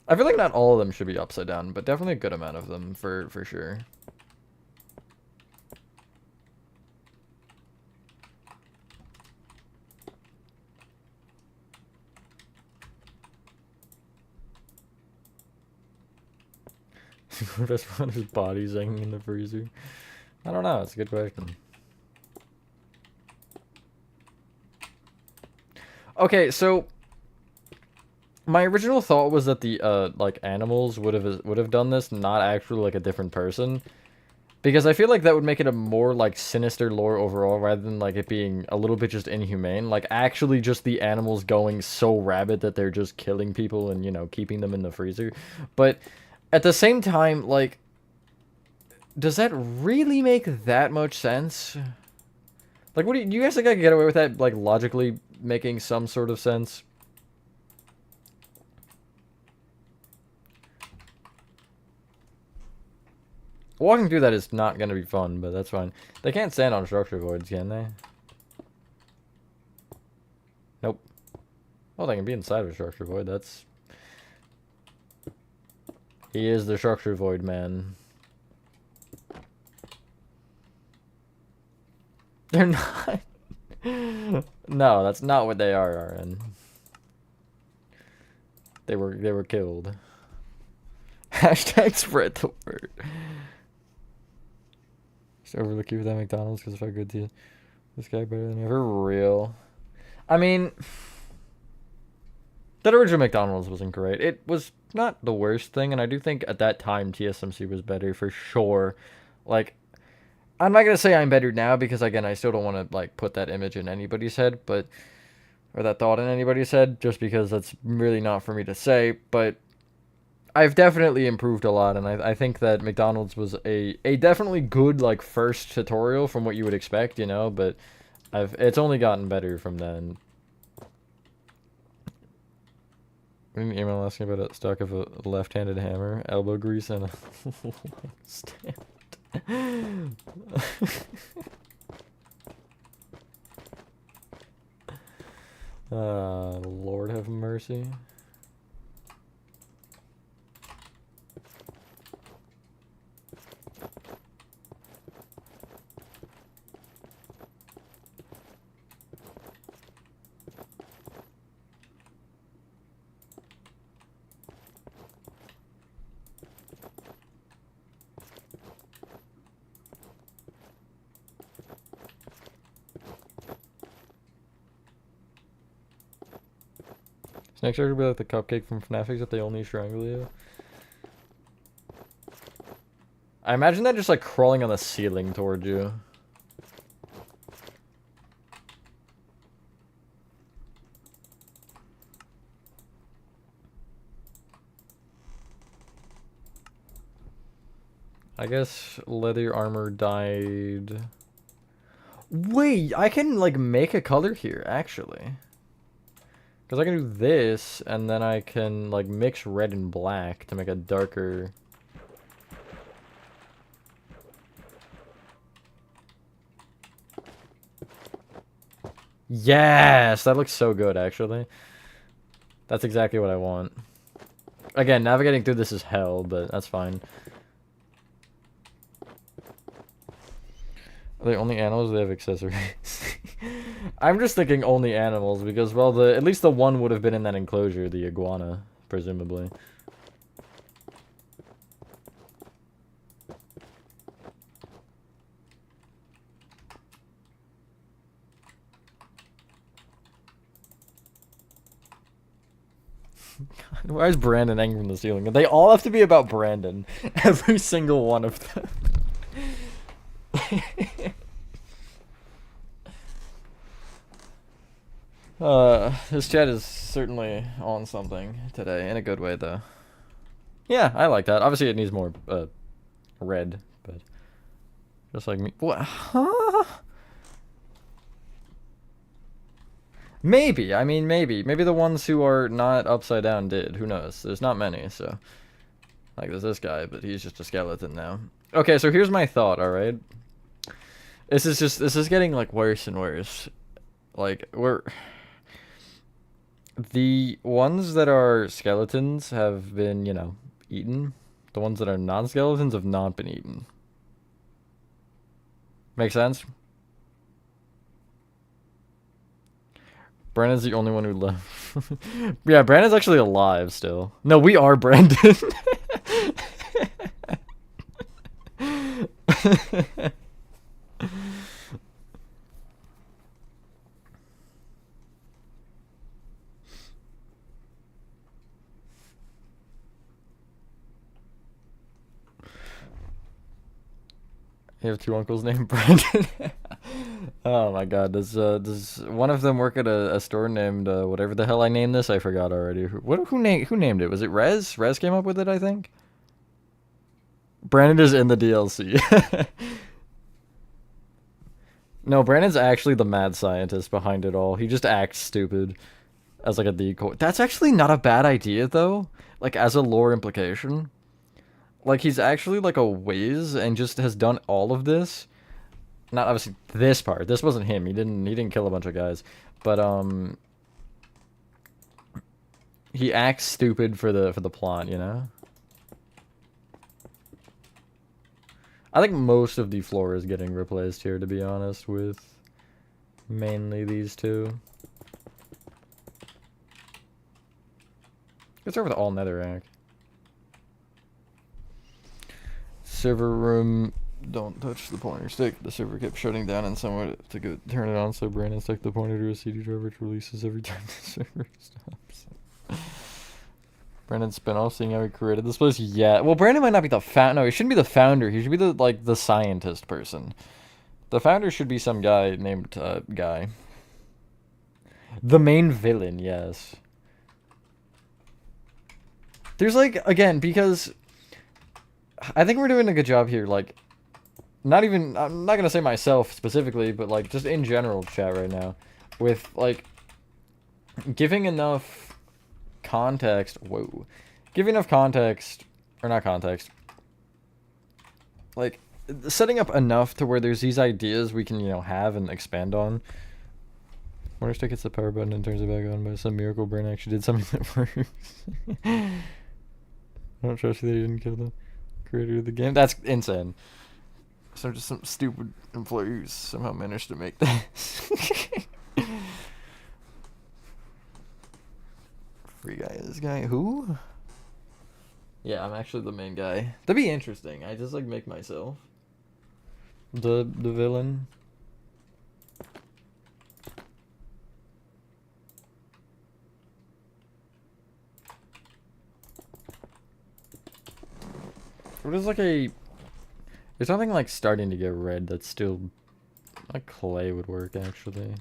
I feel like not all of them should be upside down, but definitely a good amount of them for sure. Best one his body's hanging in the freezer. I don't know. It's a good question. Okay, so my original thought was that the animals would have done this, not actually a different person, because I feel like that would make it a more sinister lore overall rather than it being a little bit just inhumane. Actually just the animals going so rabid that they're just killing people and keeping them in the freezer. But at the same time, does that really make that much sense? Like, what do you guys think I could get away with that, like, logically making some sort of sense? Walking through that is not going to be fun, but that's fine. They can't stand on structure voids, can they? Nope. Well, they can be inside of a structure void. That's... He is the structure void man. They're not... No, that's not what they are, Aaron. They were killed. Hashtag spread the word. Just overlook you with that McDonald's because if I good to you. This guy better than ever. Real. I mean, that original McDonald's wasn't great. It was not the worst thing, and I do think at that time TSMC was better for sure. Like, I'm not gonna say I'm better now because again, I still don't want to like put that image in anybody's head, but or that thought in anybody's head, just because that's really not for me to say. But I've definitely improved a lot, and I think that McDonald's was a definitely good like first tutorial from what you would expect, you know. But it's only gotten better from then. An email asking about a stock of a left-handed hammer, elbow grease, and a stand. Lord have mercy. Next year will be like the cupcake from FNAF except they only strangle you. I imagine that just like crawling on the ceiling towards you. I guess leather armor died. Wait, I can like make a color here actually. Because I can do this, and then I can, like, mix red and black to make a darker... Yes! That looks so good, actually. That's exactly what I want. Again, navigating through this is hell, but that's fine. Are they only animals or they have accessories? I'm just thinking only animals because, well, at least the one would have been in that enclosure, the iguana, presumably. God, why is Brandon hanging from the ceiling? They all have to be about Brandon. Every single one of them. This chat is certainly on something today, in a good way, though. Yeah, I like that. Obviously, it needs more, red, but... Just like me. What? Huh? Maybe. I mean, maybe. Maybe the ones who are not upside down did. Who knows? There's not many, so... Like, there's this guy, but he's just a skeleton now. Okay, so here's my thought, alright? This is getting, like, worse and worse. Like, the ones that are skeletons have been, you know, eaten. The ones that are non-skeletons have not been eaten. Make sense? Brandon's the only one who left. Yeah, Brandon's actually alive still. No, we are Brandon. You have two uncles named Brandon. Oh my god, does one of them work at a store named whatever the hell I named this? I forgot already. Who named it? Was it Rez? Rez came up with it, I think. Brandon is in the DLC. No, Brandon's actually the mad scientist behind it all. He just acts stupid as like a decoy. That's actually not a bad idea though. Like as a lore implication. Like he's actually like a whiz and just has done all of this. Not obviously this part. This wasn't him. He didn't kill a bunch of guys. But he acts stupid for the plot, you know? I think most of the floor is getting replaced here, to be honest, with mainly these two. Let's start with all netherrack. Server room, don't touch the pointer stick. The server kept shutting down and someone to go turn it on, so Brandon stuck the pointer to a CD drive which releases every time the server stops. Brandon's spinoff, seeing how he created this place. Yeah, well, Brandon might not be the founder. No, he shouldn't be the founder. He should be the scientist person. The founder should be some guy named Guy. The main villain, yes. There's like, again, because I think we're doing a good job here. Like, not even, I'm not gonna say myself specifically, but like just in general chat right now, with like giving enough context. Whoa, giving enough context, or not context. Like setting up enough to where there's these ideas we can, you know, have and expand on. Wonder if hits the power button and turns it back on, by some miracle brain actually did something that works. I don't trust you that you didn't kill the creator of the game. That's insane. So just some stupid employees somehow managed to make this. Free guy, this guy, who? Yeah, I'm actually the main guy. That'd be interesting. I just like make myself the villain. What is like a... There's something like starting to get red that's still... Like clay would work actually.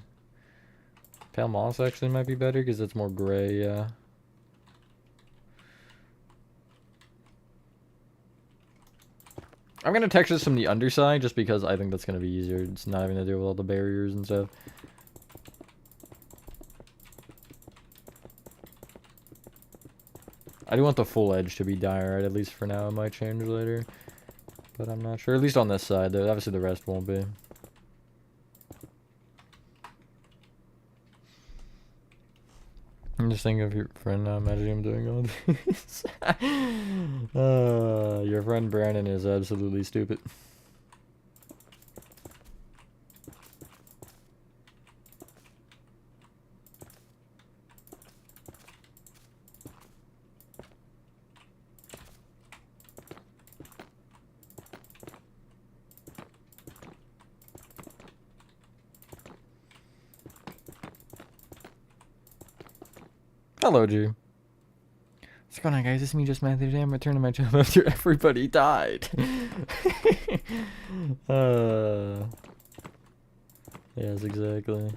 Pale moss actually might be better because it's more gray, yeah. I'm gonna texture this from the underside just because I think that's gonna be easier. It's not having to deal with all the barriers and stuff. I do want the full edge to be diorite, at least for now. It might change later, but I'm not sure. At least on this side, though. Obviously the rest won't be. I'm just thinking of your friend now. Imagine him doing all this. Your friend Brandon is absolutely stupid. Hello, G. What's going on, guys? This is me, just Matthew. Today I'm returning my job after everybody died. Yes, exactly.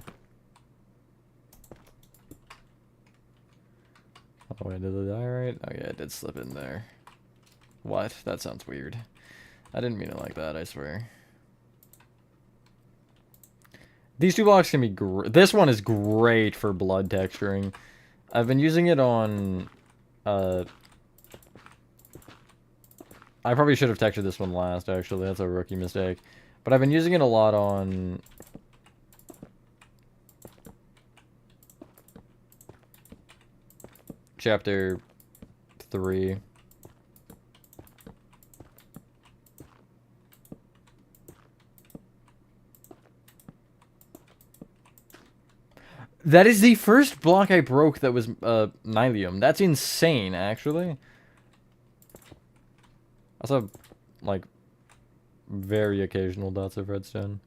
Oh, wait, did they die right? Oh, yeah, it did slip in there. What? That sounds weird. I didn't mean it like that, I swear. These two blocks can be great. This one is great for blood texturing. I've been using it on, I probably should have textured this one last, actually. That's a rookie mistake. But I've been using it a lot on... Chapter 3. That is the first block I broke that was Nylium. That's insane, actually. Also, like, very occasional dots of redstone.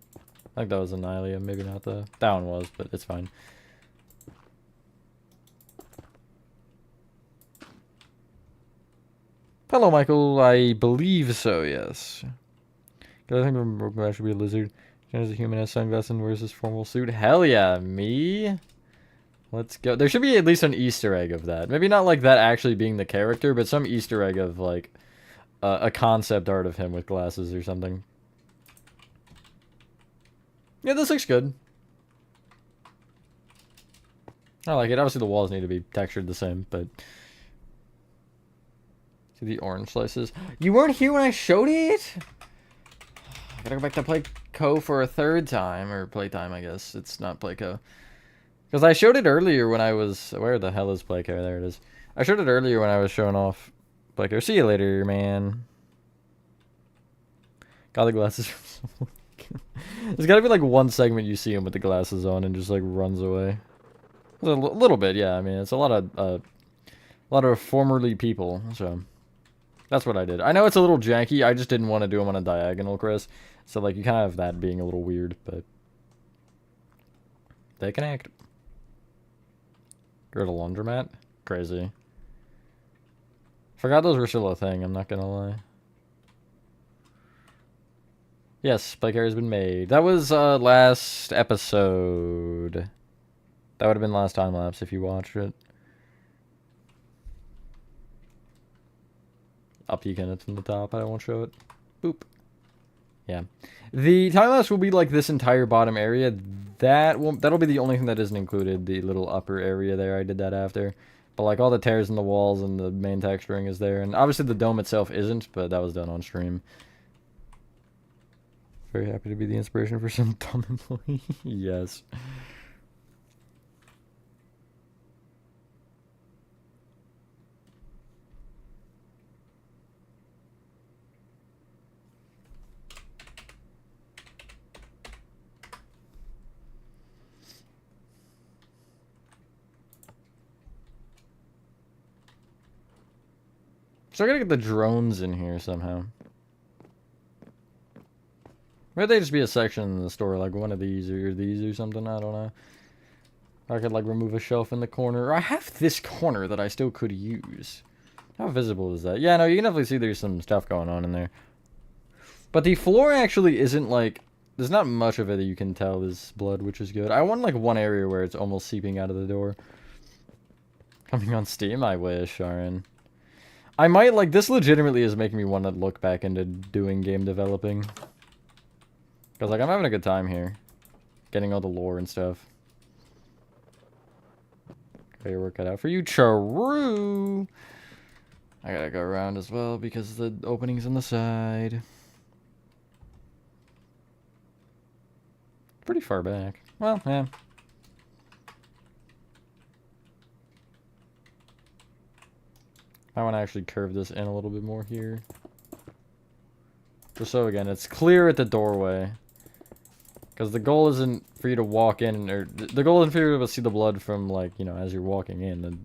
I think that was a Nylium, maybe not the... That one was, but it's fine. Hello, Michael. I believe so, yes. I think I should be a lizard. As a human has sunglasses and wears this formal suit. Hell yeah, me. Let's go. There should be at least an Easter egg of that. Maybe not like that actually being the character, but some Easter egg of like a concept art of him with glasses or something. Yeah, this looks good. I like it. Obviously, the walls need to be textured the same, but... See the orange slices? You weren't here when I showed it? I gotta go back to play Co for a third time, or playtime, I guess. It's not play Co. Because I showed it earlier when I was... Where the hell is play Co? There it is. I showed it earlier when I was showing off play Co. See you later, man. Got the glasses. There's gotta be like one segment you see him with the glasses on and just like runs away. A little bit, yeah. I mean, it's a lot of formerly people, so that's what I did. I know it's a little janky. I just didn't want to do them on a diagonal, Chris. So like you kind of have that being a little weird, but they can act. Go to laundromat, crazy. Forgot those were still a thing. I'm not gonna lie. Yes, play carry has been made. That was last episode. That would have been last time lapse if you watched it. Up to you can, it's from the top. I won't show it. Boop. Yeah. The time lapse will be like this entire bottom area. That'll be the only thing that isn't included. The little upper area there. I did that after. But like all the tears in the walls and the main texturing is there. And obviously the dome itself isn't, but that was done on stream. Very happy to be the inspiration for some dumb employee. Yes. So I gotta get the drones in here somehow. Maybe they just be a section in the store, like one of these or something, I don't know. I could like remove a shelf in the corner. Or I have this corner that I still could use. How visible is that? Yeah, no, you can definitely see there's some stuff going on in there. But the floor actually isn't like... There's not much of it that you can tell is blood, which is good. I want like one area where it's almost seeping out of the door. Coming on Steam, I wish, Aaron. I might, like, this legitimately is making me want to look back into doing game developing. Because, like, I'm having a good time here. Getting all the lore and stuff. Got your work cut out for you, Charu! I gotta go around as well because the opening's on the side. Pretty far back. Well, yeah. I want to actually curve this in a little bit more here. Just so, again, it's clear at the doorway. Because the goal isn't for you to walk in, or the goal isn't for you to see the blood from, like, you know, as you're walking in. The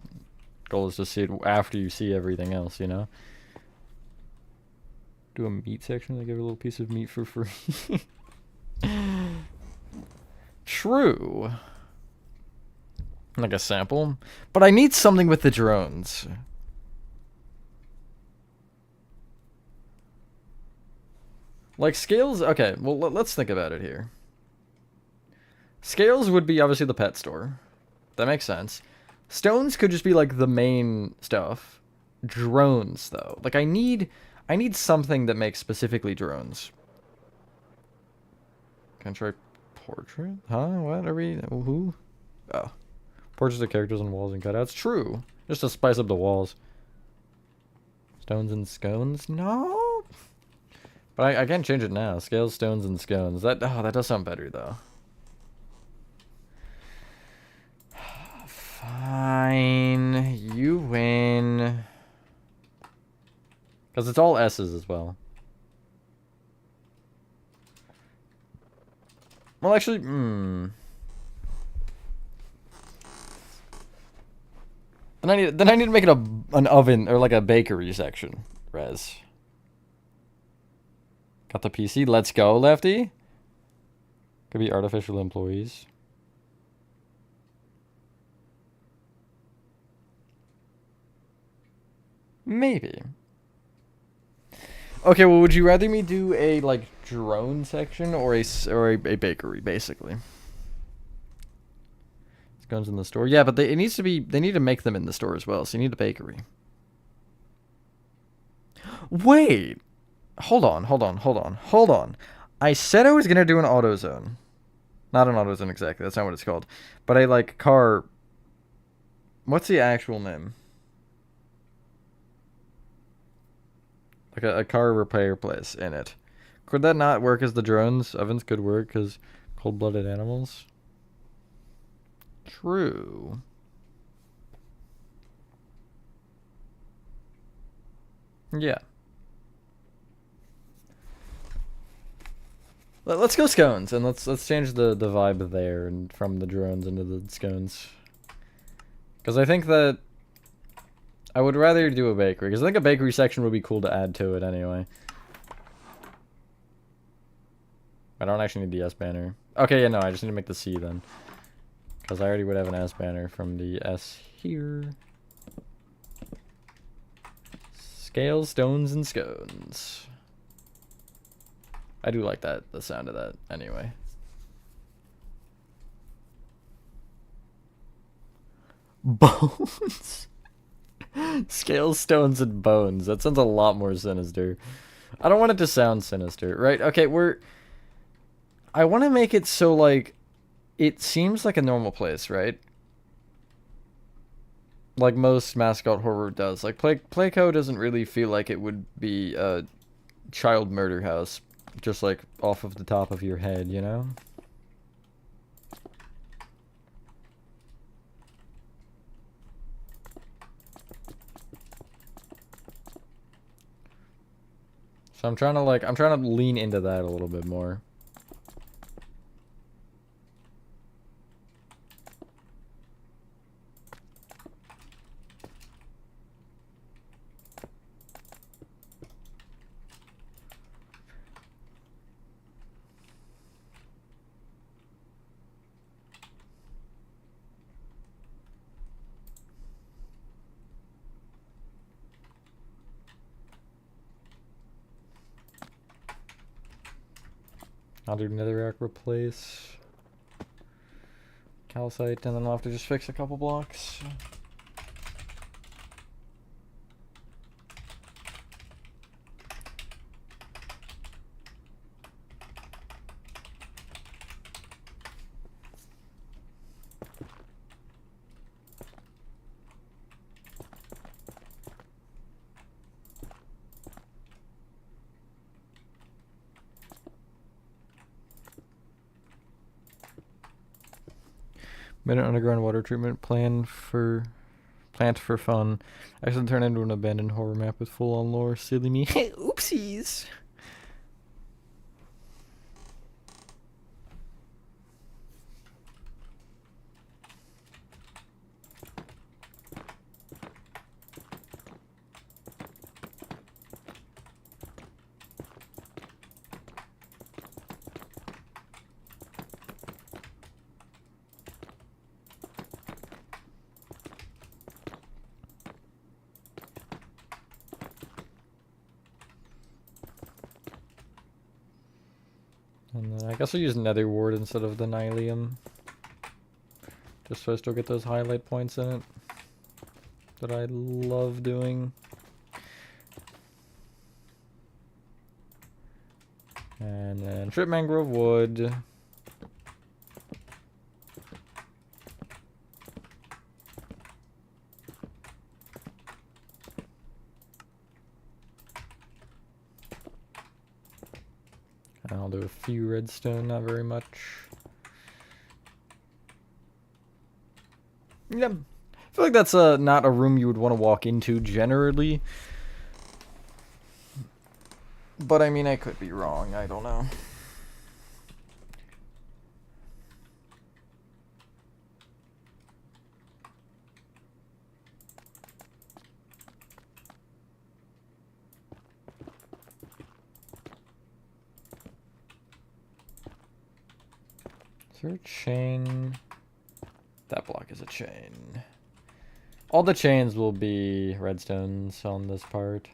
goal is to see it after you see everything else, you know? Do a meat section, they give a little piece of meat for free. True. Like a sample. But I need something with the drones. Like, scales... Okay, well, let's think about it here. Scales would be, obviously, the pet store. That makes sense. Stones could just be, like, the main stuff. Drones, though. Like, I need something that makes specifically drones. Can I try portrait? Huh? What are we... Who? Oh. Portraits of characters on walls and cutouts. True. Just to spice up the walls. Stones and scones? No! But I can't change it now. Scales, stones, and scones. That does sound better, though. Fine. You win. Because it's all S's as well. Well, actually, Then I need to make it an oven, or like a bakery section. Res. Got the PC. Let's go, Lefty. Could be artificial employees. Maybe. Okay, well, would you rather me do a, like, drone section or a bakery, basically? Guns in the store. Yeah, but they need to make them in the store as well, so you need a bakery. Wait! Hold on. I said I was gonna do an AutoZone. Not an AutoZone exactly. That's not what it's called. But a like car. What's the actual name? Like a car repair place in it. Could that not work as the drones? Ovens could work as cold-blooded animals. True. Yeah. Let's go scones and let's change the vibe there and from the drones into the scones. Because I think that I would rather do a bakery, because I think a bakery section would be cool to add to it anyway. I don't actually need the S banner. Okay, yeah, no, I just need to make the C then. Because I already would have an S banner from the S here. Scales, stones, and scones. I do like that, the sound of that, anyway. Bones? Scales, stones, and bones. That sounds a lot more sinister. I don't want it to sound sinister, right? Okay, I want to make it so, like, it seems like a normal place, right? Like most Mascot horror does. Like, Playco doesn't really feel like it would be a child murder house, just, like, off of the top of your head, you know? So I'm trying to lean into that a little bit more. I'll do netherrack replace. Calcite, and then I'll have to just fix a couple blocks. Made an underground water treatment plant for fun. Accidentally turned into an abandoned horror map with full-on lore. Silly me. Oopsies. And then I guess I'll use Nether Ward instead of the Nylium. Just so I still get those highlight points in it. That I love doing. And then Trip Mangrove Wood. And I'll do a few redstone, not very much. Yeah, I feel like that's not a room you would want to walk into generally. But I mean, I could be wrong, I don't know. Is there a chain? That block is a chain. All the chains will be redstones on this part.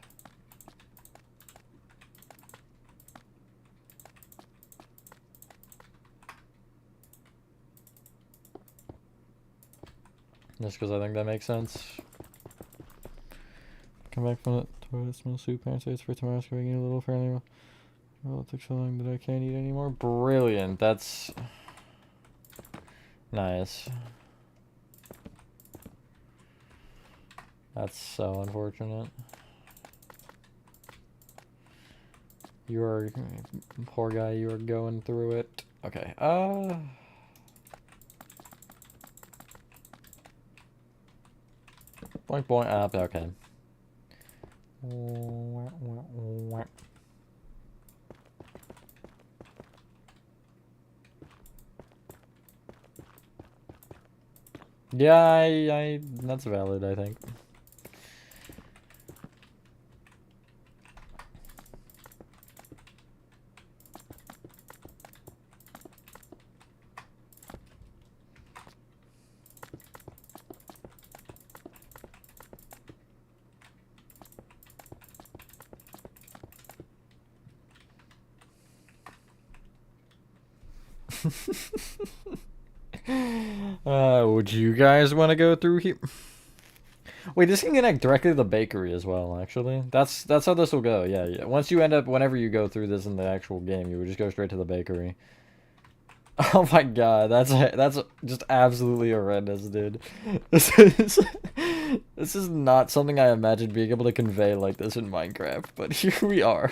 Just because I think that makes sense. Come back from the toilet, smell soup, parasites for tomorrow, so we can eat a little fairly well. Well, it took so long that I can't eat anymore. Brilliant. That's Nice. That's so unfortunate. You are, poor guy, you are going through it. Okay, Boink boink up, okay. Yeah, that's valid, I think. Would you guys want to go through here? Wait, this can connect directly to the bakery as well, actually. That's how this will go, yeah. Once you end up, whenever you go through this in the actual game, you would just go straight to the bakery. Oh my god, that's just absolutely horrendous, dude. This is not something I imagined being able to convey like this in Minecraft, but here we are.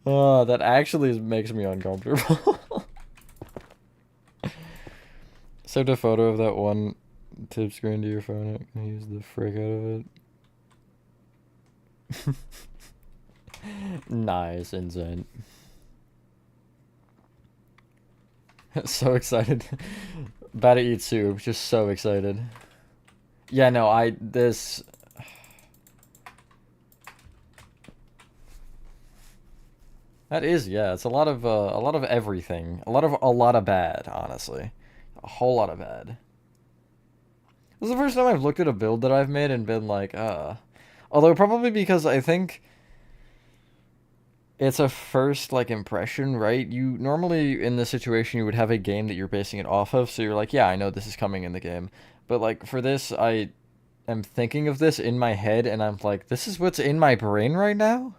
Oh, that actually makes me uncomfortable. Send a photo of that one tip screen to your phone. I can use the frick out of it. Nice, insane. So excited. About to eat soup. Just so excited. Yeah, no, this... That is, yeah, it's a lot of everything. A lot of bad, honestly. A whole lot of bad. This is the first time I've looked at a build that I've made and been like, Although probably because I think it's a first, like, impression, right? You normally, in this situation, you would have a game that you're basing it off of, so you're like, yeah, I know this is coming in the game. But, like, for this, I am thinking of this in my head, and I'm like, this is what's in my brain right now?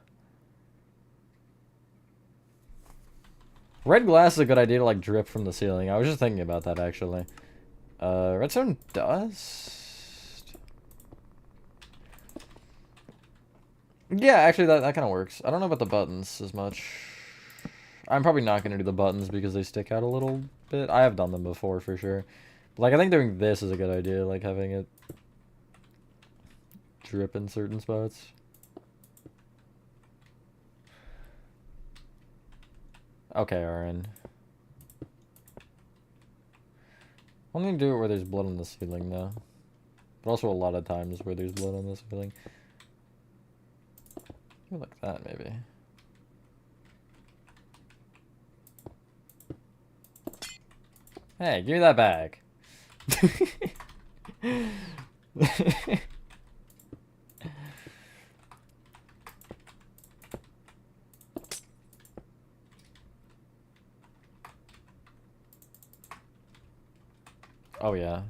Red glass is a good idea to, like, drip from the ceiling. I was just thinking about that, actually. Redstone dust? Yeah, actually, that kind of works. I don't know about the buttons as much. I'm probably not going to do the buttons because they stick out a little bit. I have done them before, for sure. But, like, I think doing this is a good idea, like, having it drip in certain spots. Okay, RN. Only do it where there's blood on the ceiling, though. But also a lot of times where there's blood on the ceiling. Like that, maybe. Hey, give me that bag. Oh, yeah.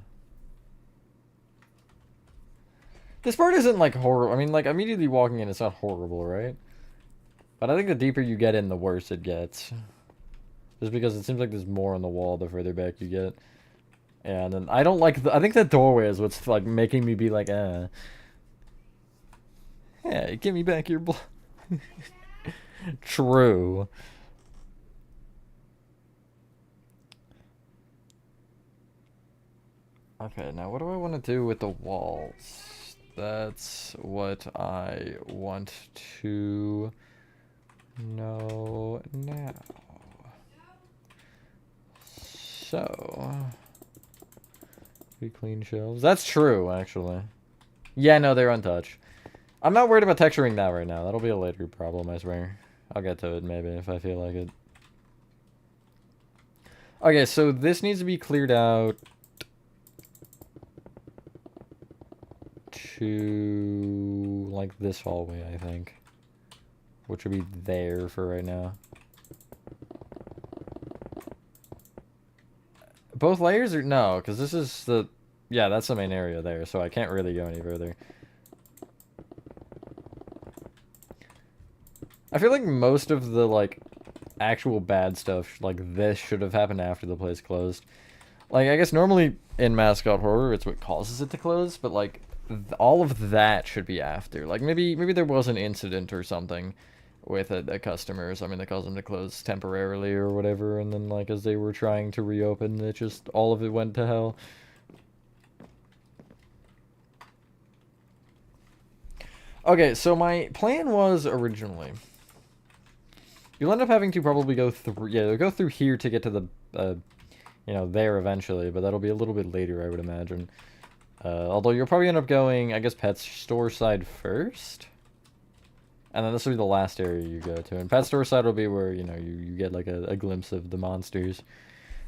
This part isn't, like, horrible. I mean, like, immediately walking in, it's not horrible, right? But I think the deeper you get in, the worse it gets. Just because it seems like there's more on the wall the further back you get. And then I don't like I think that doorway is what's, like, making me be like, Hey, give me back your blood. True. Okay, now what do I want to do with the walls? That's what I want to know now. So, we clean shelves. That's true, actually. Yeah, no, they're untouched. I'm not worried about texturing that right now. That'll be a later problem, I swear. I'll get to it, maybe, if I feel like it. Okay, so this needs to be cleared out to, like, this hallway, I think. Which would be there for right now. Both layers or no? Because this is the... Yeah, that's the main area there, so I can't really go any further. I feel like most of the, like, actual bad stuff like this should have happened after the place closed. Like, I guess normally in Mascot Horror, it's what causes it to close, but like all of that should be after. Like maybe there was an incident or something with a customer or something that caused them to close temporarily or whatever, and then like as they were trying to reopen, it just all of it went to hell. Okay, so my plan was originally you'll end up having to probably go through, yeah, go through here to get to the, you know, there eventually, but that'll be a little bit later, I would imagine. Although you'll probably end up going, I guess, pet store side first? And then this will be the last area you go to. And pet store side will be where, you know, you get like a glimpse of the monsters.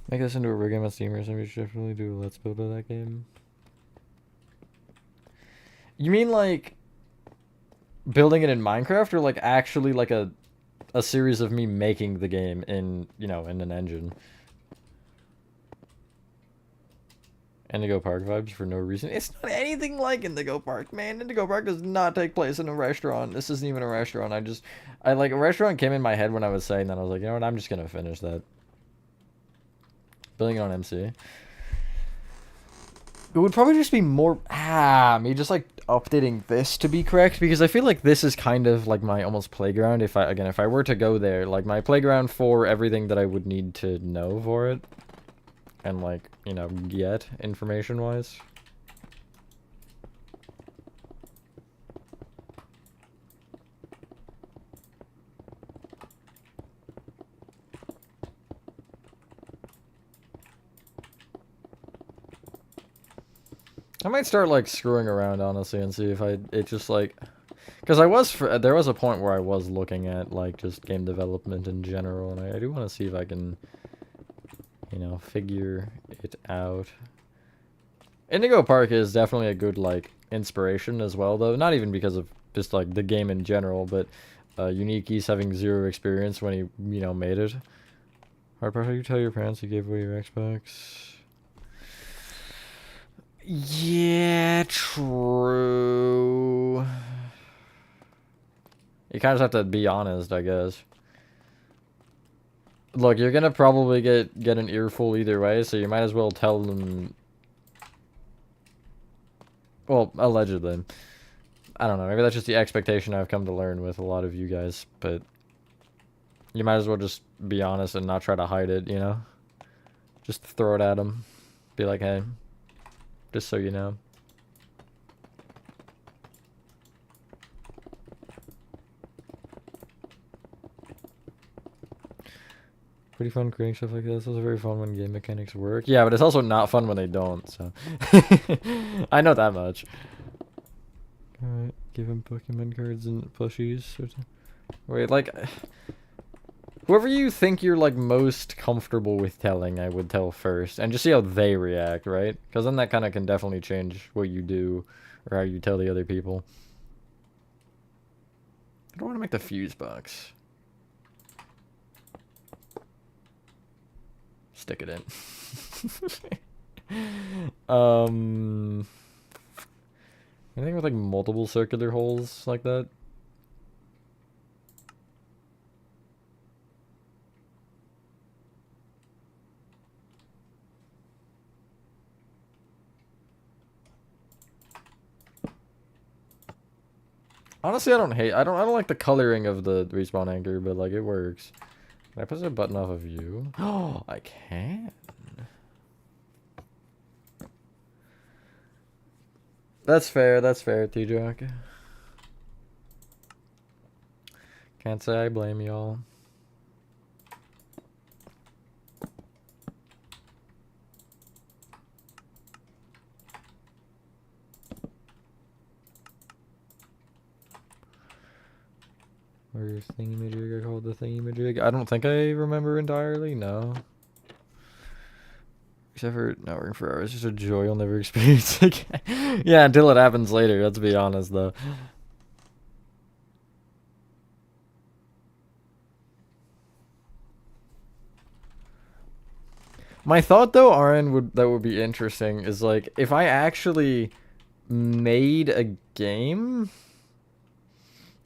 Make this into a rig game on Steam or something. We should definitely do a let's build of that game. You mean like building it in Minecraft, or like actually like a series of me making the game in, you know, in an engine? Indigo Park vibes for no reason. It's not anything like Indigo Park, man. Indigo Park does not take place in a restaurant. This isn't even a restaurant. I like, a restaurant came in my head when I was saying that. I was like, you know what, I'm just gonna finish that. Building it on MC. It would probably just be more, me just like updating this to be correct, because I feel like this is kind of like my almost playground. If I were to go there, like my playground for everything that I would need to know for it. And like, you know, get information wise. I might start like screwing around honestly and see if it just like, because there was a point where I was looking at like just game development in general, and I do want to see if I can, you know, figure it out. Indigo Park is definitely a good like inspiration as well, though. Not even because of just like the game in general, but Unique's having zero experience when he, you know, made it. Hard part, how you tell your parents you gave away your Xbox? Yeah, true. You kind of have to be honest, I guess. Look, you're gonna probably get an earful either way, so you might as well tell them. Well, allegedly. I don't know, maybe that's just the expectation I've come to learn with a lot of you guys, but you might as well just be honest and not try to hide it, you know? Just throw it at them. Be like, hey, just so you know. Pretty fun creating stuff like this. It's also very fun when game mechanics work. Yeah, but it's also not fun when they don't, so. I know that much. Alright, give him Pokemon cards and plushies. Wait, like, whoever you think you're like most comfortable with telling, I would tell first, and just see how they react, right? Because then that kind of can definitely change what you do or how you tell the other people. I don't want to make the fuse box. Stick it in. Anything with like multiple circular holes like that? Honestly, I don't like the coloring of the respawn anchor, but like it works. Can I push a button off of you? Oh, I can. That's fair, T-Jock. Can't say I blame y'all. Where's thingamajig? I called the thingamajig. I don't think I remember entirely, no. Except for not working for hours, just a joy you'll never experience again. Yeah, until it happens later, let's be honest though. My thought though, Aaron, that would be interesting is like if I actually made a game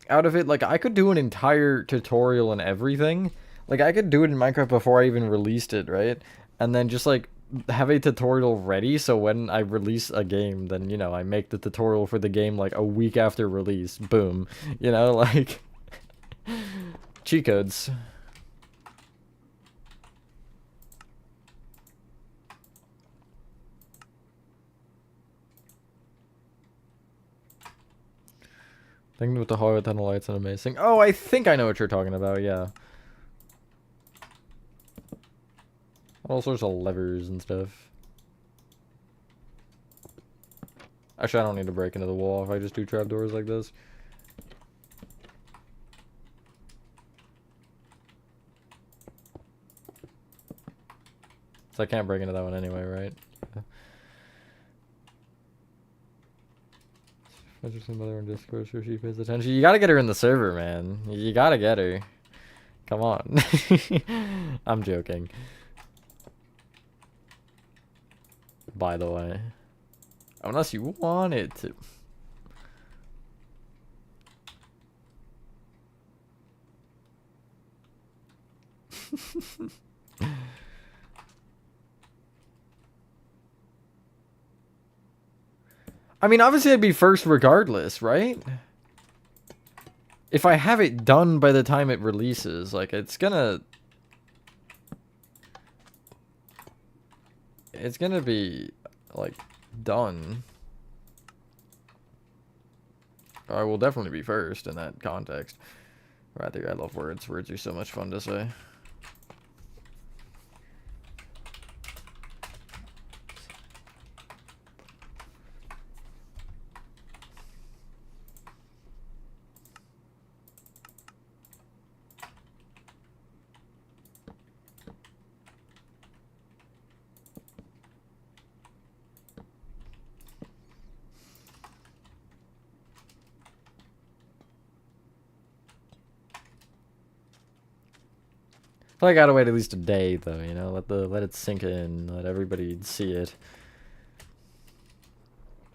out of it, like I could do an entire tutorial and everything. Like I could do it in Minecraft before I even released it, right? And then just like have a tutorial ready so when I release a game, then you know, I make the tutorial for the game like a week after release. Boom. You know, like cheat codes. Thinking with the Hollywood tunnel lights and amazing. Oh, I think I know what you're talking about, yeah. All sorts of levers and stuff. Actually, I don't need to break into the wall if I just do trapdoors like this. So I can't break into that one anyway, right? Interesting mother in Discord so she pays attention. You gotta get her in the server, man. You gotta get her. Come on. I'm joking. By the way. Unless you wanted to. I mean, obviously I'd be first regardless, right? If I have it done by the time it releases, like, it's gonna be, like, done. I will definitely be first in that context. Rather, I love words. Words are so much fun to say. I gotta wait at least a day, though. You know, let it sink in, let everybody see it.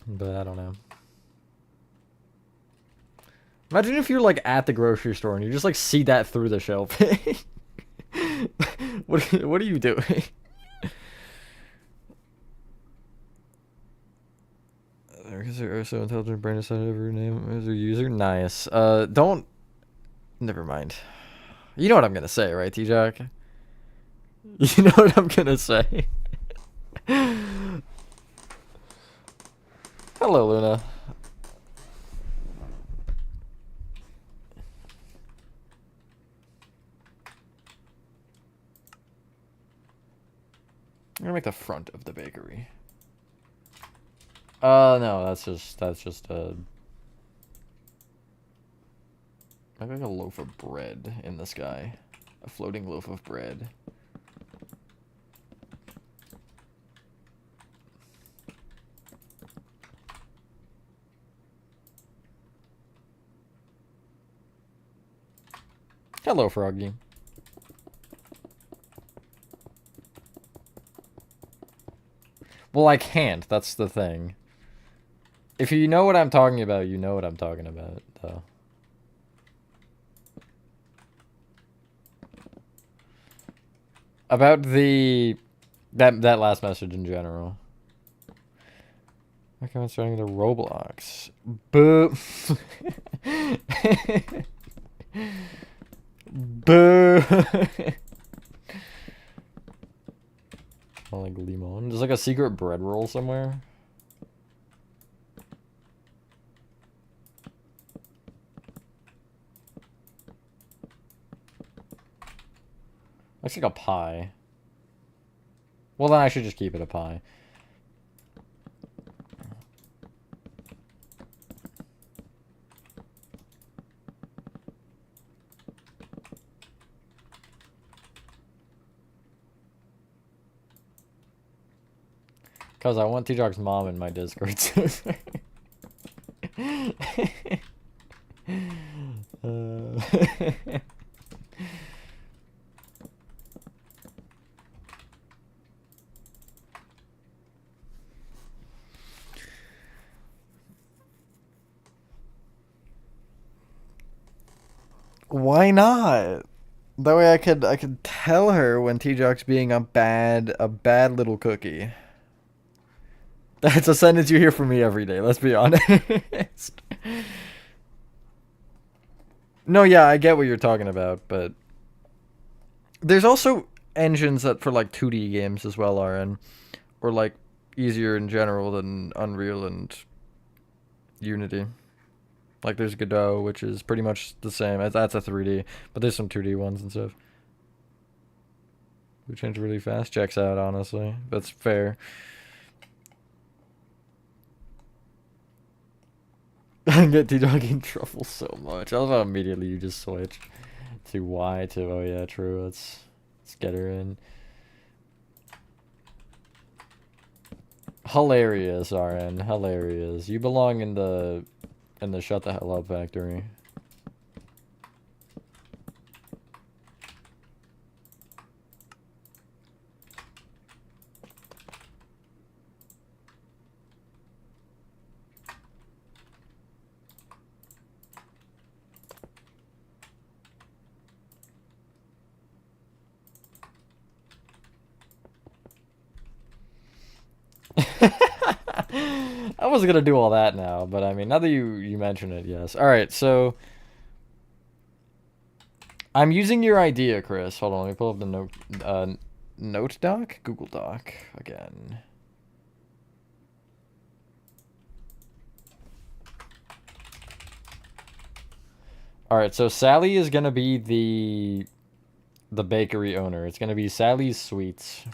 But I don't know. Imagine if you're like at the grocery store and you just like see that through the shelf. What are you doing? Because they're so intelligent, brain decided every name as a user. Nice. Don't. Never mind. You know what I'm gonna say, right, T-Jack? You know what I'm gonna say. Hello, Luna. I'm gonna make the front of the bakery. No, that's just like a loaf of bread in the sky. A floating loaf of bread. Hello, Froggy. Well, I can't. That's the thing. If you know what I'm talking about, you know what I'm talking about, though. About that last message in general. I am starting the Roblox. Boo. Boo. I like limon. There's like a secret bread roll somewhere. Looks like a pie. Well, then I should just keep it a pie. Because I want T-Jog's mom in my Discord server. Why not? That way I could tell her when T-Jock's being a bad little cookie. That's a sentence you hear from me every day, let's be honest. No, yeah, I get what you're talking about, but there's also engines that for like 2D games as well are in, or like easier in general than Unreal and Unity. Like there's Godot, which is pretty much the same. That's a 3D, but there's some 2D ones and stuff. We change really fast. Checks out, honestly. That's fair. I get T-Dog in trouble so much. I love how immediately you just switch to Y to, oh yeah, true. Let's get her in. Hilarious, RN. Hilarious. You belong in the shut the hell up factory. I was gonna do all that now, but I mean, now that you mention it, yes. All right, so I'm using your idea, Chris. Hold on, let me pull up the note doc, Google Doc again. All right, so Sally is gonna be the bakery owner. It's gonna be Sally's Sweets.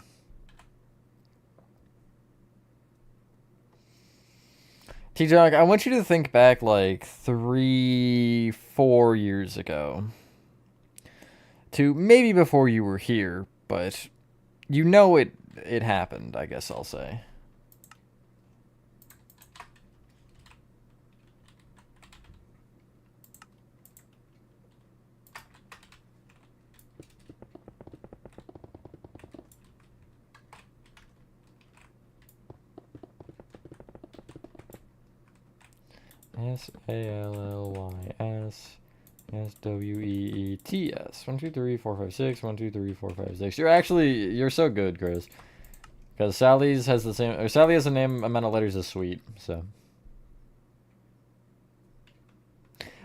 T-Jog, I want you to think back like 3, 4 years ago. To maybe before you were here, but you know it happened, I guess I'll say. SALLYS SWEETS. 1, 2, 3, 4, 5, 6. 1, 2, 3, 4, 5, 6. You're so good, Chris. Because Sally's has the same, or Sally has the same amount of letters as Sweet, so.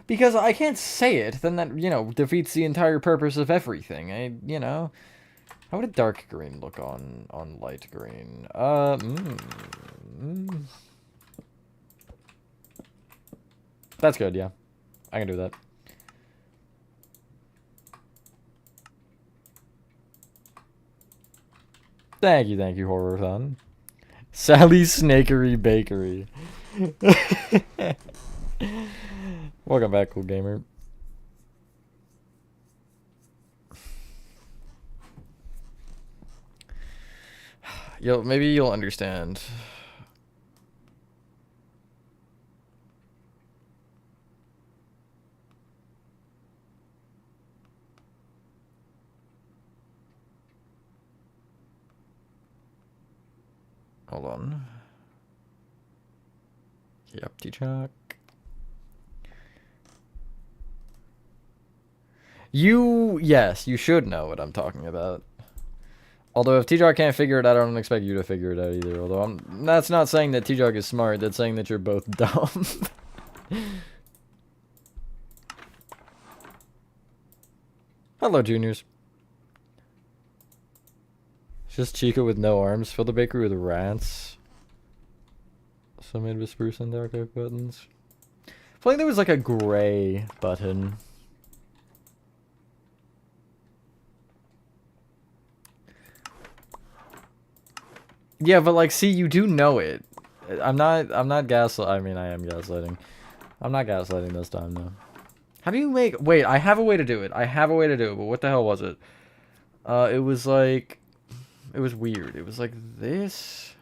Because I can't say it, then that, defeats the entire purpose of everything. How would a dark green look on light green? That's good, yeah. I can do that. Thank you, Horror Thon. Sally's Snakery Bakery. Welcome back, cool gamer. Maybe you'll understand. Hold on. Yep, T-Chuck. Yes, you should know what I'm talking about. Although if T-Jog can't figure it out, I don't expect you to figure it out either. Although that's not saying that T-Jog is smart, that's saying that you're both dumb. Hello, juniors. It's just Chica with no arms. Fill the bakery with rats. So made with spruce and dark oak buttons. I feel like there was like a gray button. Yeah, but like, see, you do know it. I'm not gaslighting. I mean, I am gaslighting. I'm not gaslighting this time, though. How do you make... Wait, I have a way to do it. But what the hell was it? It was like... It was weird. It was like this.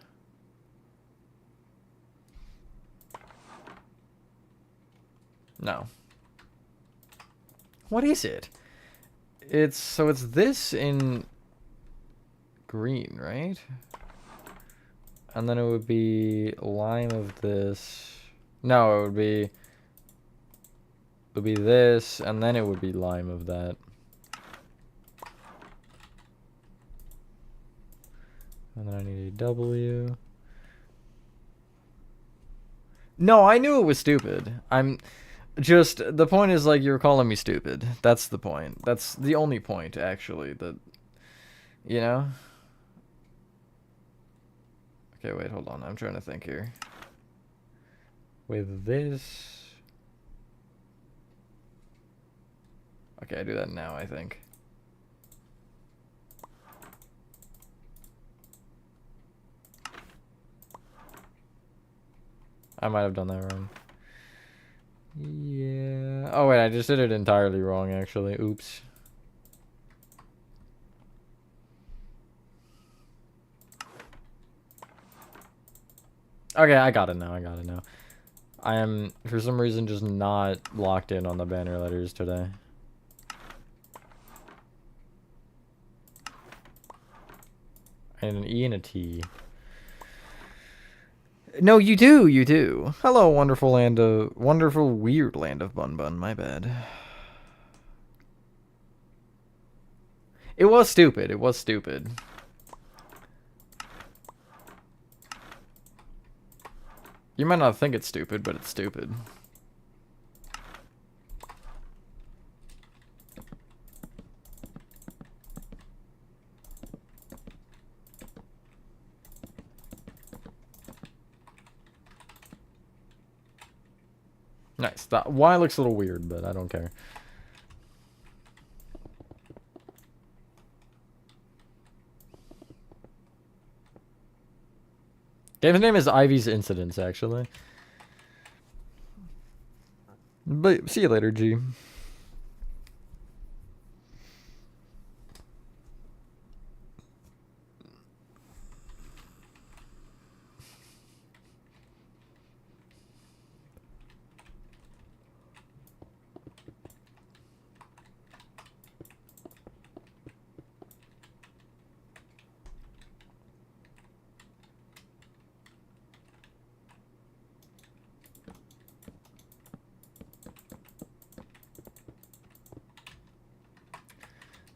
No. What is it? It's this in green, right? And then it would be lime of this. No, it would be this, and then it would be lime of that. And then I need a W. No, I knew it was stupid. I'm just, the point is, like, you're calling me stupid. That's the point. That's the only point, actually, that, you know? Okay, wait, hold on. I'm trying to think here. With this... Okay, I do that now, I think. I might have done that wrong. Yeah. Oh, wait, I just did it entirely wrong, actually. Oops. Okay, I got it now. I am, for some reason, just not locked in on the banner letters today. And an E and a T. No, you do. Hello, wonderful weird land of Bun Bun, my bad. It was stupid. You might not think it's stupid, but it's stupid. Nice. That Y looks a little weird, but I don't care. Game's name is Ivy's Incidents, actually. But see you later, G.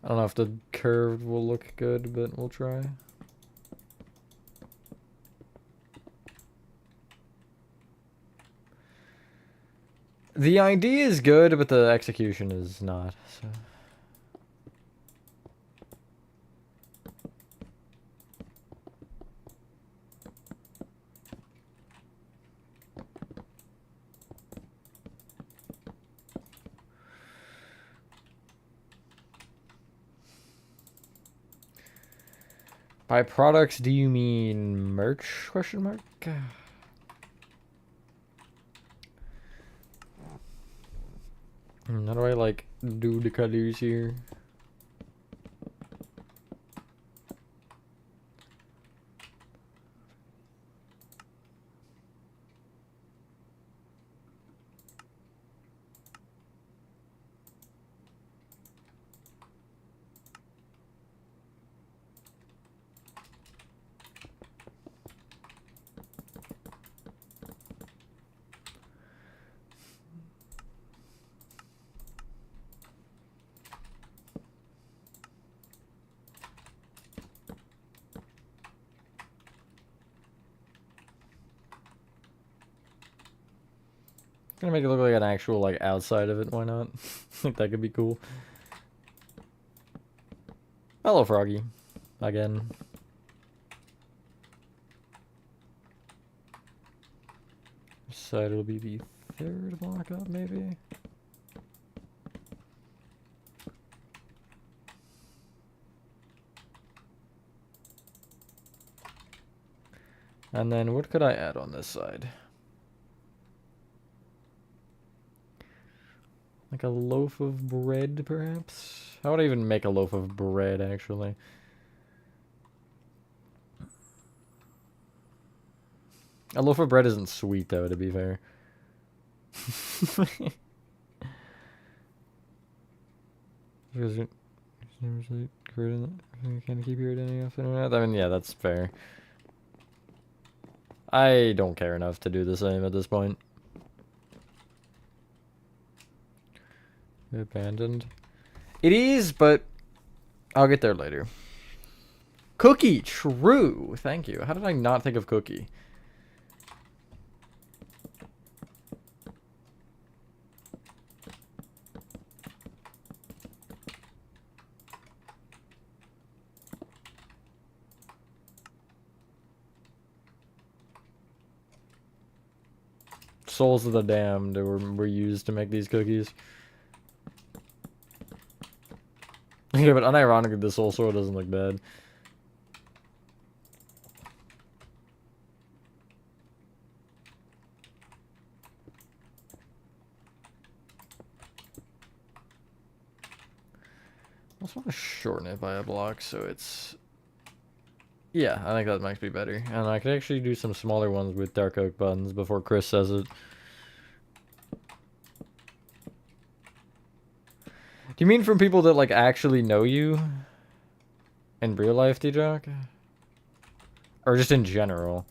I don't know if the curved will look good, but we'll try. The idea is good, but the execution is not, so... By products, do you mean merch? Question mark. How do I like do the colors here? Gonna make it look like an actual like outside of it. Why not? I think that could be cool. Hello, Froggy. Again. Side will be the third block up, maybe. And then what could I add on this side? Like a loaf of bread, perhaps? How would I even make a loaf of bread, actually? A loaf of bread isn't sweet, though, to be fair. Because you can't keep your identity off the internet. I mean, yeah, that's fair. I don't care enough to do the same at this point. Abandoned. It is, but I'll get there later. Cookie, true. Thank you. How did I not think of Cookie? Souls of the damned were used to make these cookies. Yeah, but unironically, the soul sword doesn't look bad. I just want to shorten it by a block so it's... Yeah, I think that might be better. And I could actually do some smaller ones with dark oak buttons before Chris says it. Do you mean from people that, like, actually know you? In real life, D-Jock? Or just in general?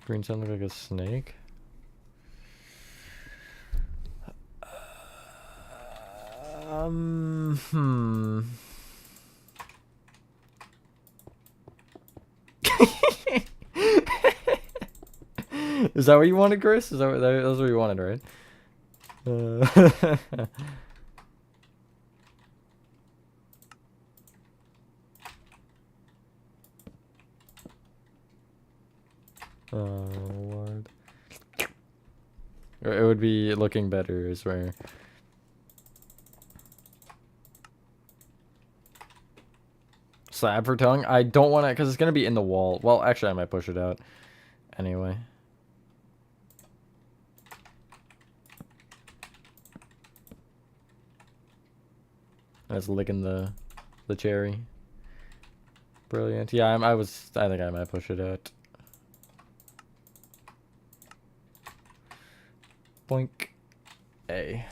Green sound look like a snake? Is that what you wanted, Chris? Is that that's what you wanted, right? Oh, Lord. It would be looking better, I swear. Slab for tongue? I don't want to, because it's going to be in the wall. Well, actually, I might push it out. Anyway. That's licking the cherry. Brilliant. Yeah, I think I might push it out. Boink. A.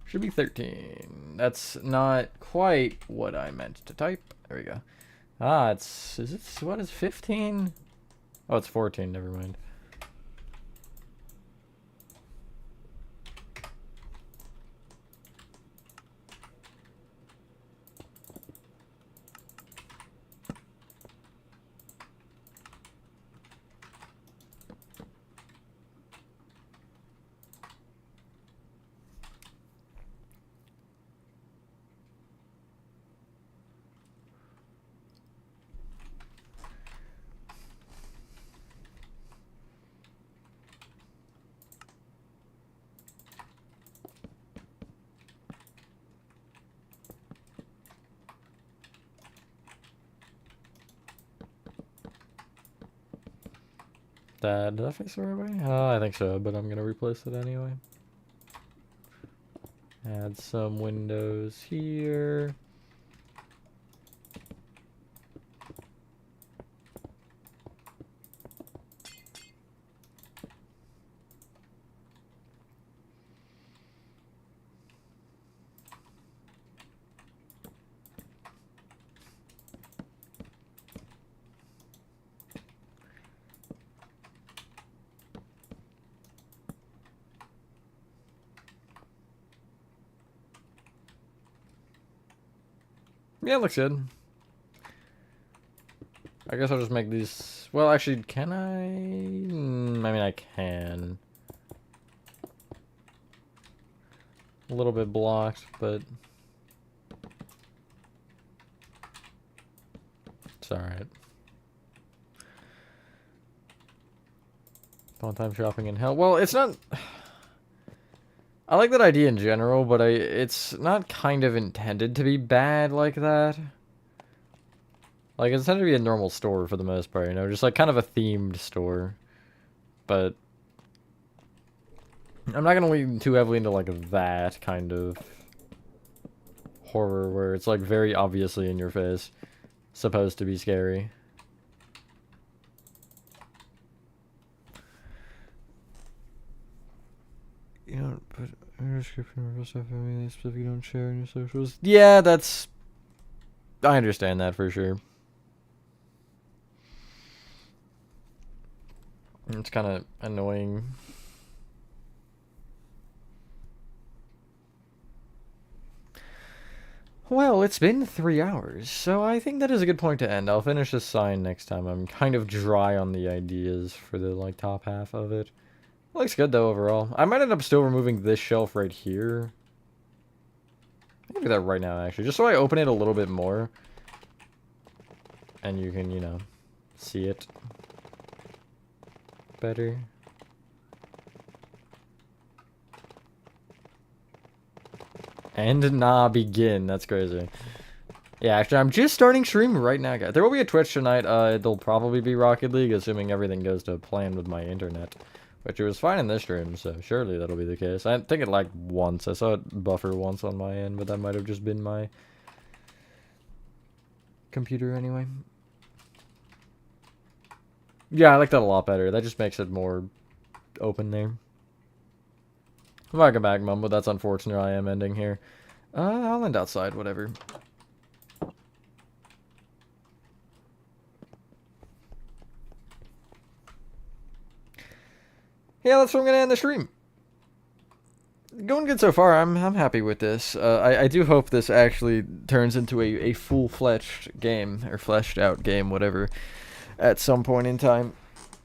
Should be 13. That's not quite what I meant to type. There we go. Ah, what is 15? Oh, it's 14, never mind. Did I face the right way? I think so, but I'm gonna replace it anyway. Add some windows here. Yeah, it looks good. I guess I'll just make these... Well, actually, can I? I mean, I can. A little bit blocked, but... It's alright. Fun time shopping in hell. Well, it's not... I like that idea in general, but it's not kind of intended to be bad like that. Like, it's intended to be a normal store for the most part, you know? Just, like, kind of a themed store. But... I'm not gonna lean too heavily into, like, that kind of... horror where it's, like, very obviously in your face. Supposed to be scary. You don't put a description of stuff if you don't share in your socials. Yeah, that's... I understand that for sure. It's kind of annoying. Well, it's been 3 hours, so I think that is a good point to end. I'll finish this sign next time. I'm kind of dry on the ideas for the, like, top half of it. Looks good, though, overall. I might end up still removing this shelf right here. I can do that right now, actually, just so I open it a little bit more. And you can, you know, see it better. And nah, begin. That's crazy. Yeah, actually, I'm just starting stream right now, guys. There will be a Twitch tonight. It'll probably be Rocket League, assuming everything goes to plan with my internet. Which it was fine in this stream, so surely that'll be the case. I think it lagged once. I saw it buffer once on my end, but that might have just been my computer anyway. Yeah, I like that a lot better. That just makes it more open there. Welcome back, Mum, but that's unfortunate. I am ending here. I'll end outside, whatever. Yeah, that's where I'm gonna end the stream. Going good so far. I'm happy with this. I do hope this actually turns into a full-fledged game, or fleshed out game, whatever, at some point in time.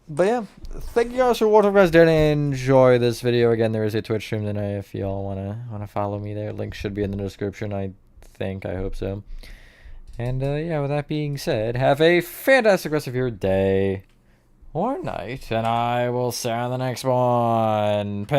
But yeah, thank you guys for watching. If you guys did enjoy this video, again, there is a Twitch stream tonight if y'all wanna follow me there. Link should be in the description, I think. I hope so. And yeah, with that being said, have a fantastic rest of your day or night, and I will see you on the next one. Peace.